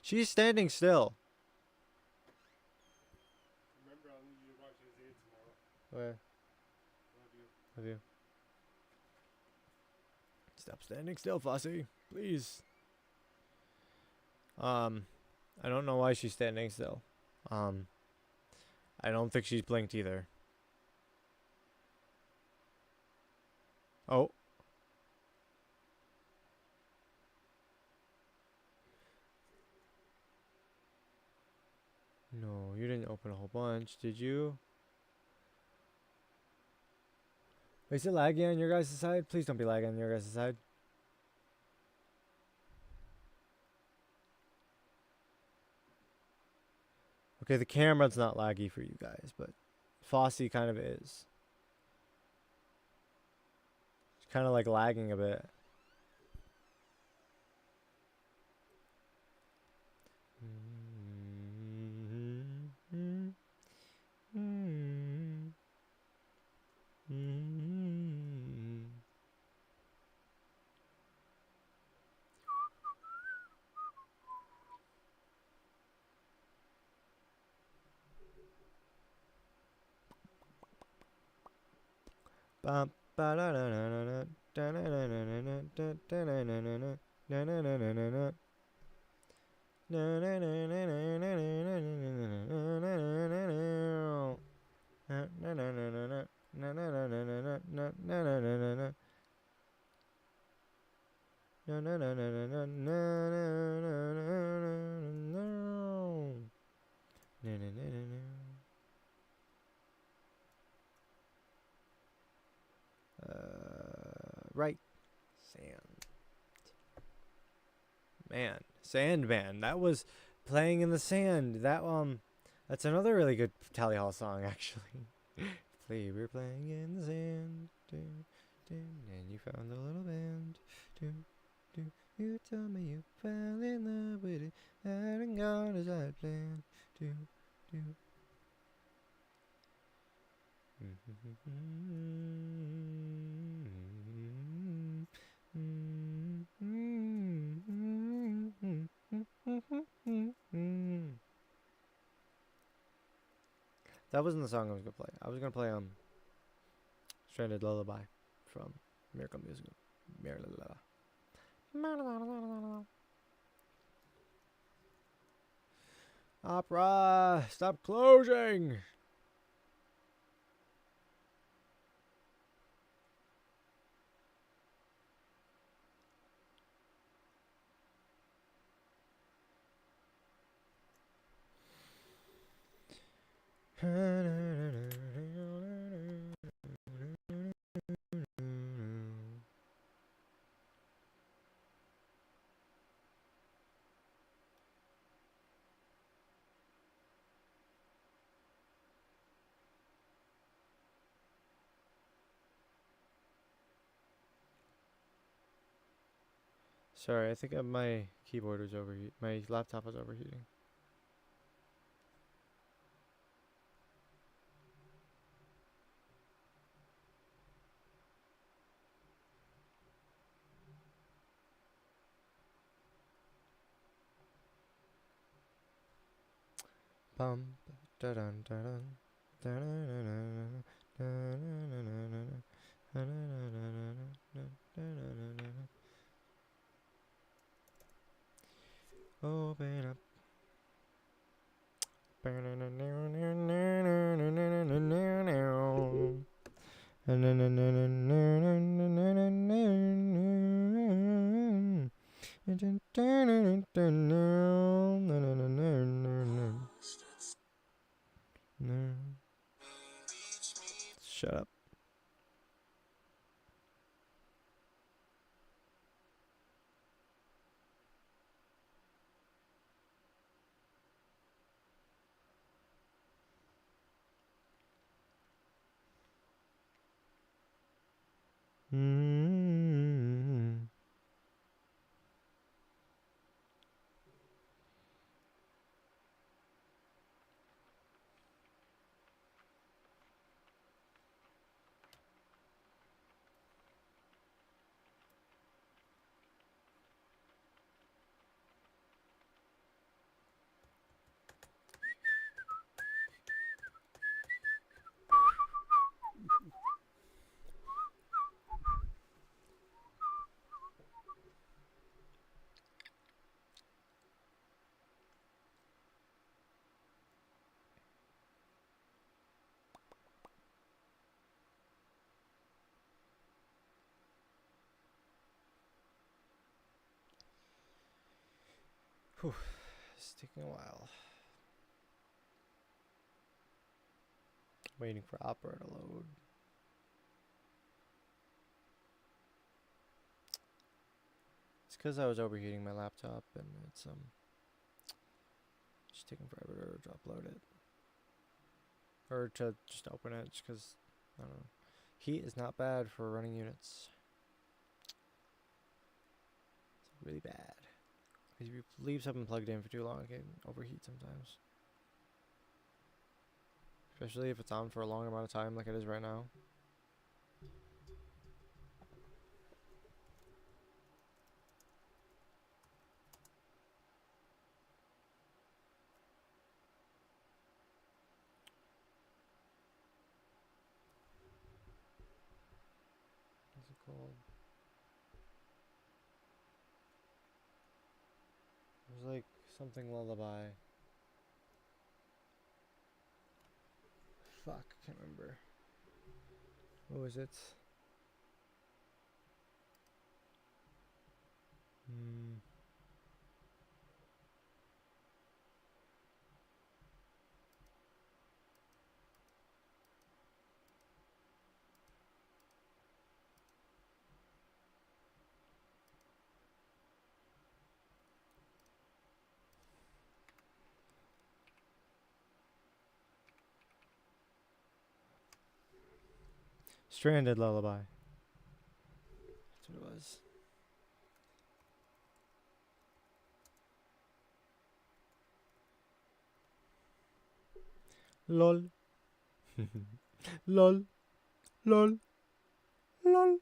S1: She's standing still.
S4: Remember, I'll need you to watch Isaiah tomorrow.
S1: Where?
S4: Love you.
S1: Have you? Stop standing still, Flossie. Please. I don't know why she's standing still. I don't think she's blinked either. Oh. No, you didn't open a whole bunch, did you? Is it laggy on your guys' side? Please don't be lagging on your guys' side. Okay, the camera's not laggy for you guys, but Fossey kind of is. It's kind of like lagging a bit. Bum, ba da da da da da da da da da da da da da da da da da da da. Right. Sand. Man. Sandman. That was playing in the sand. That's another really good Tally Hall song, actually. We're playing in the sand. And you found a little band. You told me you fell in love with it. Hadn't gone as I planned. That wasn't the song I was gonna play. I was gonna play Stranded Lullaby from Miracle Musical. Opera, stop closing. Sorry, I think my keyboard was overheating. My laptop was overheating. Bum da dun da dun Open up. Shut up. Mm. Whew. It's taking a while. Waiting for Opera to load. It's because I was overheating my laptop and it's just taking forever to upload it. Or to just open it, just because, I don't know. Heat is not bad for running units. It's really bad. Because if you leave something plugged in for too long, it can overheat sometimes. Especially if it's on for a long amount of time like it is right now. What's it called? It was like something lullaby. Fuck, I can't remember. What was it? Stranded Lullaby. That's what it was. LOL. LOL. LOL. LOL.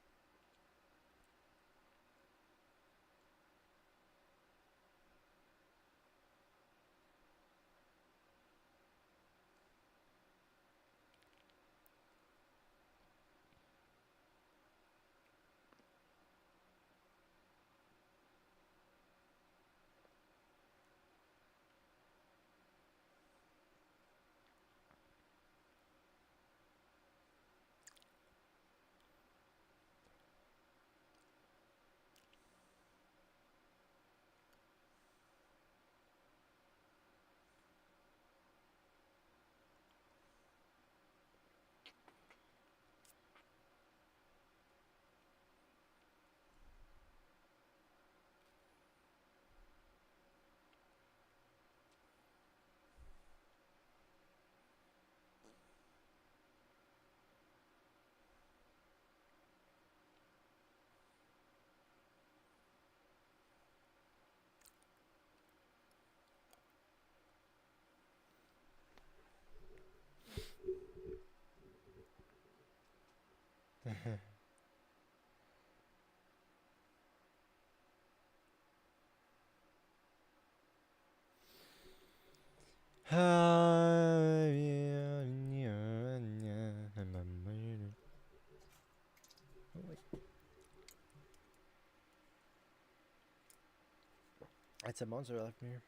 S1: had 10 months left in here.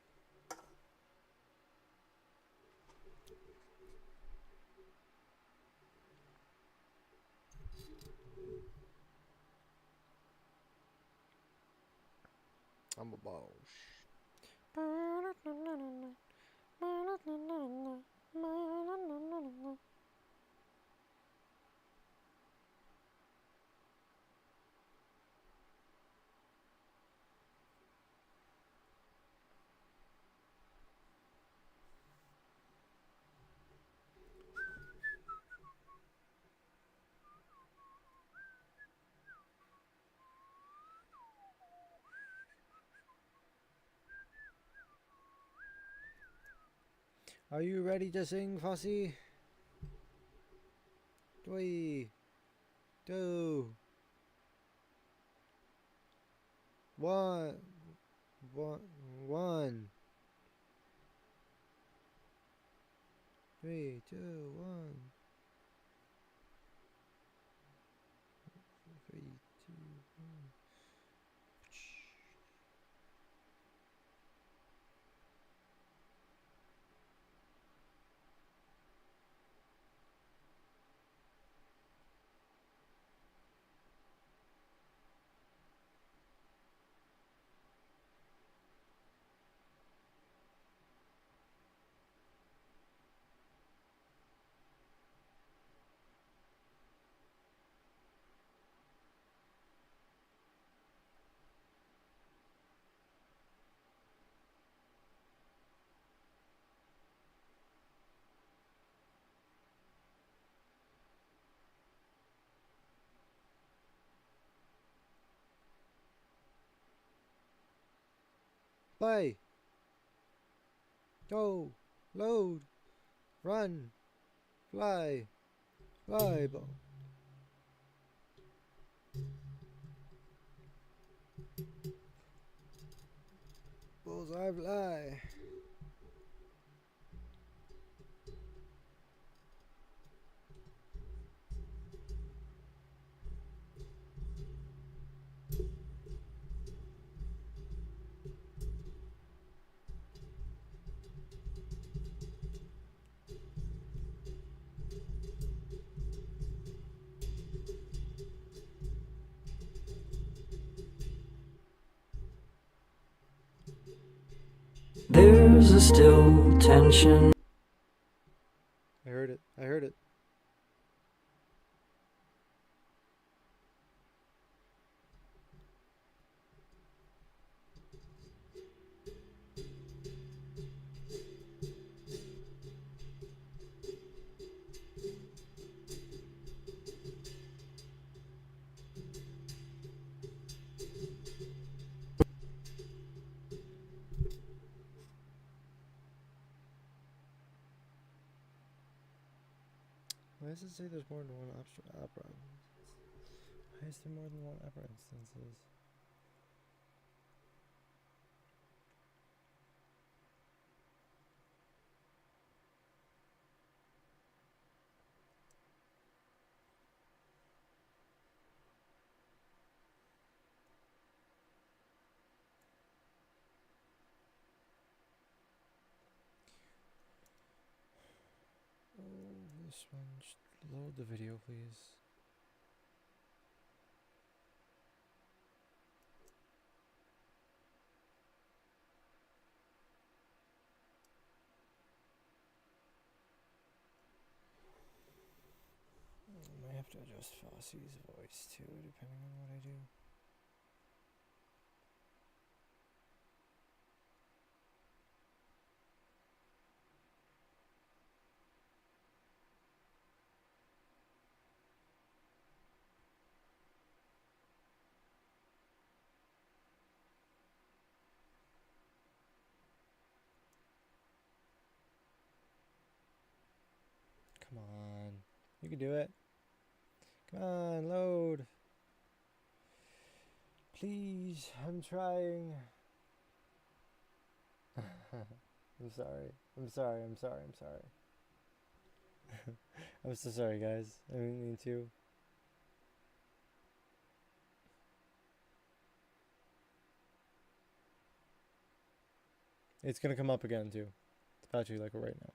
S1: I'm a boss. Are you ready to sing, Fossy? 3, 2, 1, 1. 3, 2, 1. 3, 2, 1. Play. Go. Load. Run. Fly. Fly. Bullseye fly.
S5: There's a still tension.
S1: I heard it. I heard it. Why does it say there's more than one opera? Why is there more than one opera instances? Oh, this one. Just load the video, please. I might have to adjust Fossy's voice too, depending on what I do. Come on. You can do it. Come on, load. Please, I'm trying. I'm sorry. I'm sorry. I'm sorry. I'm sorry. I'm so sorry, guys. I didn't mean to. It's gonna come up again too. It's about to, like, right now.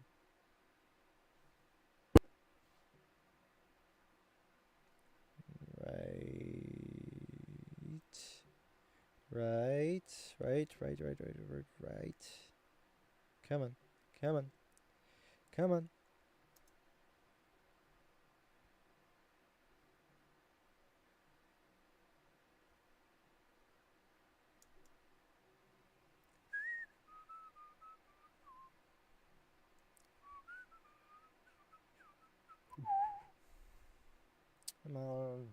S1: Right. Come on. Come on. Come on. Come on.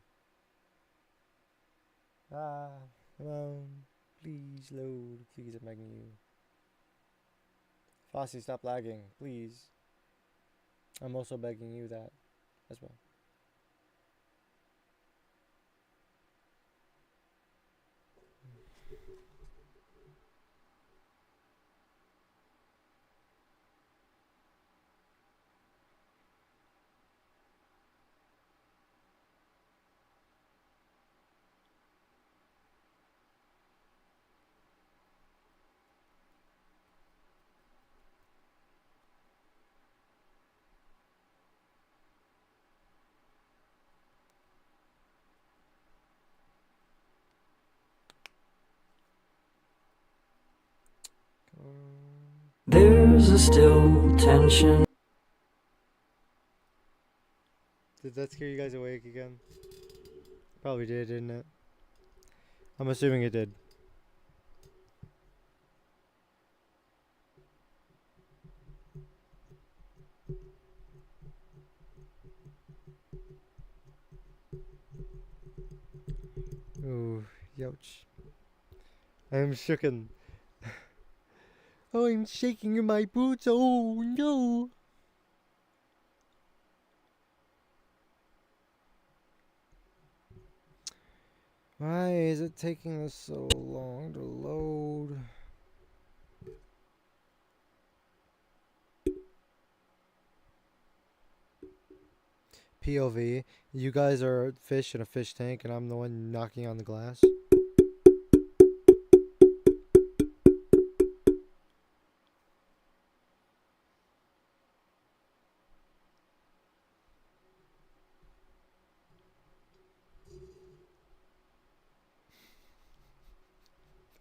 S1: Come on. Please load. Please, I'm begging you. Fossey, stop lagging. Please. I'm also begging you that as well.
S5: There's a still tension.
S1: Did that scare you guys awake again? Probably did, didn't it? I'm assuming it did. Ooh, youch. I'm shooken. Oh, I'm shaking in my boots. Oh, no. Why is it taking us so long to load? POV, you guys are fish in a fish tank and I'm the one knocking on the glass.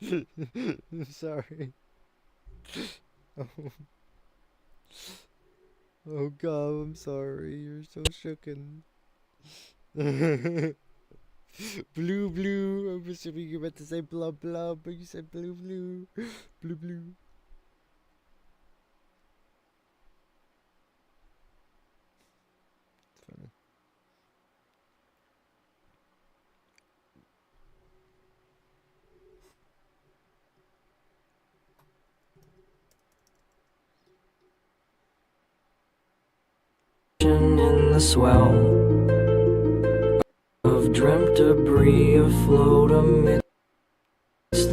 S1: I'm sorry. Oh. Oh god, I'm sorry. You're so shooken. Blue. I'm assuming you meant to say blub, but you said blue. Blue. It's funny.
S5: In the swell of dreamt debris afloat amidst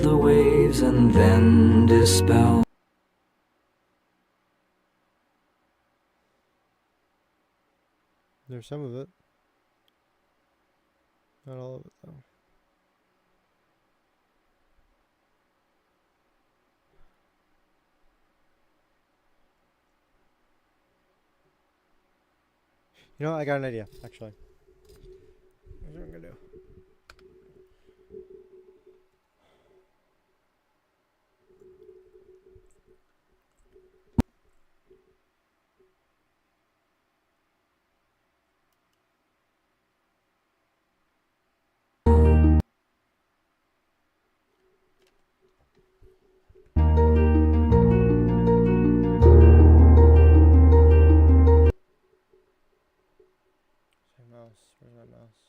S5: the waves and then dispel.
S1: There's some of it. Not all of it, though. You know what? I got an idea, actually. Here's what I'm gonna do. Where's my mouse?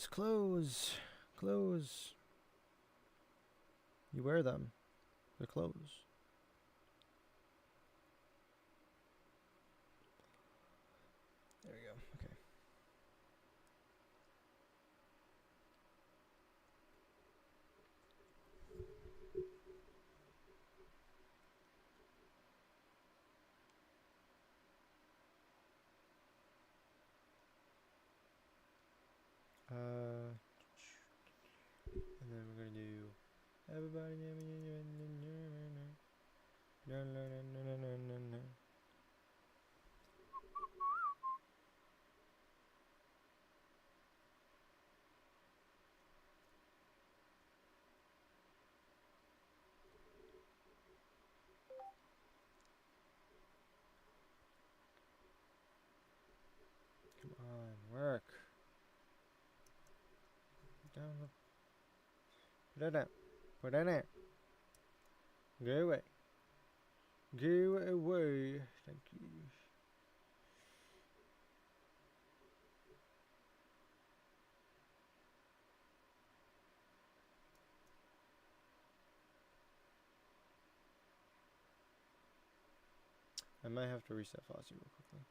S1: Clothes. You wear them. They're clothes. There we go. Okay. And then we're gonna do everybody. Come on, work. Down the. Put it down. Put it down. Go away. Go away. Thank you. I might have to reset Fossey real quickly.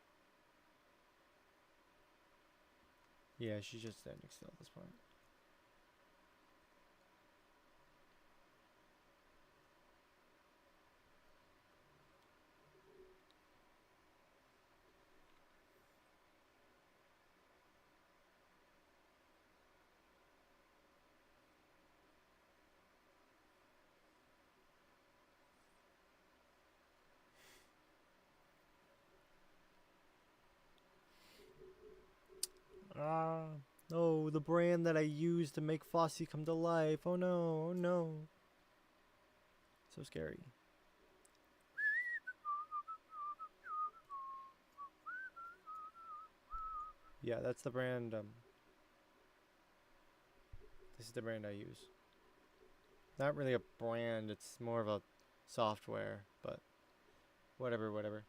S1: Yeah, she's just standing still at this point. No, the brand that I used to make Fossey come to life. Oh no, oh no. So scary. Yeah, that's the brand. This is the brand I use. Not really a brand, it's more of a software, but whatever, whatever.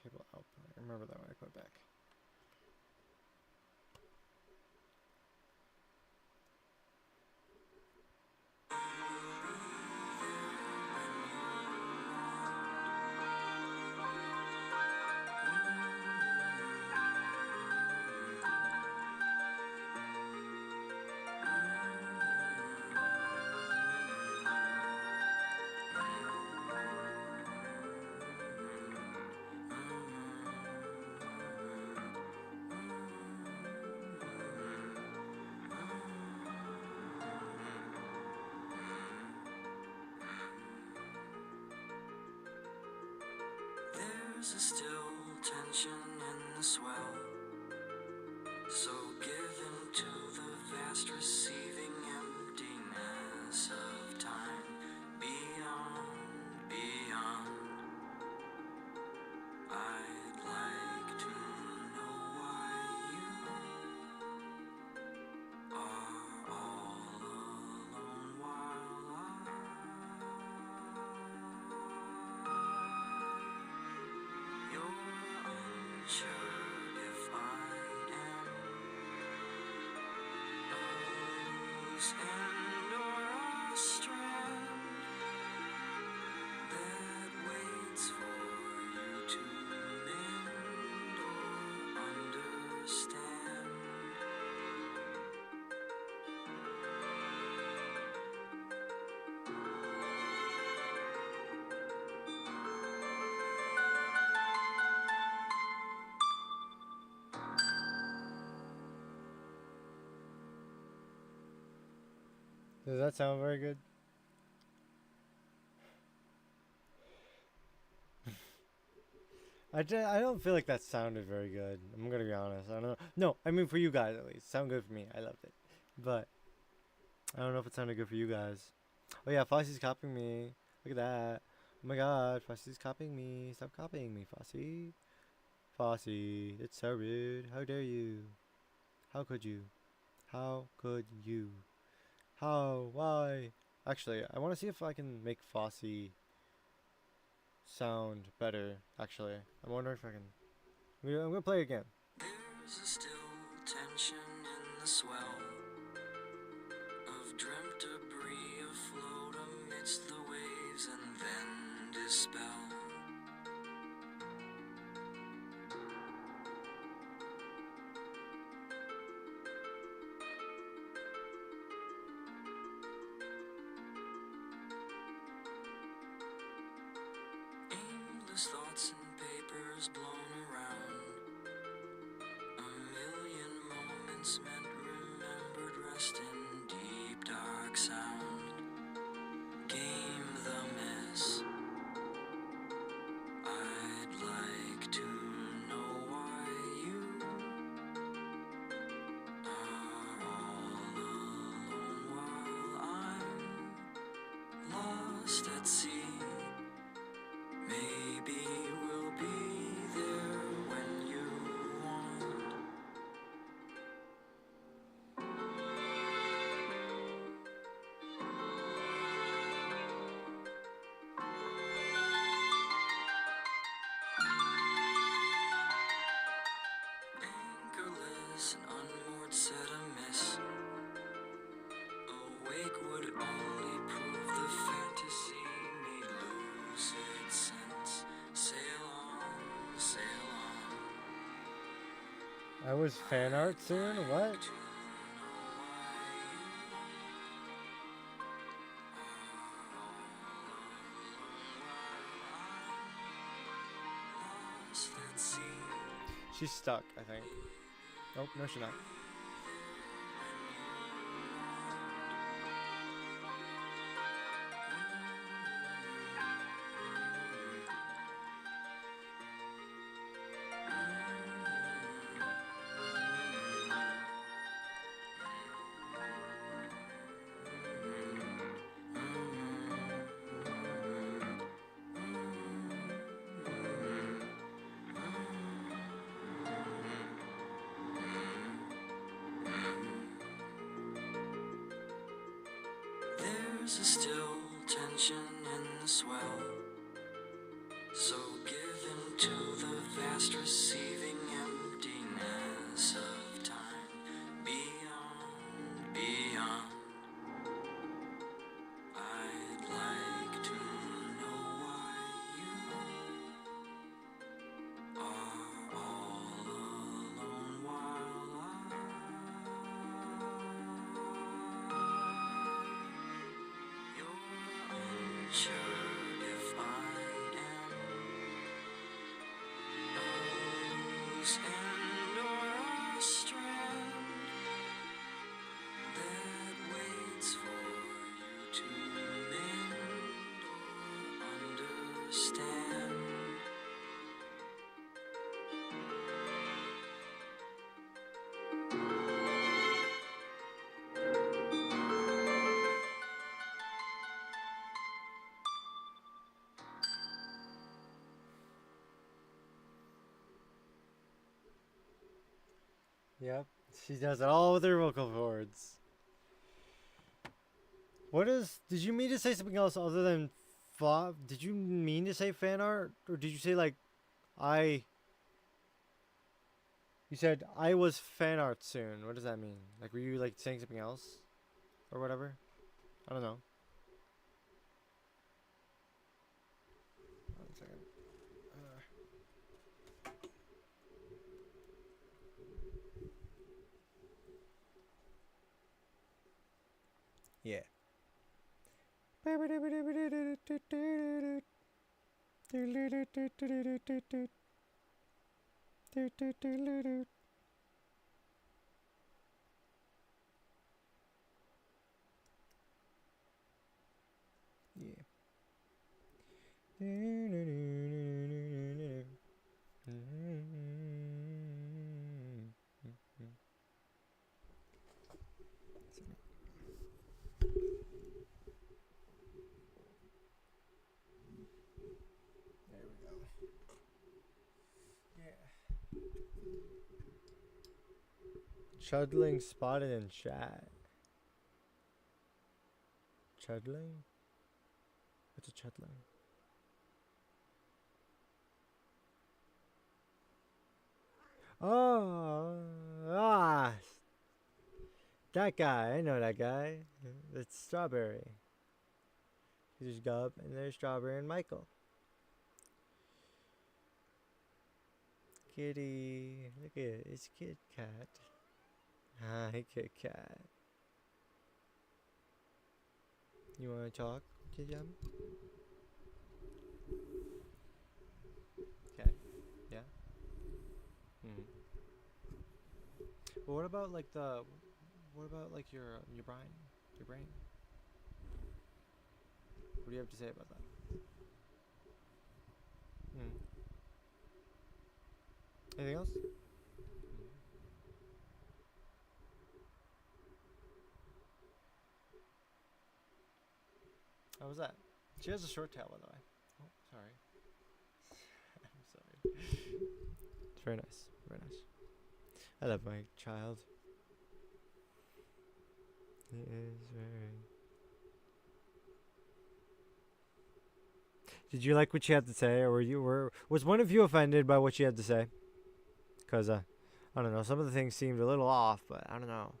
S1: Cable output. I remember that when I put it back.
S5: There's a still tension in the swell, so given to the vast receiving emptiness of time beyond, beyond. I'd like to know why you are all alone while you're unsure if I am a loose end or a strand that waits for you to mend or understand.
S1: Does that sound very good? I don't feel like that sounded very good. I'm gonna be honest. I don't know. No, I mean for you guys at least. Sound good for me. I loved it. But I don't know if it sounded good for you guys. Oh yeah, Fossey's copying me. Look at that. Oh my god, Fossey's copying me. Stop copying me, Fossey. Fossey, it's so rude. How dare you? How could you? How could you? How? Why? Actually, I want to see if I can make Fossey sound better. Actually, I wonder if I can. I'm gonna play again.
S5: There's a still tension in the swell of dreamt debris afloat amidst the waves and then dispel. colors blown around. A million moments meant remembered rest in deep dark sound. Game the miss. I'd like to know why you are all alone while I'm lost at sea. Maybe we'll be there when you want. Anchorless and unmoored, set amiss. Awake would only prove the fantasy made lucid sense. Sail on, sail on.
S1: I was fan art soon? What?
S5: To know why you are lost at sea.
S1: She's stuck, I think. Nope, no, she's not.
S5: There's a still tension in the swell, so given to the vast receiving emptiness of time beyond, beyond. I'd like to know why you are all alone while you're unsure if I am a loose end or a strand that waits for you to mend or understand.
S1: Yep, she does it all with her vocal cords. What is? Did you mean to say something else other than did you mean to say fan art? Or did you say like, I. You said, I was fan art soon. What does that mean? Like, were you like saying something else? Or whatever? I don't know. One second.
S4: Yeah.
S1: There we go. Yeah. Chudling spotted in chat. Chudling? What's a chudling? Oh, that guy. I know that guy. It's Strawberry. There's Gub, and there's Strawberry and Michael. Kitty. Look at it. It's Kit Kat. Hi, Kit Kat. You want to talk to them? Okay. Yeah. But what about like the, what about like your brain, your brain? What do you have to say about that? Hmm. Anything else? How was that? She has a short tail, by the way. Oh, sorry. I'm sorry. It's very nice. Very nice. I love my child. He is very. Did you like what she had to say, or was one of you offended by what she had to say? Cause I don't know. Some of the things seemed a little off, but I don't know.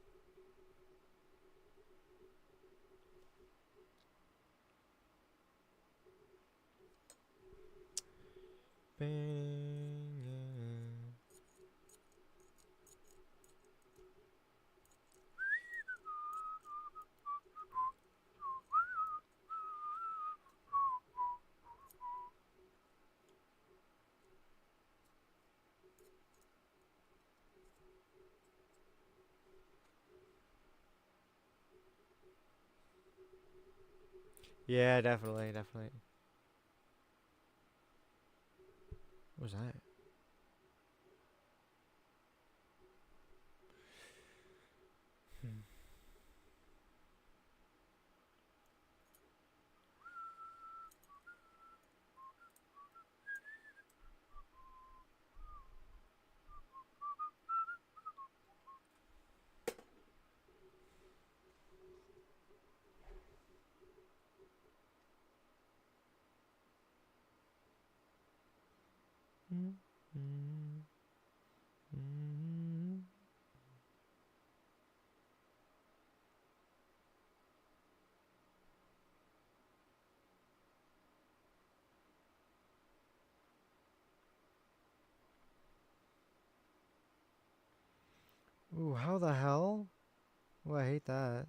S1: Yeah, definitely, definitely. What was that? Hmm. Mm, mm, mm. Ooh, how the hell? Oh, I hate that.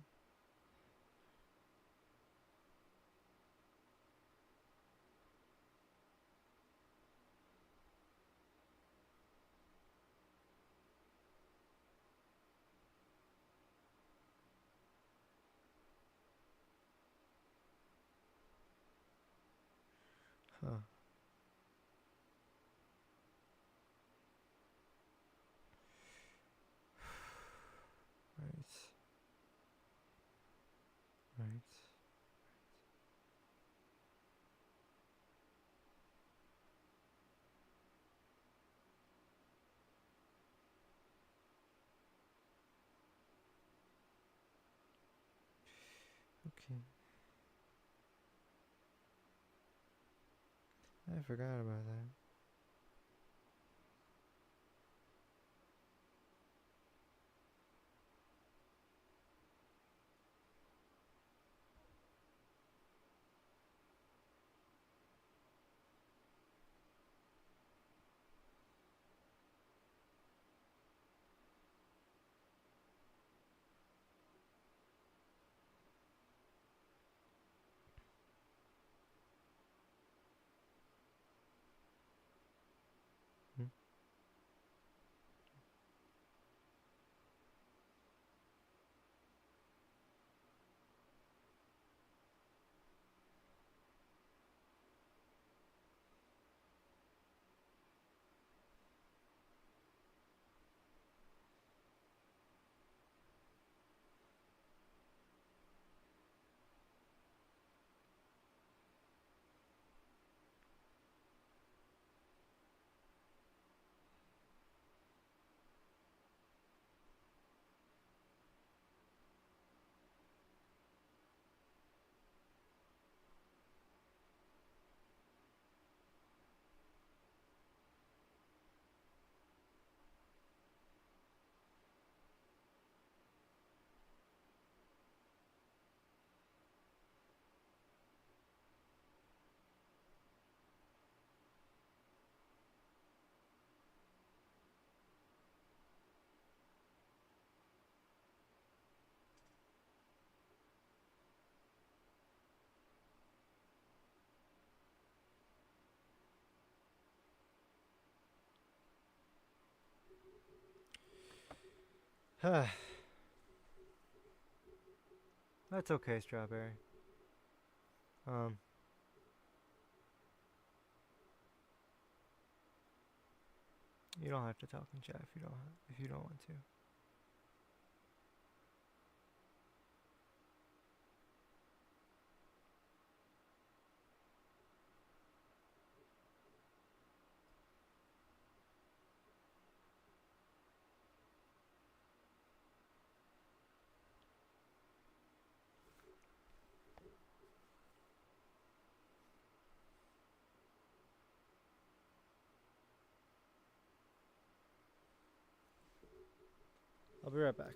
S1: Huh. Right. Right. Okay. I forgot about that. That's okay, Strawberry. You don't have to talk in chat if you don't want to. I'll be right back.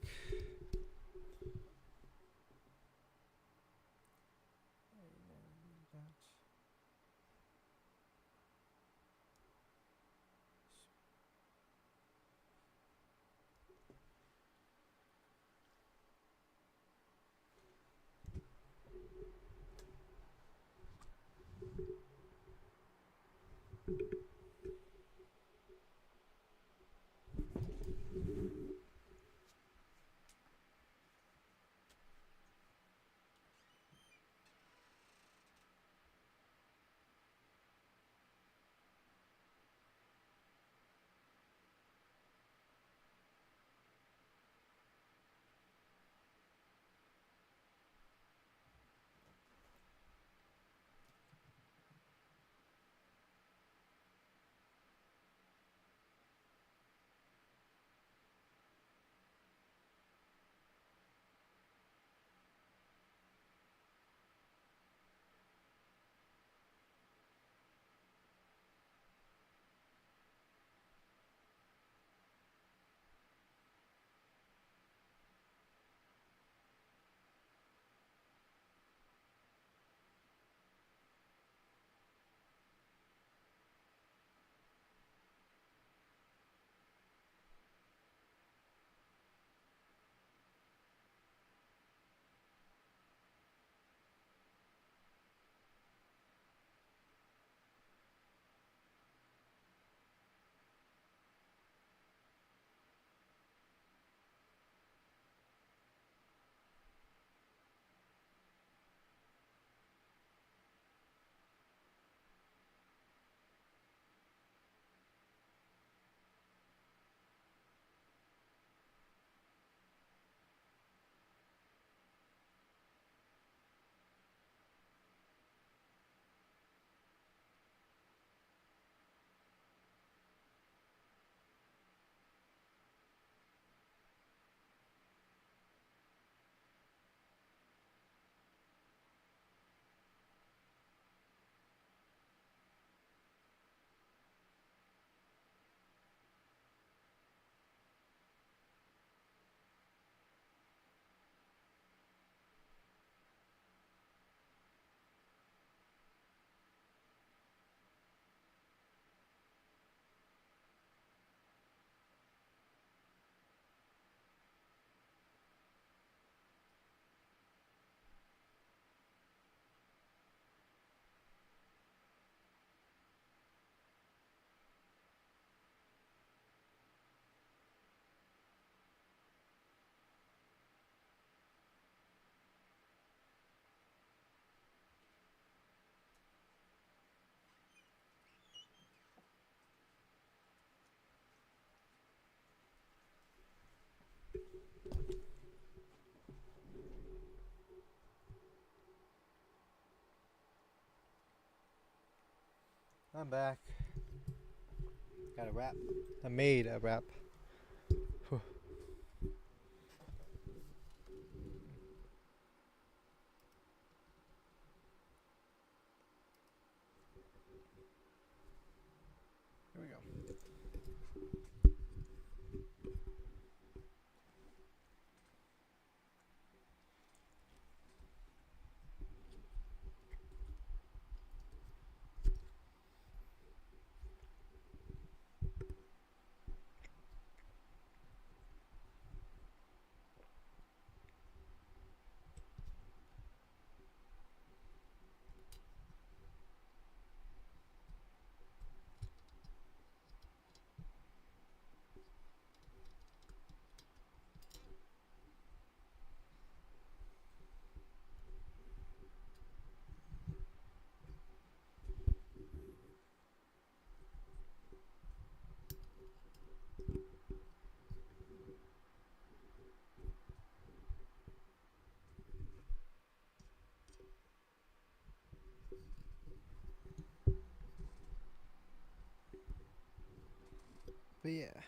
S1: I'm back. Got a wrap. I made a wrap. Whew. Here we go. But yeah.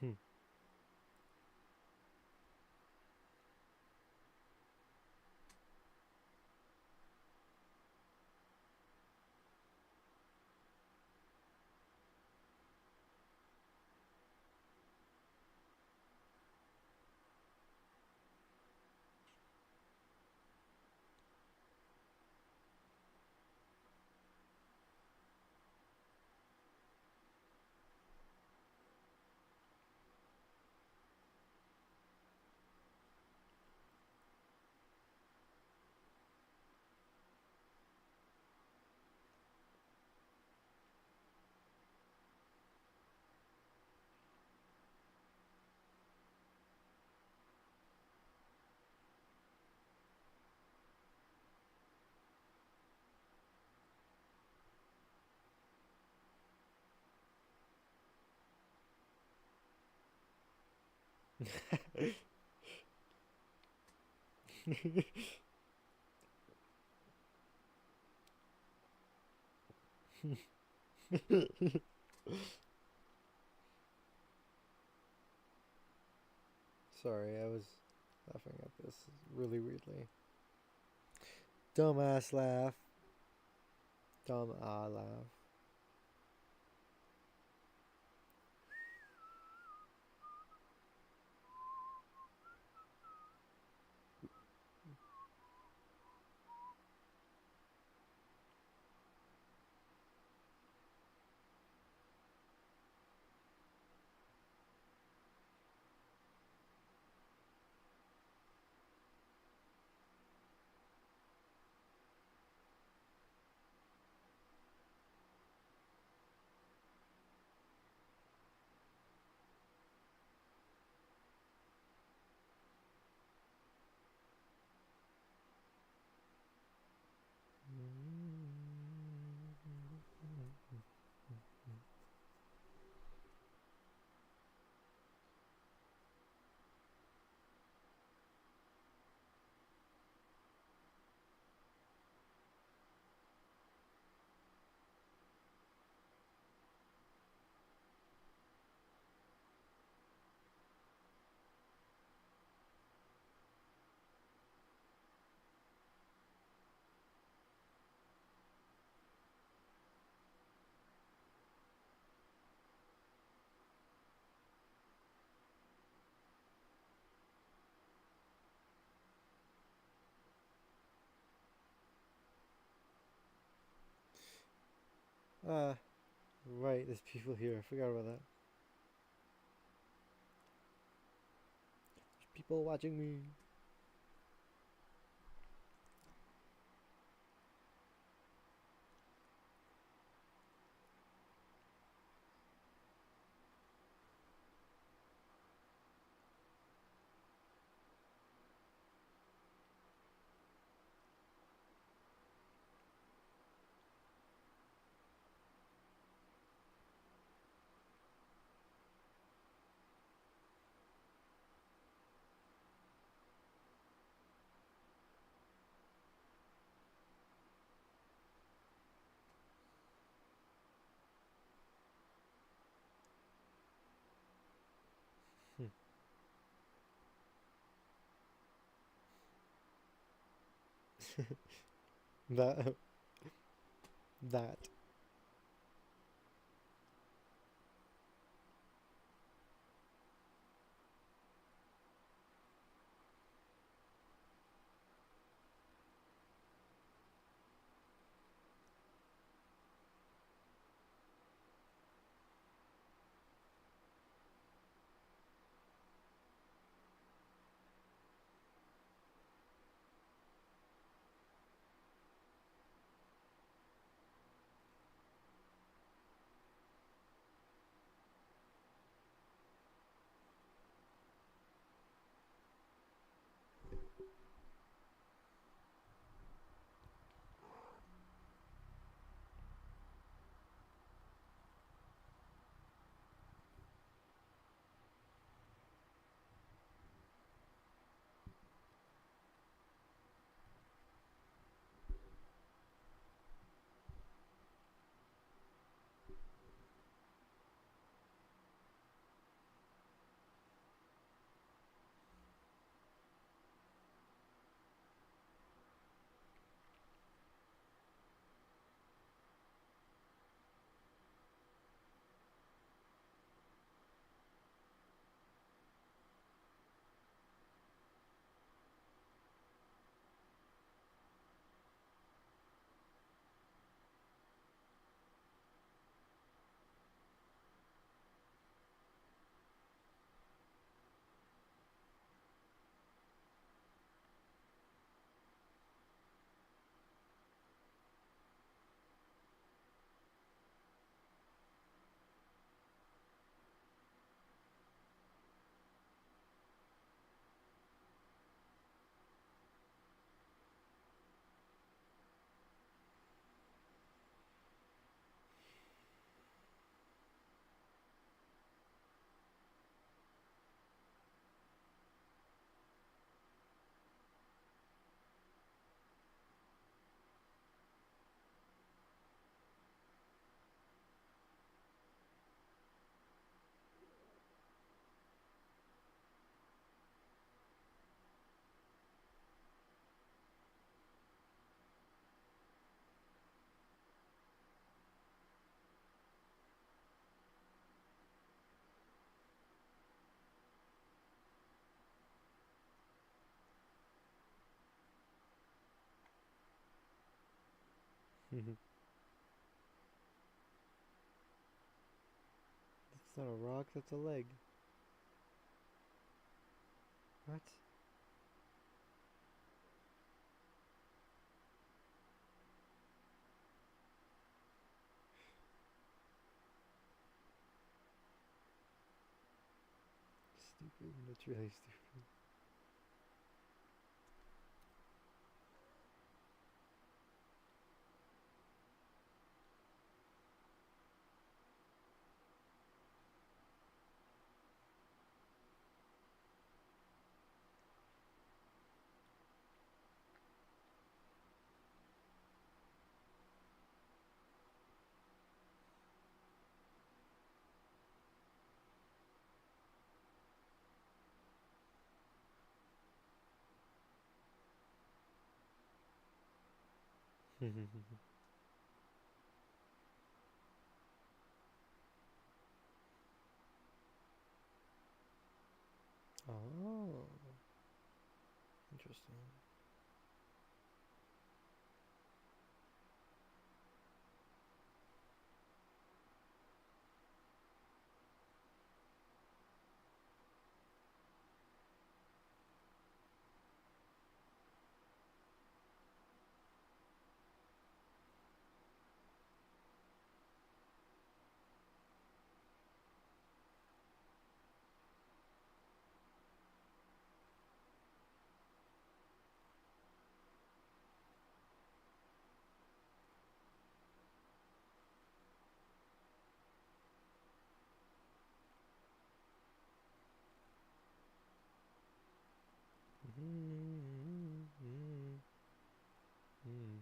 S1: Hmm. Sorry, I was Laughing at this really weirdly. Dumbass laugh. Dumb laugh. Right, there's people here. I forgot about that. There's people watching me. That. That. That's not a rock, that's a leg. What? Stupid. That's really stupid. Oh, interesting. Mm-hmm. Hmm.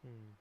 S1: Hmm.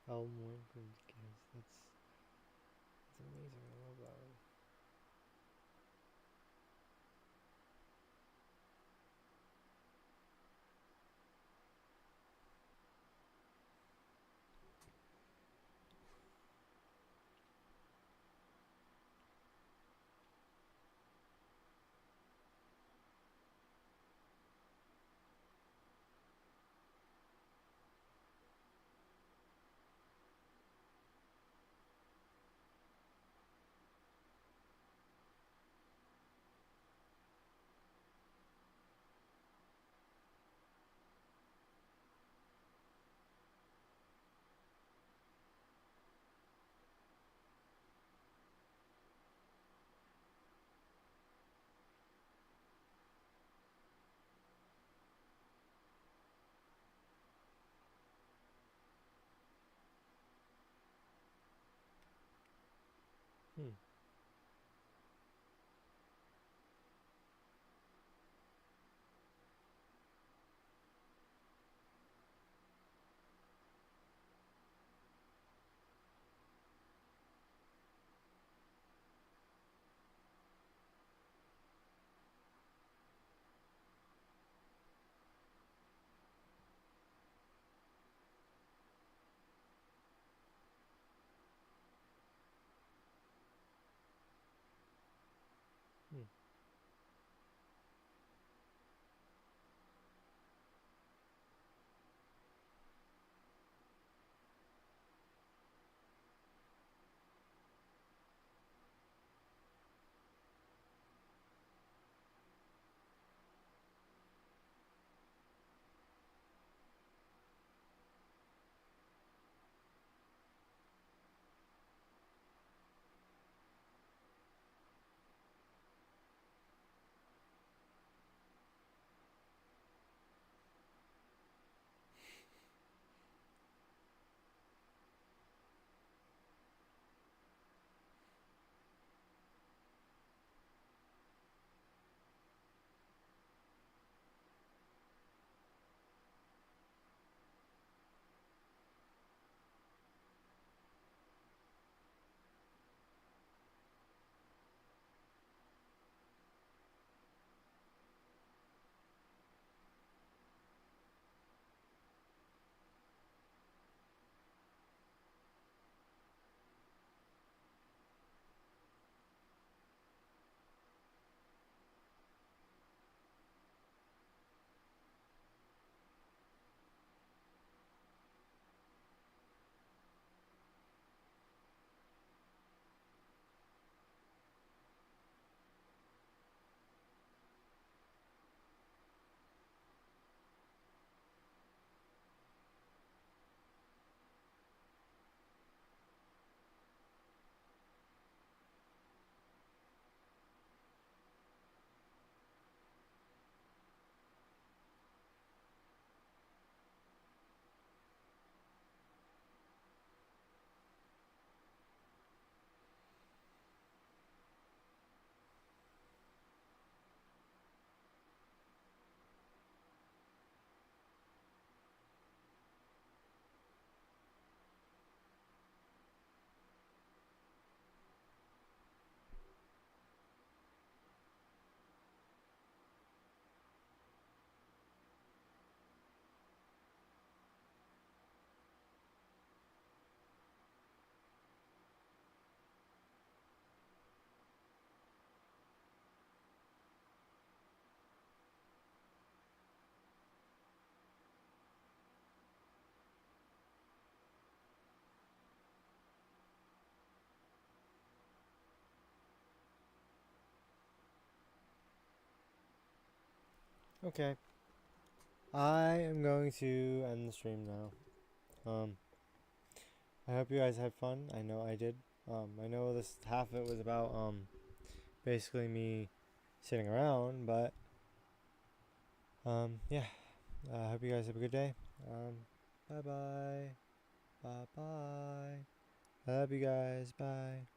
S1: Elmwood Podcast. That's amazing. I love that one. Hmm. Hmm. Okay. I am going to end the stream now. I hope you guys had fun. I know I did. I know this half of it was about basically me sitting around, but Yeah. I hope you guys have a good day. Bye bye. Bye bye. Love you guys. Bye.